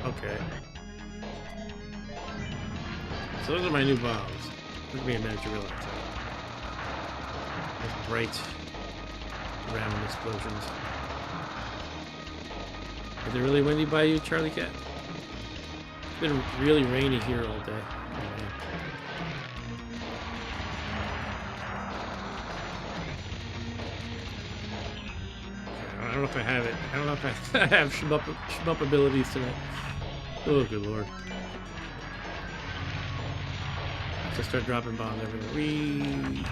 Okay. So those are my new bombs. It took me a minute to realize that. Those bright round explosions. Is it really windy by you, Charlie Cat? It's been really rainy here all day. Oh, man. I don't know if I have it. I don't know if I have shmup abilities tonight. Oh, good lord. Just start dropping bombs everywhere. Whee!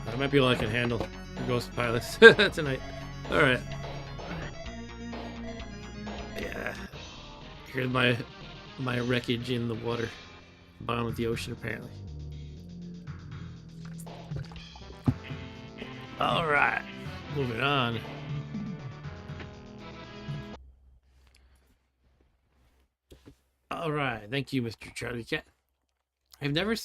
That might be all I can handle for Ghost Pilots tonight. Alright. Yeah. Here's my wreckage in the water. Bottom of the ocean, apparently. Alright. Moving on. All right, thank you, Mr. Charlie Cat. I've never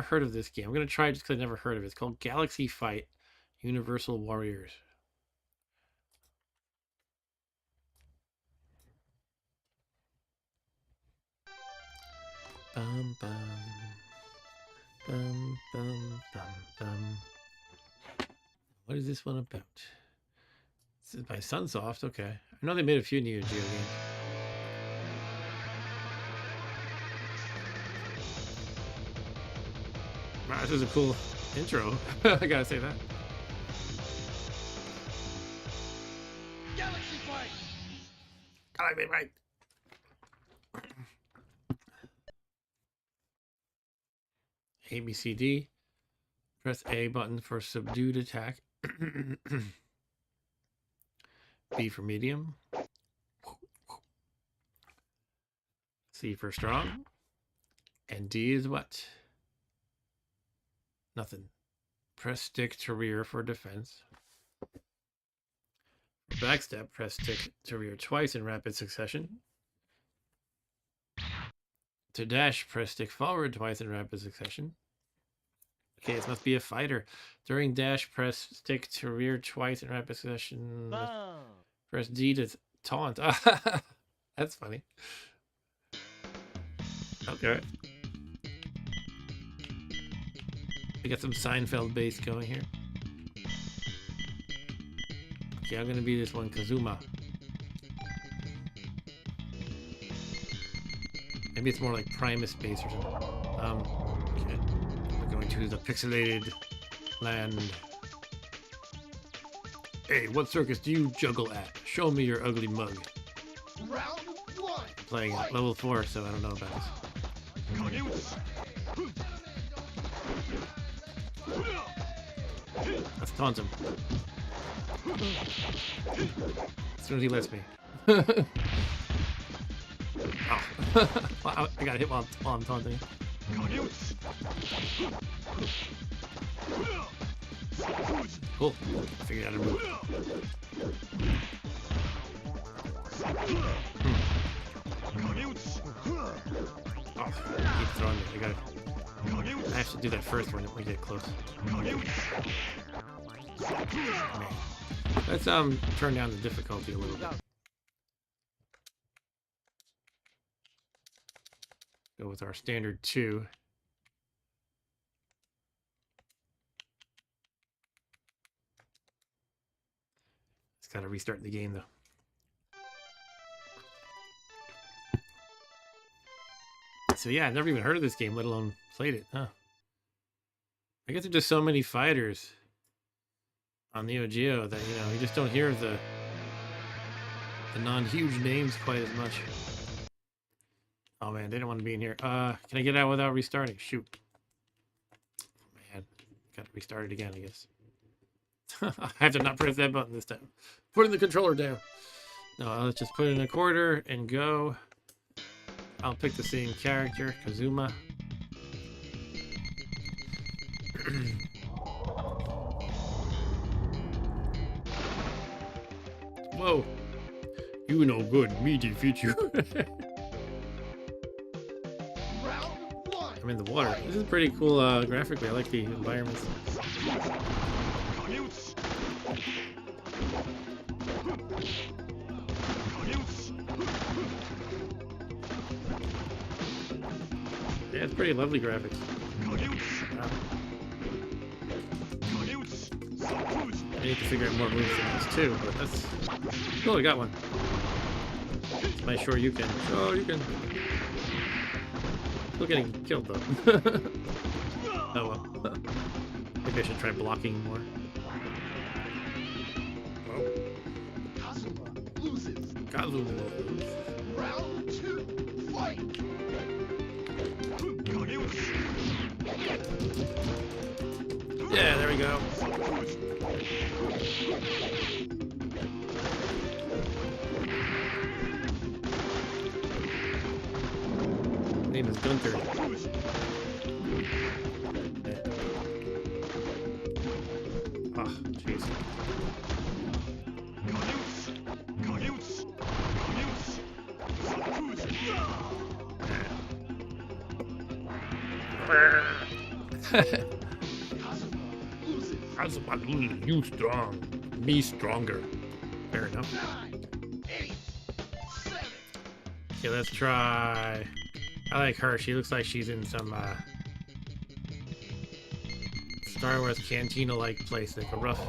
heard of this game. I'm gonna try it just because I've never heard of it. It's called Galaxy Fight Universal Warriors. Bum bum bum bum bum bum. What is this one about? This is by Sunsoft. Okay, I know they made a few Neo Geo games. Wow, this is a cool intro. I gotta say that. Galaxy Fight! Galaxy Fight. A, B, C, D. Press A button for subdued attack. B for medium. C for strong. And D is what? Nothing. Press stick to rear for defense. Backstep, press stick to rear twice in rapid succession. To dash, press stick forward twice in rapid succession. Okay, this must be a fighter. During dash, press stick to rear twice in rapid succession. Press D to taunt. That's funny. Okay. We got some Seinfeld bass going here. Okay, I'm gonna be this one, Kazuma. Maybe it's more like Primus bass or something. Okay. We're going to the pixelated land. Hey, what circus do you juggle at? Show me your ugly mug. Round 1! I'm playing at level 4, so I don't know about this. Let's taunt him. As soon as he lets me. Oh. I got hit while I'm taunting. Cool. I figured out a move. Oh, keep throwing me. I have to do that first when we get close. Man. Let's turn down the difficulty a little bit. Go with our standard 2. Just gotta restart the game though. So yeah, I've never even heard of this game, let alone played it, huh? I guess there's just so many fighters on Neo Geo that, you know, you just don't hear the non-huge names quite as much. Oh man, they don't want to be in here. Can I get out without restarting? Shoot. Man, gotta restart it again, I guess. I have to not press that button this time. Putting the controller down. No, let's just put in a quarter and go. I'll pick the same character, Kazuma. Whoa. You no good, me defeat you. I'm in the water. This is pretty cool graphically. I like the environments. Yeah, it's pretty lovely graphics. Wow. I need to figure out more moves than this too, but that's... Oh, I got one. It's my sure you can. Oh, you can. Still getting killed though. Oh well. Maybe I should try blocking more. Oh. Kazuma loses. Kazuma. Round 2, fight! Yeah, there we go. His name is Gunther. Ah, jeez. You strong. Me stronger. Fair enough. 9, 8, 7. Okay, let's try. I like her. She looks like she's in some Star Wars cantina-like place, like a rough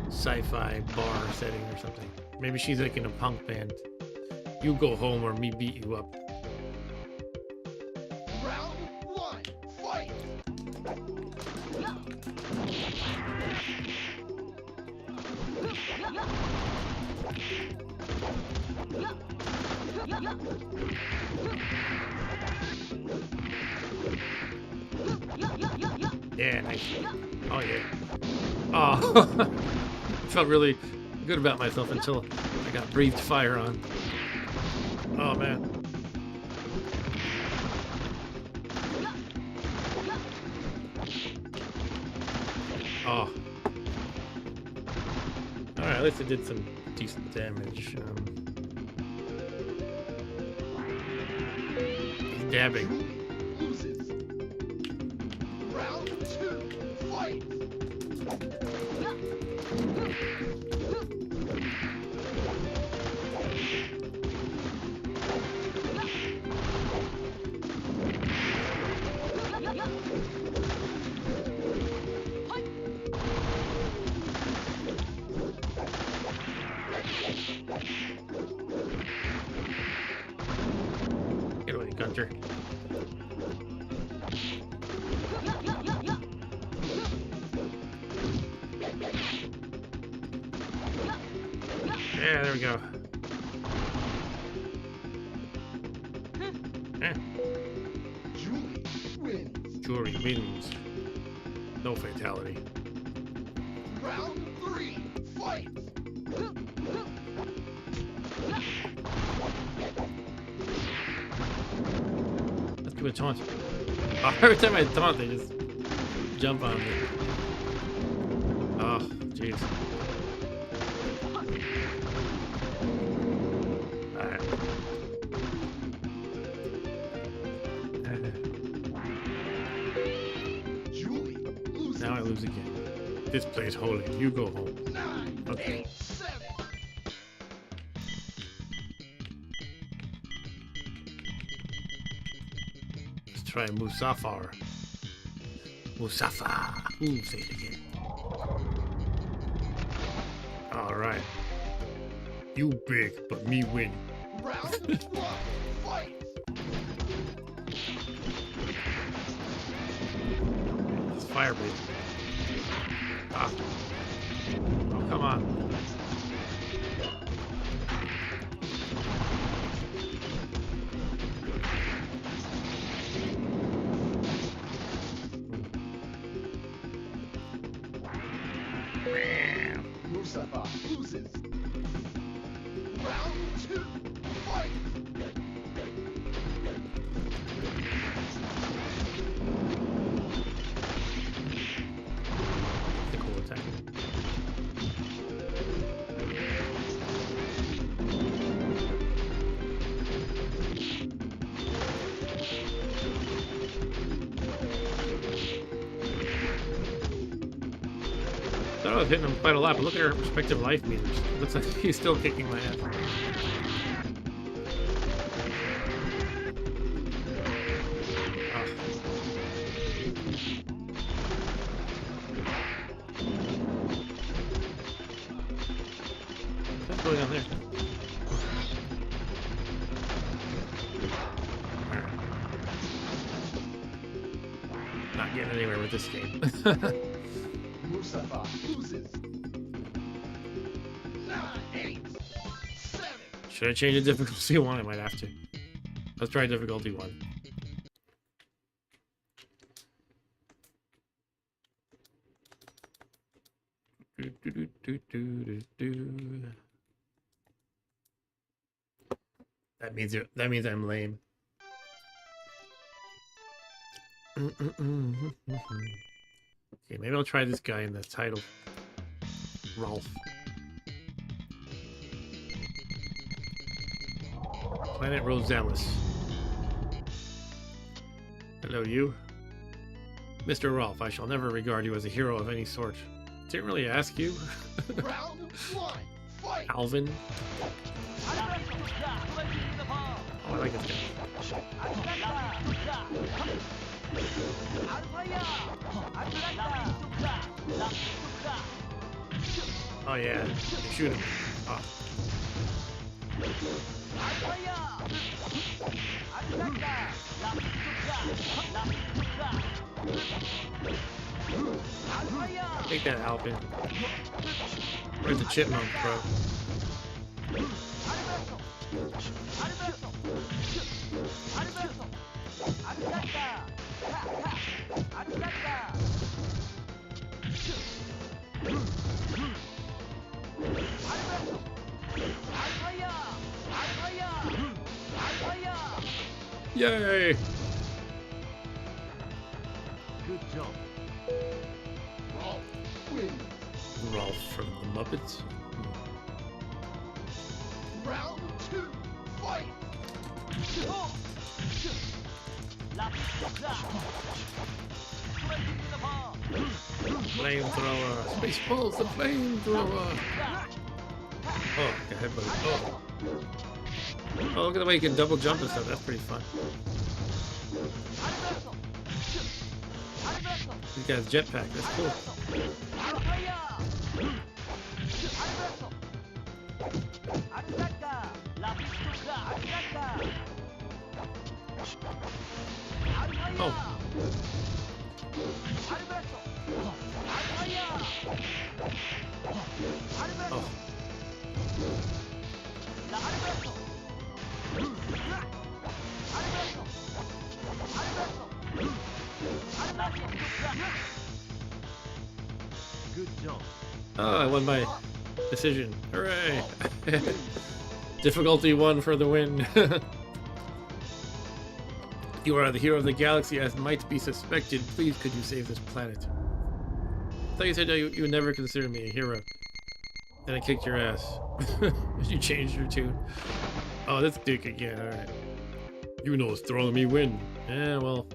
sci-fi bar setting or something. Maybe she's like in a punk band. You go home or me beat you up. Round 1, fight! Yeah, nice. Oh, yeah. Oh, felt really good about myself until I got breathed fire on. Oh, man. Oh. Alright, at least it did some decent damage. He's dabbing. Loses. Round 2, fight! Get away, Gunter. Yeah, there we go. Julie wins. Jury wins. No fatality. Round 3, fight! Let's give it a taunt. Oh, every time I taunt, they just jump on me. Oh, jeez. Alright. Julie loses. Now I lose again. This place holy. You go home. 9, Okay. 8, 7. Let's try Musafar. Musafar. Ooh, say it again. Alright. You big, but me win. Round 1, fight! It's fire breathing. Ah. Oh, come on. Mustafa loses. Round 2, fight! The cool attack. I thought I was hitting him quite a lot, but look at her respective life meters. Looks like he's still kicking my ass. Ah. What's going on there? Not getting anywhere with this game. Mustafa loses. 9, 8, 7. Should I change the difficulty 1? I might have to. Let's try difficulty 1. That means I'm lame. Okay, maybe I'll try this guy in the title. Rolf. Planet Rosalis. Hello, you. Mr. Rolf, I shall never regard you as a hero of any sort. Didn't really ask you. Round one, fight! Alvin. Oh, I like this guy. Oh yeah, shoot him. Oh. Take that, Alvin. Where's the chipmunk, bro? Yay! Good jump. Rolf wins. Rolf from the Muppets. Round two, fight! Flamethrower. Spaceballs, the flamethrower. Oh, got hit by the oh, look at the way you can double jump and stuff. That's pretty fun. This guy's jetpack. That's cool. Oh. Oh. Good jump. Oh, I won my decision. Hooray! Difficulty 1 for the win. You are the hero of the galaxy as might be suspected. Please, could you save this planet? I thought you said you would never consider me a hero. Then I kicked your ass. You changed your tune. Oh, that's Dick again. Alright. You know it's throwing me win. Yeah, well,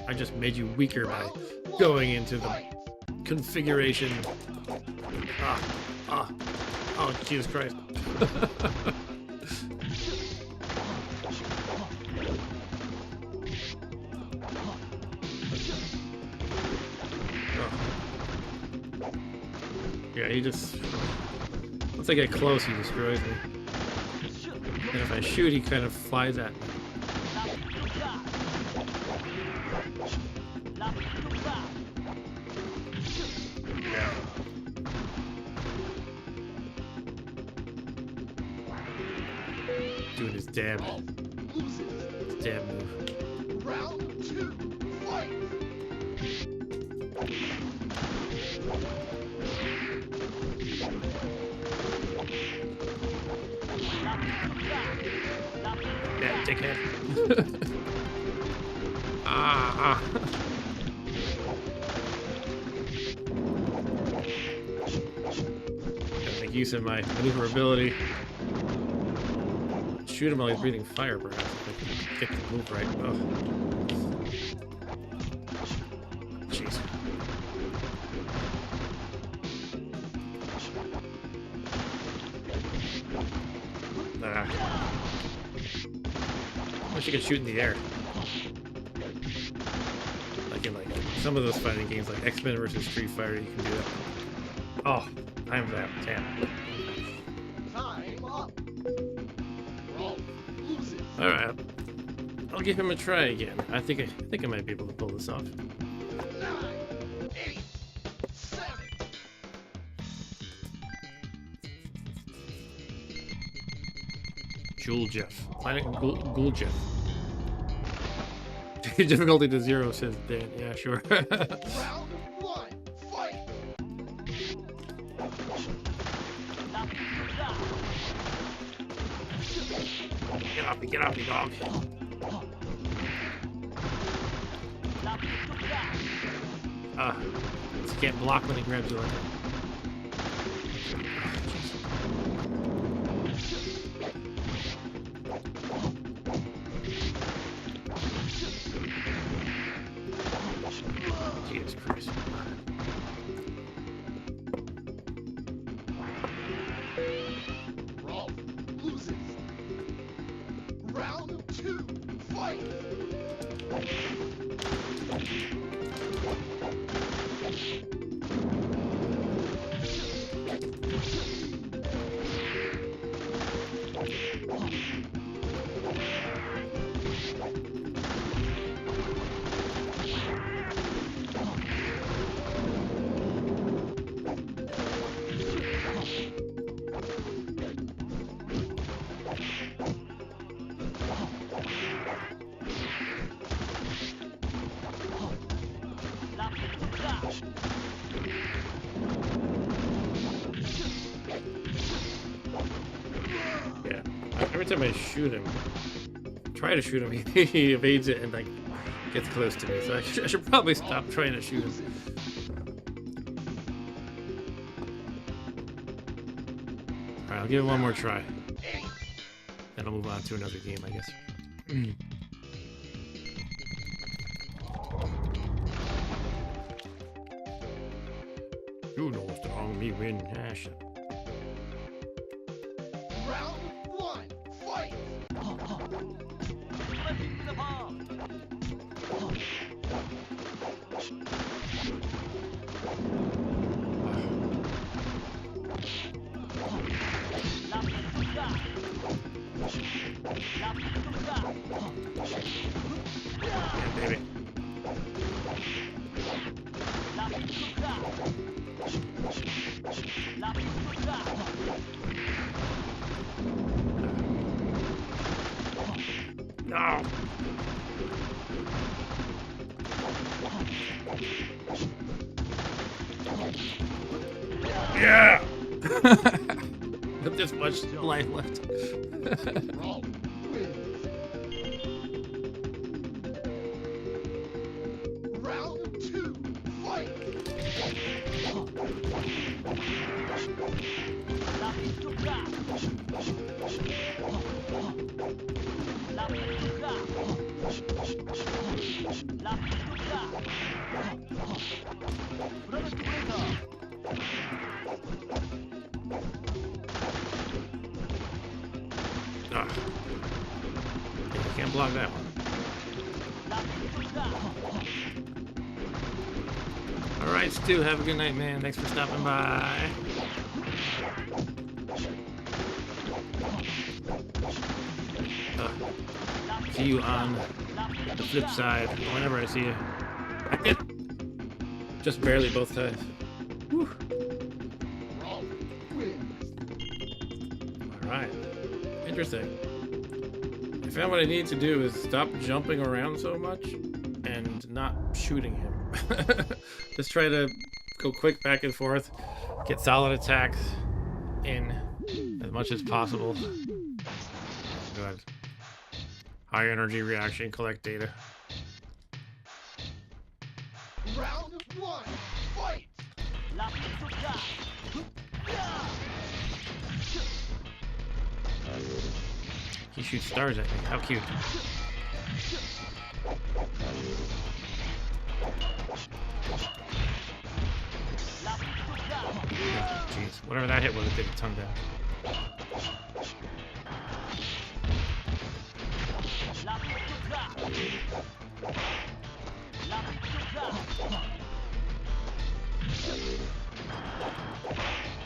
I just made you weaker by going into the configuration. Oh, Jesus Christ. Yeah, he just... Once I get close, he destroys me. And if I shoot, he kind of flies at me. Yeah. Doing his damn move. Round two, fight! Yeah, dickhead. Gotta make use of my maneuverability. Shoot him while he's breathing fire, perhaps. If I can get the move right. Oh. Jeez. I wish you could shoot in the air. Like in some of those fighting games, like X-Men versus Street Fighter, you can do that. Oh, I'm that. Damn. Time up! Rolf loses. All right, I'll give him a try again. I think I might be able to pull this off. 9, 8, 7. Jewel Jeff. Planet Ghoul Jeff. Difficulty to 0, says Dan. Yeah, sure. Round 1, fight! Get off me, dog. You can't block when he grabs you like that. Yeah. Every time I shoot him, try to shoot him, he evades it and like gets close to me. So I should probably stop trying to shoot him. Alright, I'll give it one more try. Then I'll move on to another game, I guess. You know strong me win. Ah, shit. Round one, fight! Yeah, baby. No. Yeah. With this much life left. Round two, fight! Ah. You can't block that one. Alright, Stu, have a good night, man. Thanks for stopping by. See you on the flip side whenever I see you. I did. Just barely both times. Whew. Alright. Interesting. I found what I need to do is stop jumping around so much and not shooting him. Just try to go quick back and forth, get solid attacks in as much as possible. Go ahead. High energy reaction, collect data. Round one, fight! He shoots stars at me. How cute. Jeez, whatever that hit was, it did a ton down.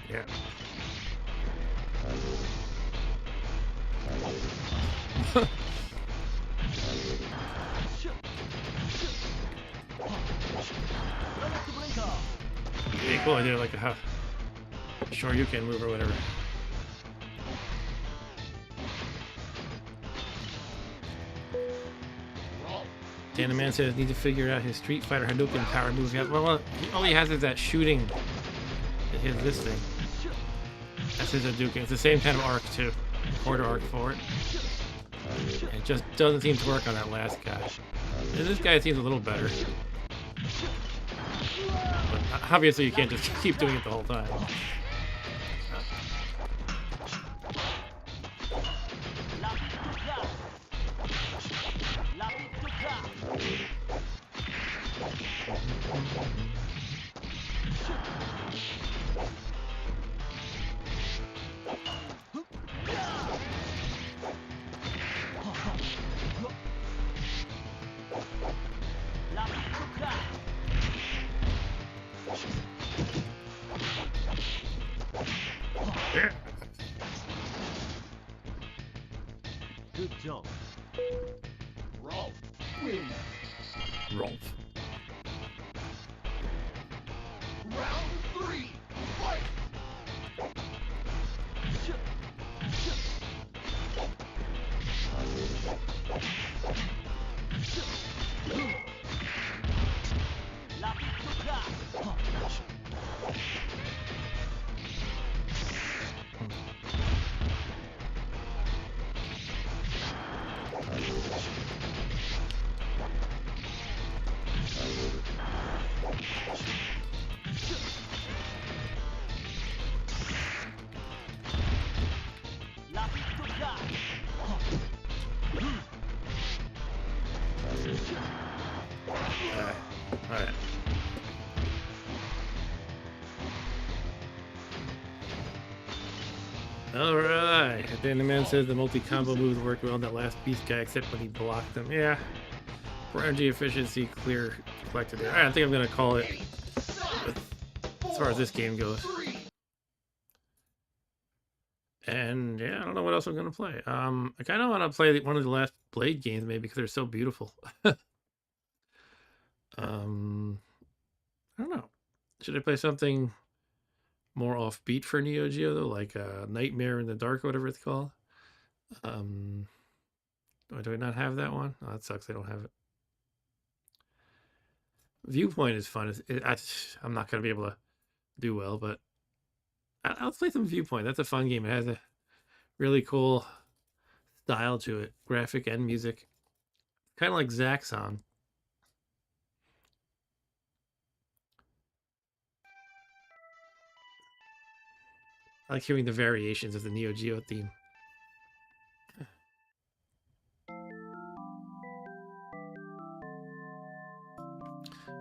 Yeah. Yeah, cool. I did like a sure you can move or whatever. Dan Man says need to figure out his Street Fighter Hadouken power move. Well, all he has is that shooting. He has this thing. That's his Hadouken. It's the same kind of arc too. Quarter arc for it. And it just doesn't seem to work on that last guy. And this guy seems a little better. But obviously you can't just keep doing it the whole time. Yeah. Good jump. Rolf wins. Rolf. Round 3, fight! All right. All right. At the end, the man says the multi-combo moves worked well on that last beast guy, except when he blocked them. Yeah. For energy efficiency, clear collected there. All right, I think I'm gonna call it as far as this game goes. And yeah, I don't know what else I'm gonna play. I kind of want to play one of the last Blade games, maybe, because they're so beautiful. I don't know. Should I play something more offbeat for Neo Geo though, like Nightmare in the Dark, or whatever it's called? Do I not have that one? Oh, that sucks. I don't have it. Viewpoint is fun. I'm not gonna be able to do well, but I'll play some Viewpoint. That's a fun game. It has a really cool style to it, graphic and music, kind of like Zaxxon. I like hearing the variations of the Neo Geo theme.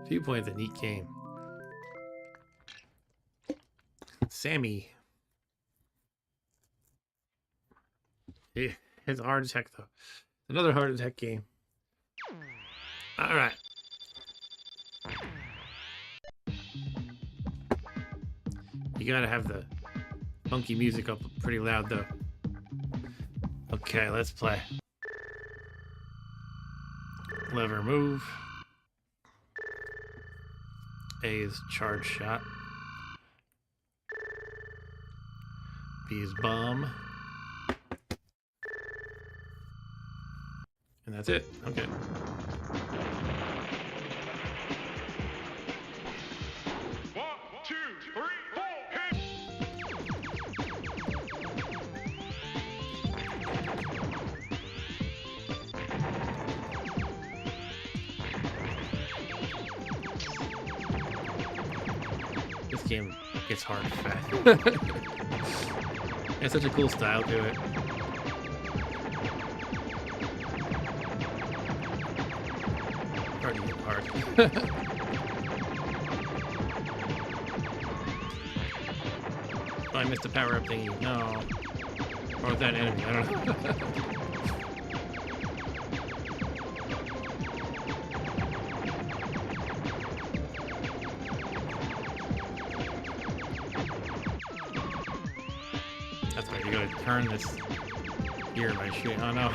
Viewpoint's a neat game. Sammy. Yeah, it's hard as heck though. Another hard as heck game. All right. You gotta have the funky music up pretty loud though. Okay, let's play. Lever move. A is charge shot. B is bomb. And that's it. Okay. This game gets hard fast. It has such a cool style to it. Hard to get hard. Oh, I missed the power-up thingy. No. Or was that an enemy? I don't know. That's right, you gotta turn this gear by shooting. Oh no.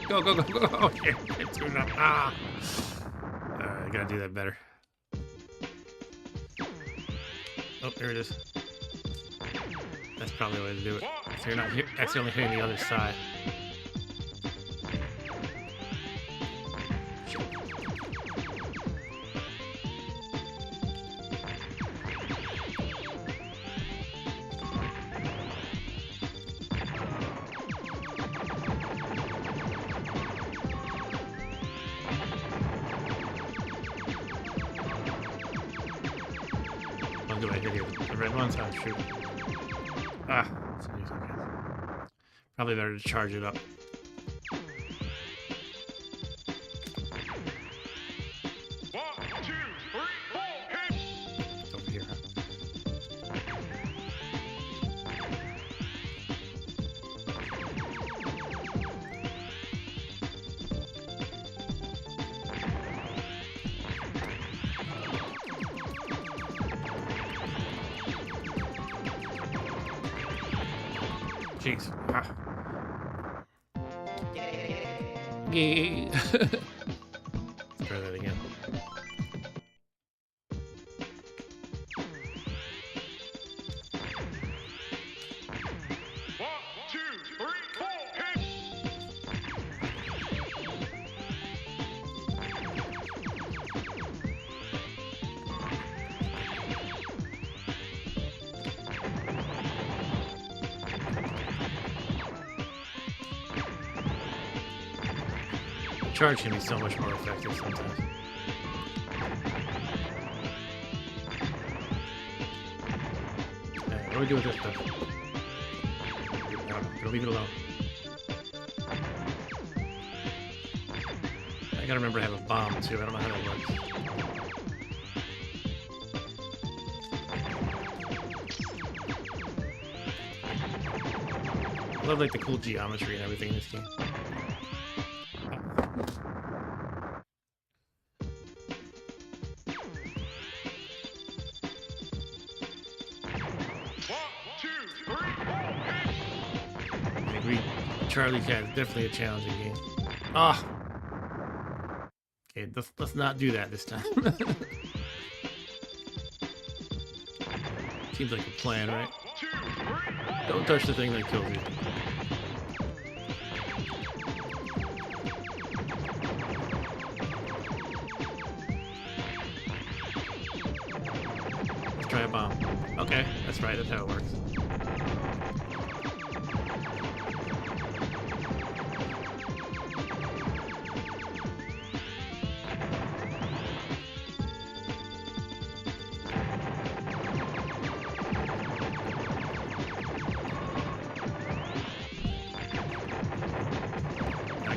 Go, go, go, go. Oh, yeah, it's too enough. Ah. Alright, I gotta do that better. Oh, there it is. That's probably the way to do it. So you're not accidentally hitting the other side. What do I hit here? The red ones? Oh, shoot. Ah, probably better to charge it up. It's over here, huh? Jeez. Ah. Yay. Let's try that again. Charge can be so much more effective sometimes. What do we do with this stuff? No, leave it alone. I gotta remember to have a bomb too. I don't know how that works. I love like the cool geometry and everything in this game. Charlie Cat is definitely a challenging game. Ah! Okay, let's not do that this time. Seems like a plan, right? Don't touch the thing that kills you. Let's try a bomb. Okay, that's right, that's how it works.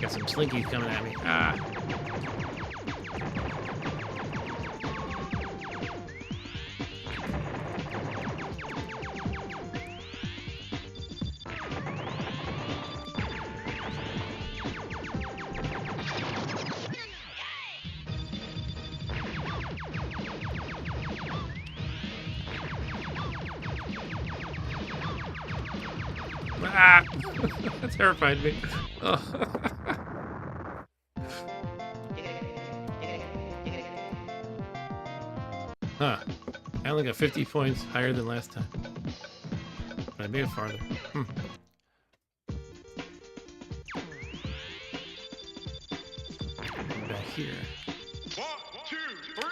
Some slinkies coming at me. Ah. Ah. That terrified me. Oh. Huh. I only got 50 points higher than last time. But I made it farther. Back here. 1, 2, 3,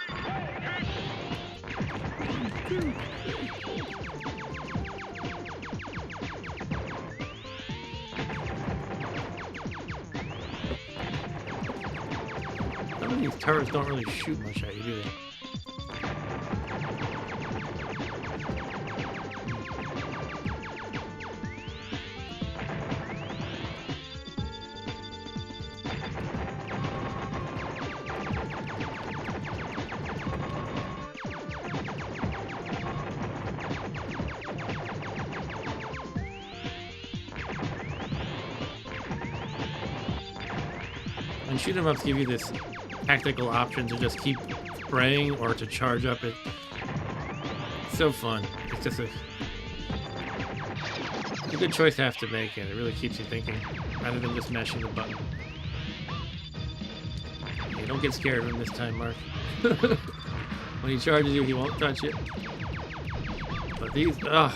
Some of these turrets don't really shoot much at you, do they? And shoot 'em ups give you this tactical option to just keep spraying or to charge up it. It's so fun. It's just a good choice to have to make, and it really keeps you thinking rather than just mashing the button. Hey, don't get scared of him this time, Mark. When he charges you, he won't touch it. But these, ugh,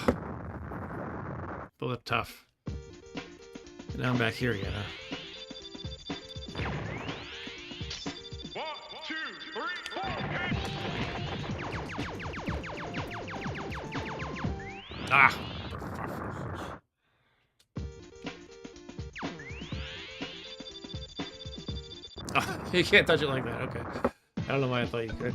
both are tough. And now I'm back here again, huh? 1, 2, 3, 4. Ah! Oh, you can't touch it like that, okay. I don't know why I thought you could.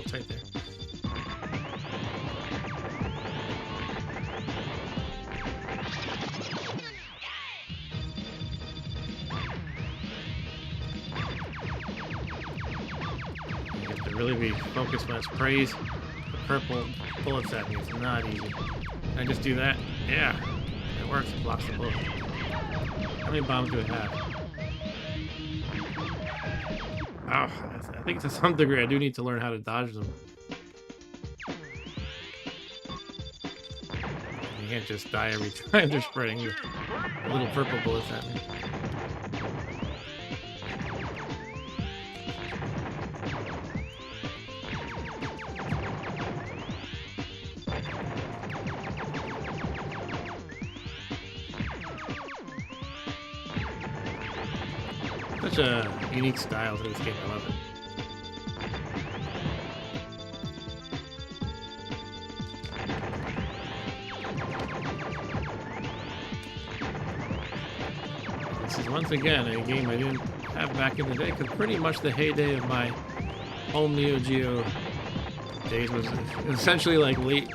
little tight there. You have to really be focused when it sprays the purple bullets at me. It's not easy. Can I just do that? Yeah. It works. It blocks the bullet. How many bombs do it have? Oh, I think to some degree I do need to learn how to dodge them. You can't just die every time they're spreading the little purple bullets at me. Such a unique style to this game. I love it. This is once again a game I didn't have back in the day, because pretty much the heyday of my home Neo Geo days was essentially like late.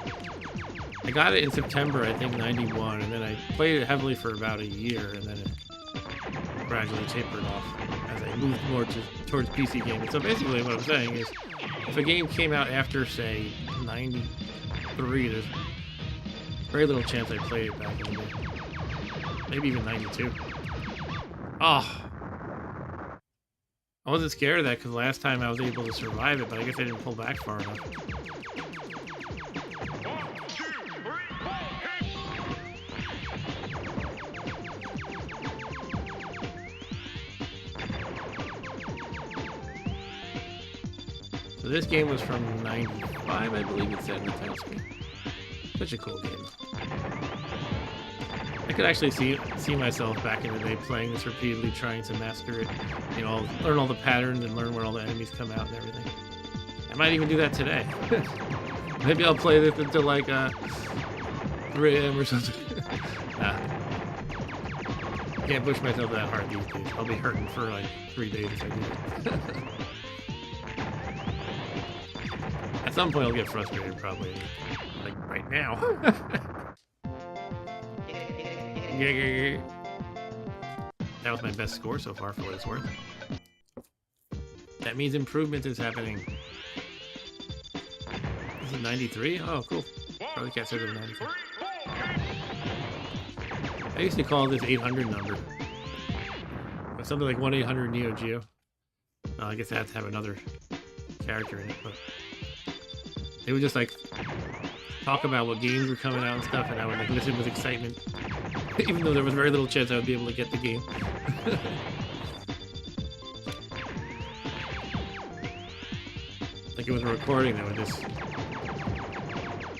I got it in September, I think, '91, and then I played it heavily for about a year, and then it gradually tapered off as I moved more towards PC gaming. So basically what I'm saying is, if a game came out after, say, 93, there's very little chance I played it back in the day. Maybe even 92. Oh! I wasn't scared of that because last time I was able to survive it, but I guess I didn't pull back far enough. So this game was from '95, I believe it said in the title screen. Such a cool game. I could actually see myself back in the day playing this repeatedly, trying to master it. You know, learn all the patterns and learn where all the enemies come out and everything. I might even do that today. Maybe I'll play this until like 3 AM or something. Nah. Can't push myself that hard these days. I'll be hurting for like 3 days if I do it. At some point I'll get frustrated, probably. Like right now. That was my best score so far, for what it's worth. That means improvement is happening. This is 93? Oh, cool. Probably can't say it was 93. I used to call this 800 number. Or something like 1-800 Neo Geo. I guess I have to have another character in it, but they would just like talk about what games were coming out and stuff, and I would like listen with excitement. Even though there was very little chance I would be able to get the game. Like it was a recording that would just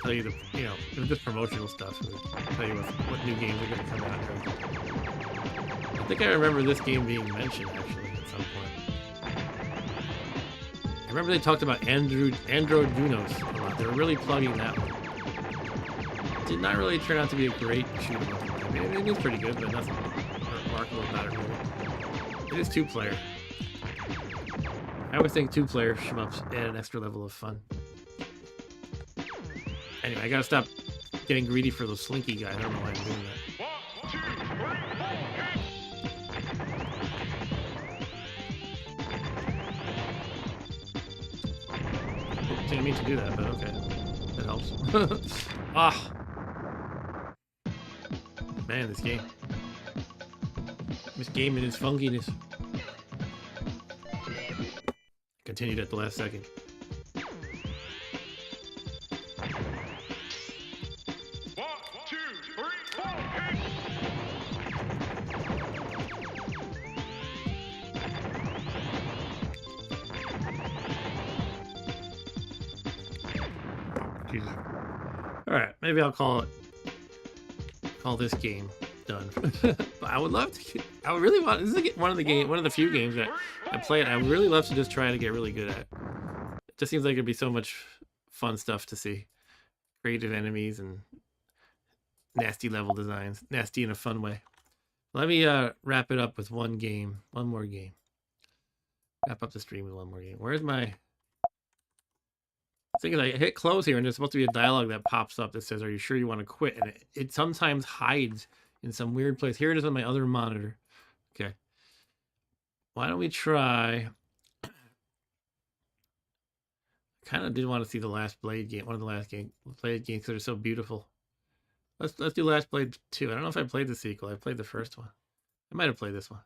tell you it was just promotional stuff. It would tell you what new games are going to come out and everything. I think I remember this game being mentioned actually at some point. I remember they talked about Androdunos a lot. They were really plugging that one. It did not really turn out to be a great shoot 'em up. I mean, it is pretty good, but nothing remarkable about it really. It is 2-player. I always think 2-player shmups add an extra level of fun. Anyway, I gotta stop getting greedy for the slinky guy. I don't know why I'm doing that. Didn't mean to do that, but okay. That helps. Ah! Man, this game. This game and its funkiness. Continued at the last second. Jesus. Alright, maybe I'll call this game done. But I would love to. I would really want. This is one of the few games that I play it. I would really love to just try to get really good at. It just seems like it'd be so much fun stuff to see. Creative enemies and nasty level designs. Nasty in a fun way. Let me wrap it up with one more game. Wrap up the stream with one more game. Where's my thing is, I hit close here, and there's supposed to be a dialogue that pops up that says, "Are you sure you want to quit?" And it sometimes hides in some weird place. Here it is on my other monitor. Okay. Why don't we try? Kind of did want to see the Last Blade game, one of the last Blade games, because they're so beautiful. Let's do Last Blade 2. I don't know if I played the sequel. I played the first one. I might have played this one.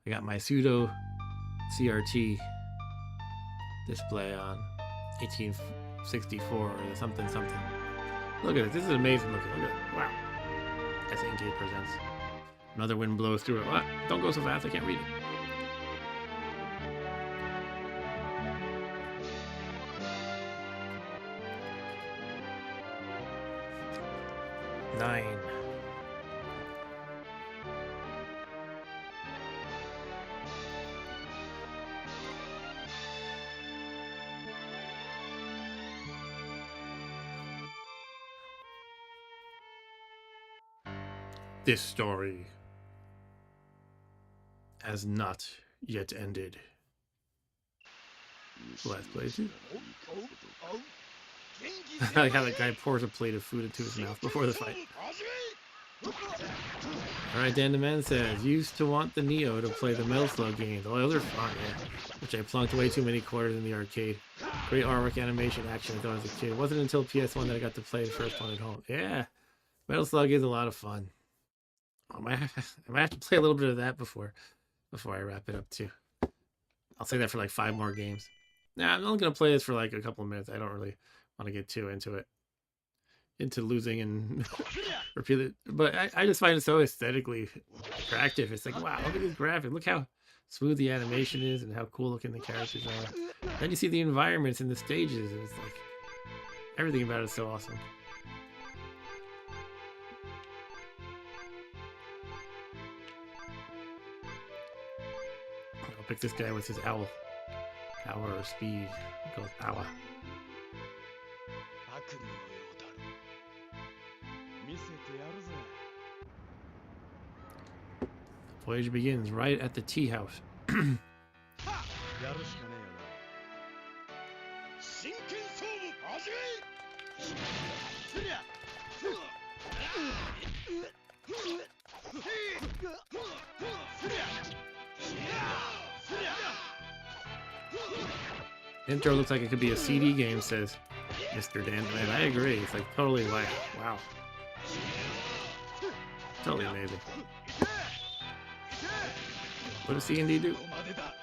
I got my pseudo CRT display on 1864 or something. Look at it. This is amazing looking. Look at it. Wow. SNK presents. Another wind blows through it. What? Don't go so fast. I can't read it. Nine. This story has not yet ended. Last Blade 2. I like how that guy pours a plate of food into his mouth before the fight. Alright, Dan the Man says, used to want the Neo to play the Metal Slug games. Oh, those are fun, yeah. Which I plunked way too many quarters in the arcade. Great artwork, animation, action I thought as a kid. It wasn't until PS1 that I got to play the first one at home. Yeah, Metal Slug is a lot of fun. I might have to play a little bit of that before I wrap it up too. I'll say that for like 5 more games. Nah, I'm only gonna play this for like a couple of minutes. I don't really want to get too into it, into losing and repeat it. But I just find it so aesthetically attractive. It's like, wow, look at this graphic. Look how smooth the animation is and how cool looking the characters are. Then you see the environments and the stages, and it's like everything about it is so awesome. I'll pick this guy with his owl. Power or speed. It goes power. Voyage begins right at the tea house. Intro looks like it could be a CD game, says Mr. Dan. Man, I agree. It's like totally like, wow. Totally amazing. What does C&D do?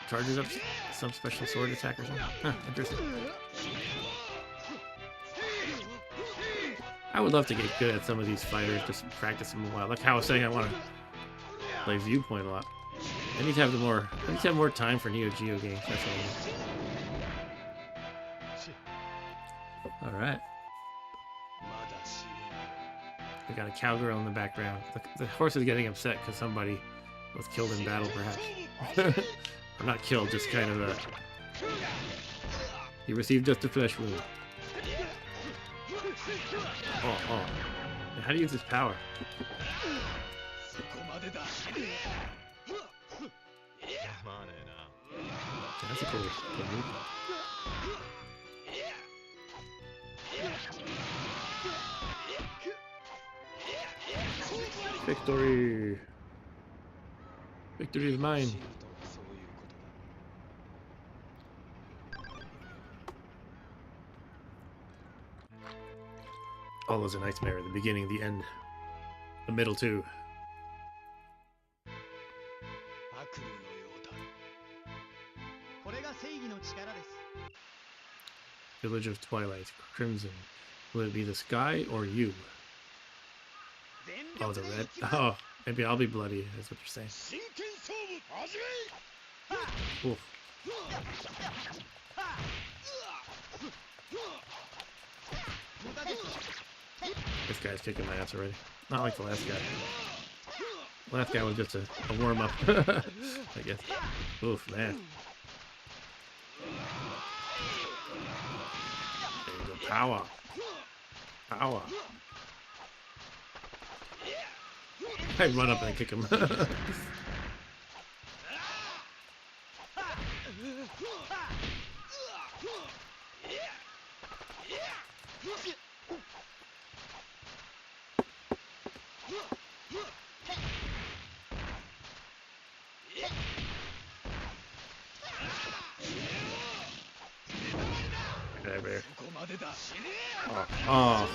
Charges up some special sword attack or something? Huh, interesting. I would love to get good at some of these fighters, just practice them a while. Like how I was saying, I want to play Viewpoint a lot. I need to have more time for Neo Geo games. That's what I mean. Alright. We got a cowgirl in the background. The horse is getting upset because somebody was killed in battle, perhaps. Or not killed, just kind of he received just a flesh wound. Oh. How do you use his power? That's a cool move. Victory! Victory is mine. All is a nightmare, the beginning, the end, the middle too. Village of Twilight, Crimson. Will it be the sky or you? Oh, the red. Oh, maybe I'll be bloody, is what you're saying. Oof. This guy's kicking my ass already. Not like the last guy. The last guy was just a warm-up, I guess. Oof, man. There you go. Power. Power. I'd run up and kick him. Whatever. Oh.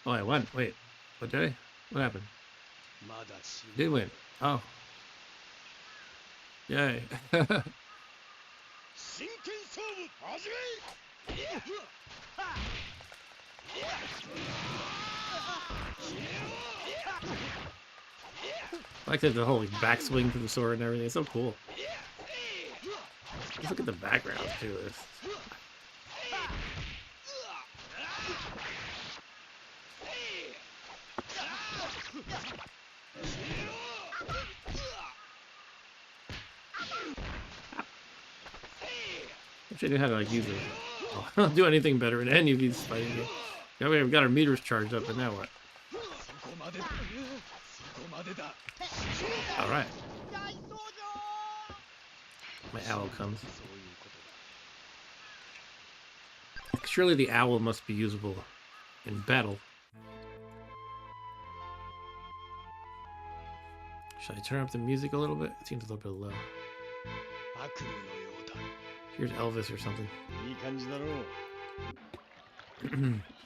Oh, I won. Wait. What did I? What happened? Did win. Oh. Yay. I like the whole backswing to the sword and everything. It's so cool. Just look at the background too. Wish I knew how to like use it. Oh, I don't do anything better in any of these fighting games. Yeah, we've got our meters charged up, and now what? All right. My owl comes. Surely the owl must be usable in battle. Should I turn up the music a little bit? It seems a little bit low. Here's Elvis or something.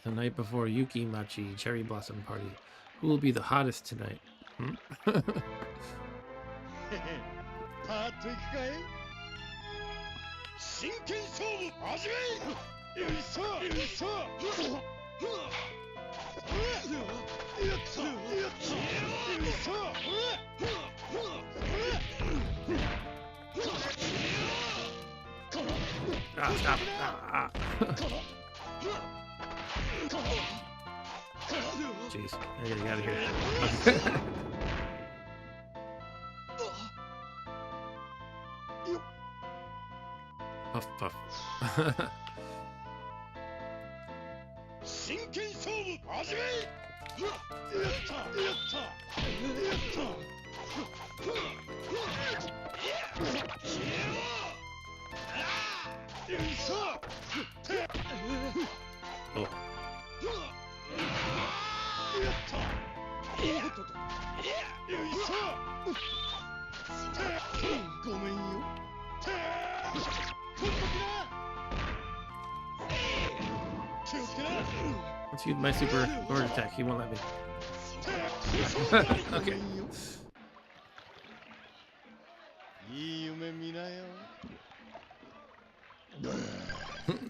The night before Yuki Machi Cherry Blossom Party. Who will be the hottest tonight? Hmm? Ah, stop. Ah. Jeez, I gotta get out of here. Puff, puff. Oh. Let's use my super guard attack. He won't let me. Okay.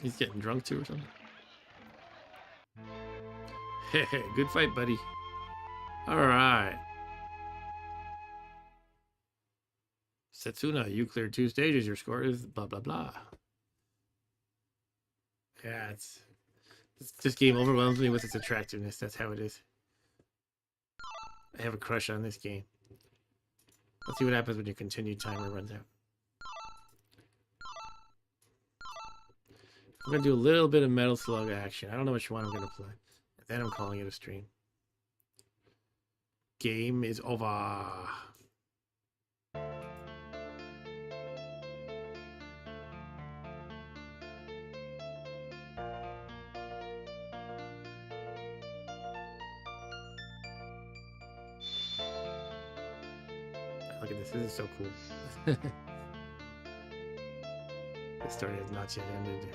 He's getting drunk too or something. Hey, good fight, buddy. Alright. Setsuna, you cleared 2 stages. Your score is blah blah blah. Yeah, this game overwhelms me with its attractiveness. That's how it is. I have a crush on this game. Let's see what happens when your continued timer runs out. I'm gonna do a little bit of Metal Slug action. I don't know which one I'm gonna play. And then I'm calling it a stream. Game is over. Look at this. This is so cool. The story has not yet ended.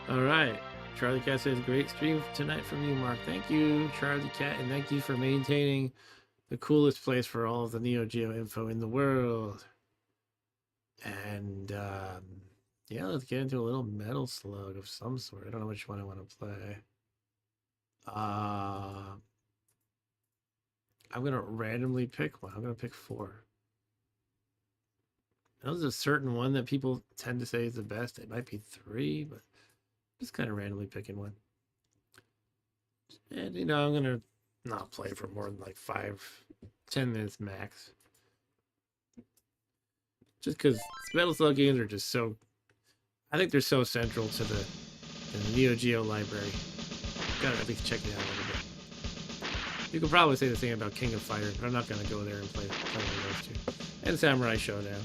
All right. Charlie Cat says, great stream tonight from you, Mark. Thank you, Charlie Cat, and thank you for maintaining the coolest place for all of the Neo Geo info in the world. And, yeah, let's get into a little Metal Slug of some sort. I don't know which one I want to play. I'm going to randomly pick one. I'm going to pick 4. There's a certain one that people tend to say is the best. It might be 3, but just kind of randomly picking one. And, you know, I'm going to not play for more than like 5-10 minutes max. Just because Metal Slug games are just so I think they're so central to the Neo Geo library. Gotta at least check it out a little bit. You could probably say the same about King of Fighters, but I'm not gonna go there and play one of those two. And Samurai Showdown.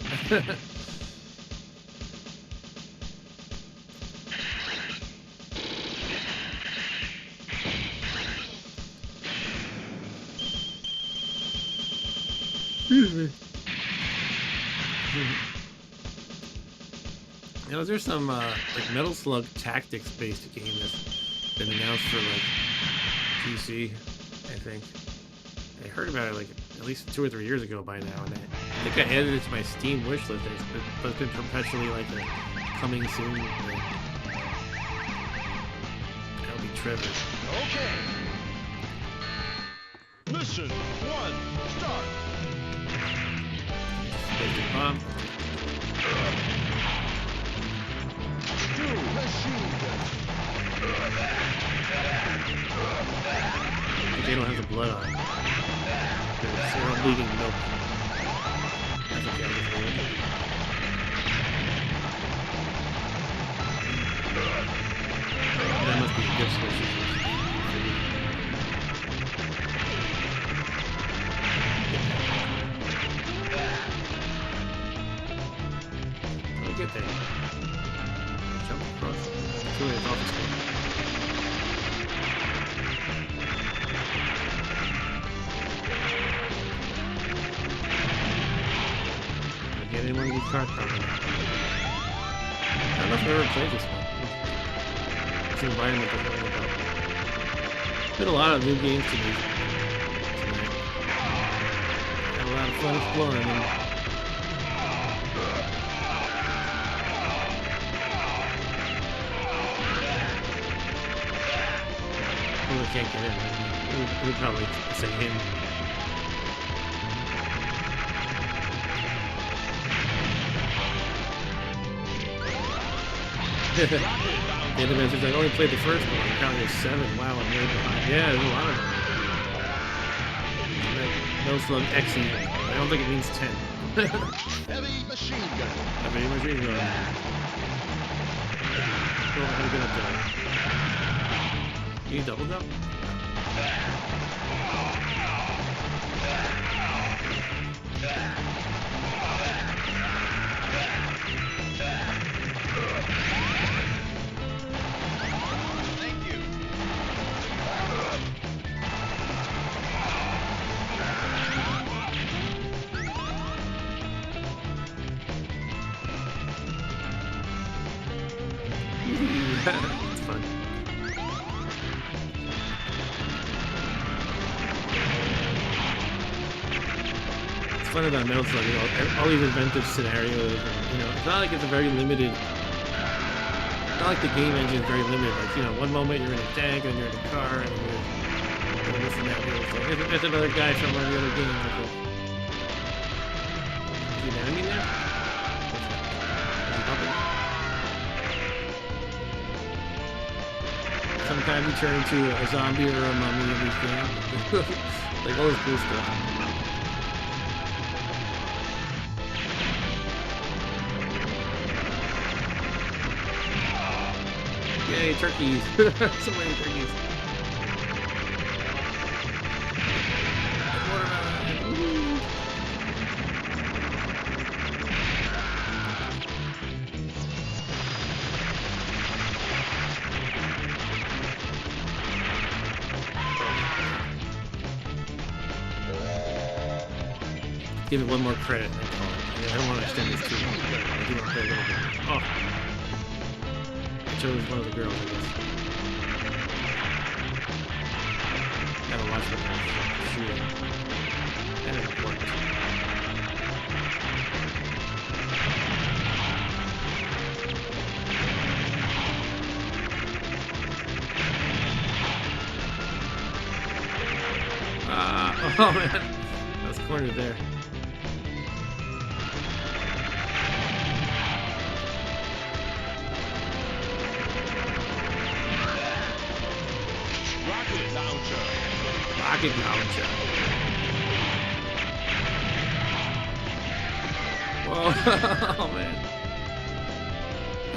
Excuse me. You know, there's some like Metal Slug Tactics based game that's been announced for like PC, I think. I heard about it like at least 2 or 3 years ago by now, and I think I added it to my Steam wish list, but it's been perpetually like a coming soon thing. That'll be Trevor. Okay. Mission 1, start. Basic bomb. Do machine gun. They don't have the blood on it. They're all bleeding milk. That's okay, I'll just leave it. That must be a good switch. I'll get there. Jump across. Too late, it's off the screen. Get any one of these cards probably. I don't know if I've ever played this one. This environment doesn't really help. Been a lot of new games to me tonight. Had a lot of fun exploring them. Well, we can't get in. We would probably say him. The Database is like, only played the first one. Apparently there's 7. Wow, I'm way behind. Yeah, there's a lot of them. Metal Slug X even. I don't think it means 10. Heavy machine gun. Heavy machine gun. Go ahead and get up there. Can you double jump? Thank you. It's fun. It's fun about Metal Slug, you know, all these inventive scenarios, and, you know, it's not like it's a very limited, it's not like the game engine is very limited, like, you know, one moment you're in a tank, and you're in a car, and you're doing this and that, you know, so there's another guy from one of the other games, like, is he an enemy now? Is he helping? Sometimes you turn into a zombie or a mummy in these games. Like all this cool stuff. Yay, turkeys. So many turkeys. Watermelon. Woo. Give it one more credit. I don't want to extend this too long. I do want to play a little bit. Oh. I chose one of the girls, I guess. Gotta watch what I'm shooting. That is important. Oh man. I was cornered there. Rocket launcher. Rocket launcher. Whoa. Oh man.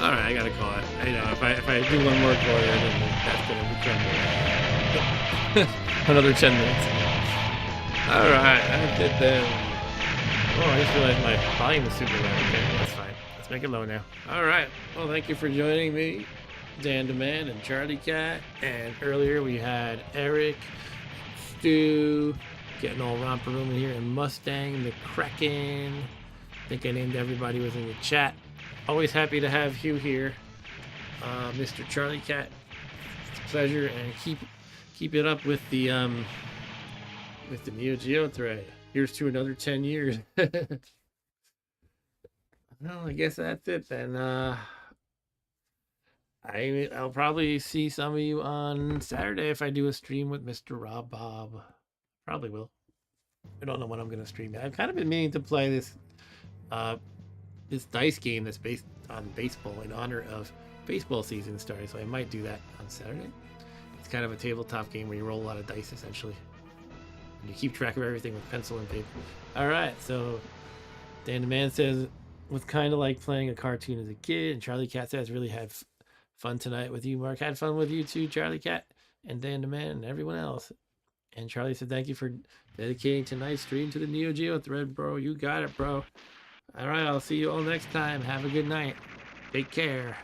All right, I gotta call it. I know if I do one more call here, then that's gonna become another 10 minutes. All right, that's it then. Oh, I just realized my volume is super loud. Okay, that's fine. Let's make it low now. All right. Well, thank you for joining me, Dan DeMan and Charlie Cat. And earlier we had Eric, Stu, getting all romper room in here, and Mustang, McCracken. I think I named everybody was in the chat. Always happy to have you here, Mr. Charlie Cat. It's a pleasure, and keep it up with the Neo Geo thread. Here's to another 10 years. Well, I guess that's it then. I'll probably see some of you on Saturday if I do a stream with Mr. Rob Bob. Probably will. I don't know when I'm gonna stream it. I've kind of been meaning to play this dice game that's based on baseball in honor of baseball season starting, so I might do that on Saturday. It's kind of a tabletop game where you roll a lot of dice essentially. And you keep track of everything with pencil and paper. Alright, so Dan the Man says was kind of like playing a cartoon as a kid, and Charlie Cat says really had fun tonight with you. Mark had fun with you too, Charlie Cat and Dan the Man and everyone else. And Charlie said thank you for dedicating tonight's stream to the Neo Geo thread, bro. You got it, bro. All right, I'll see you all next time. Have a good night. Take care.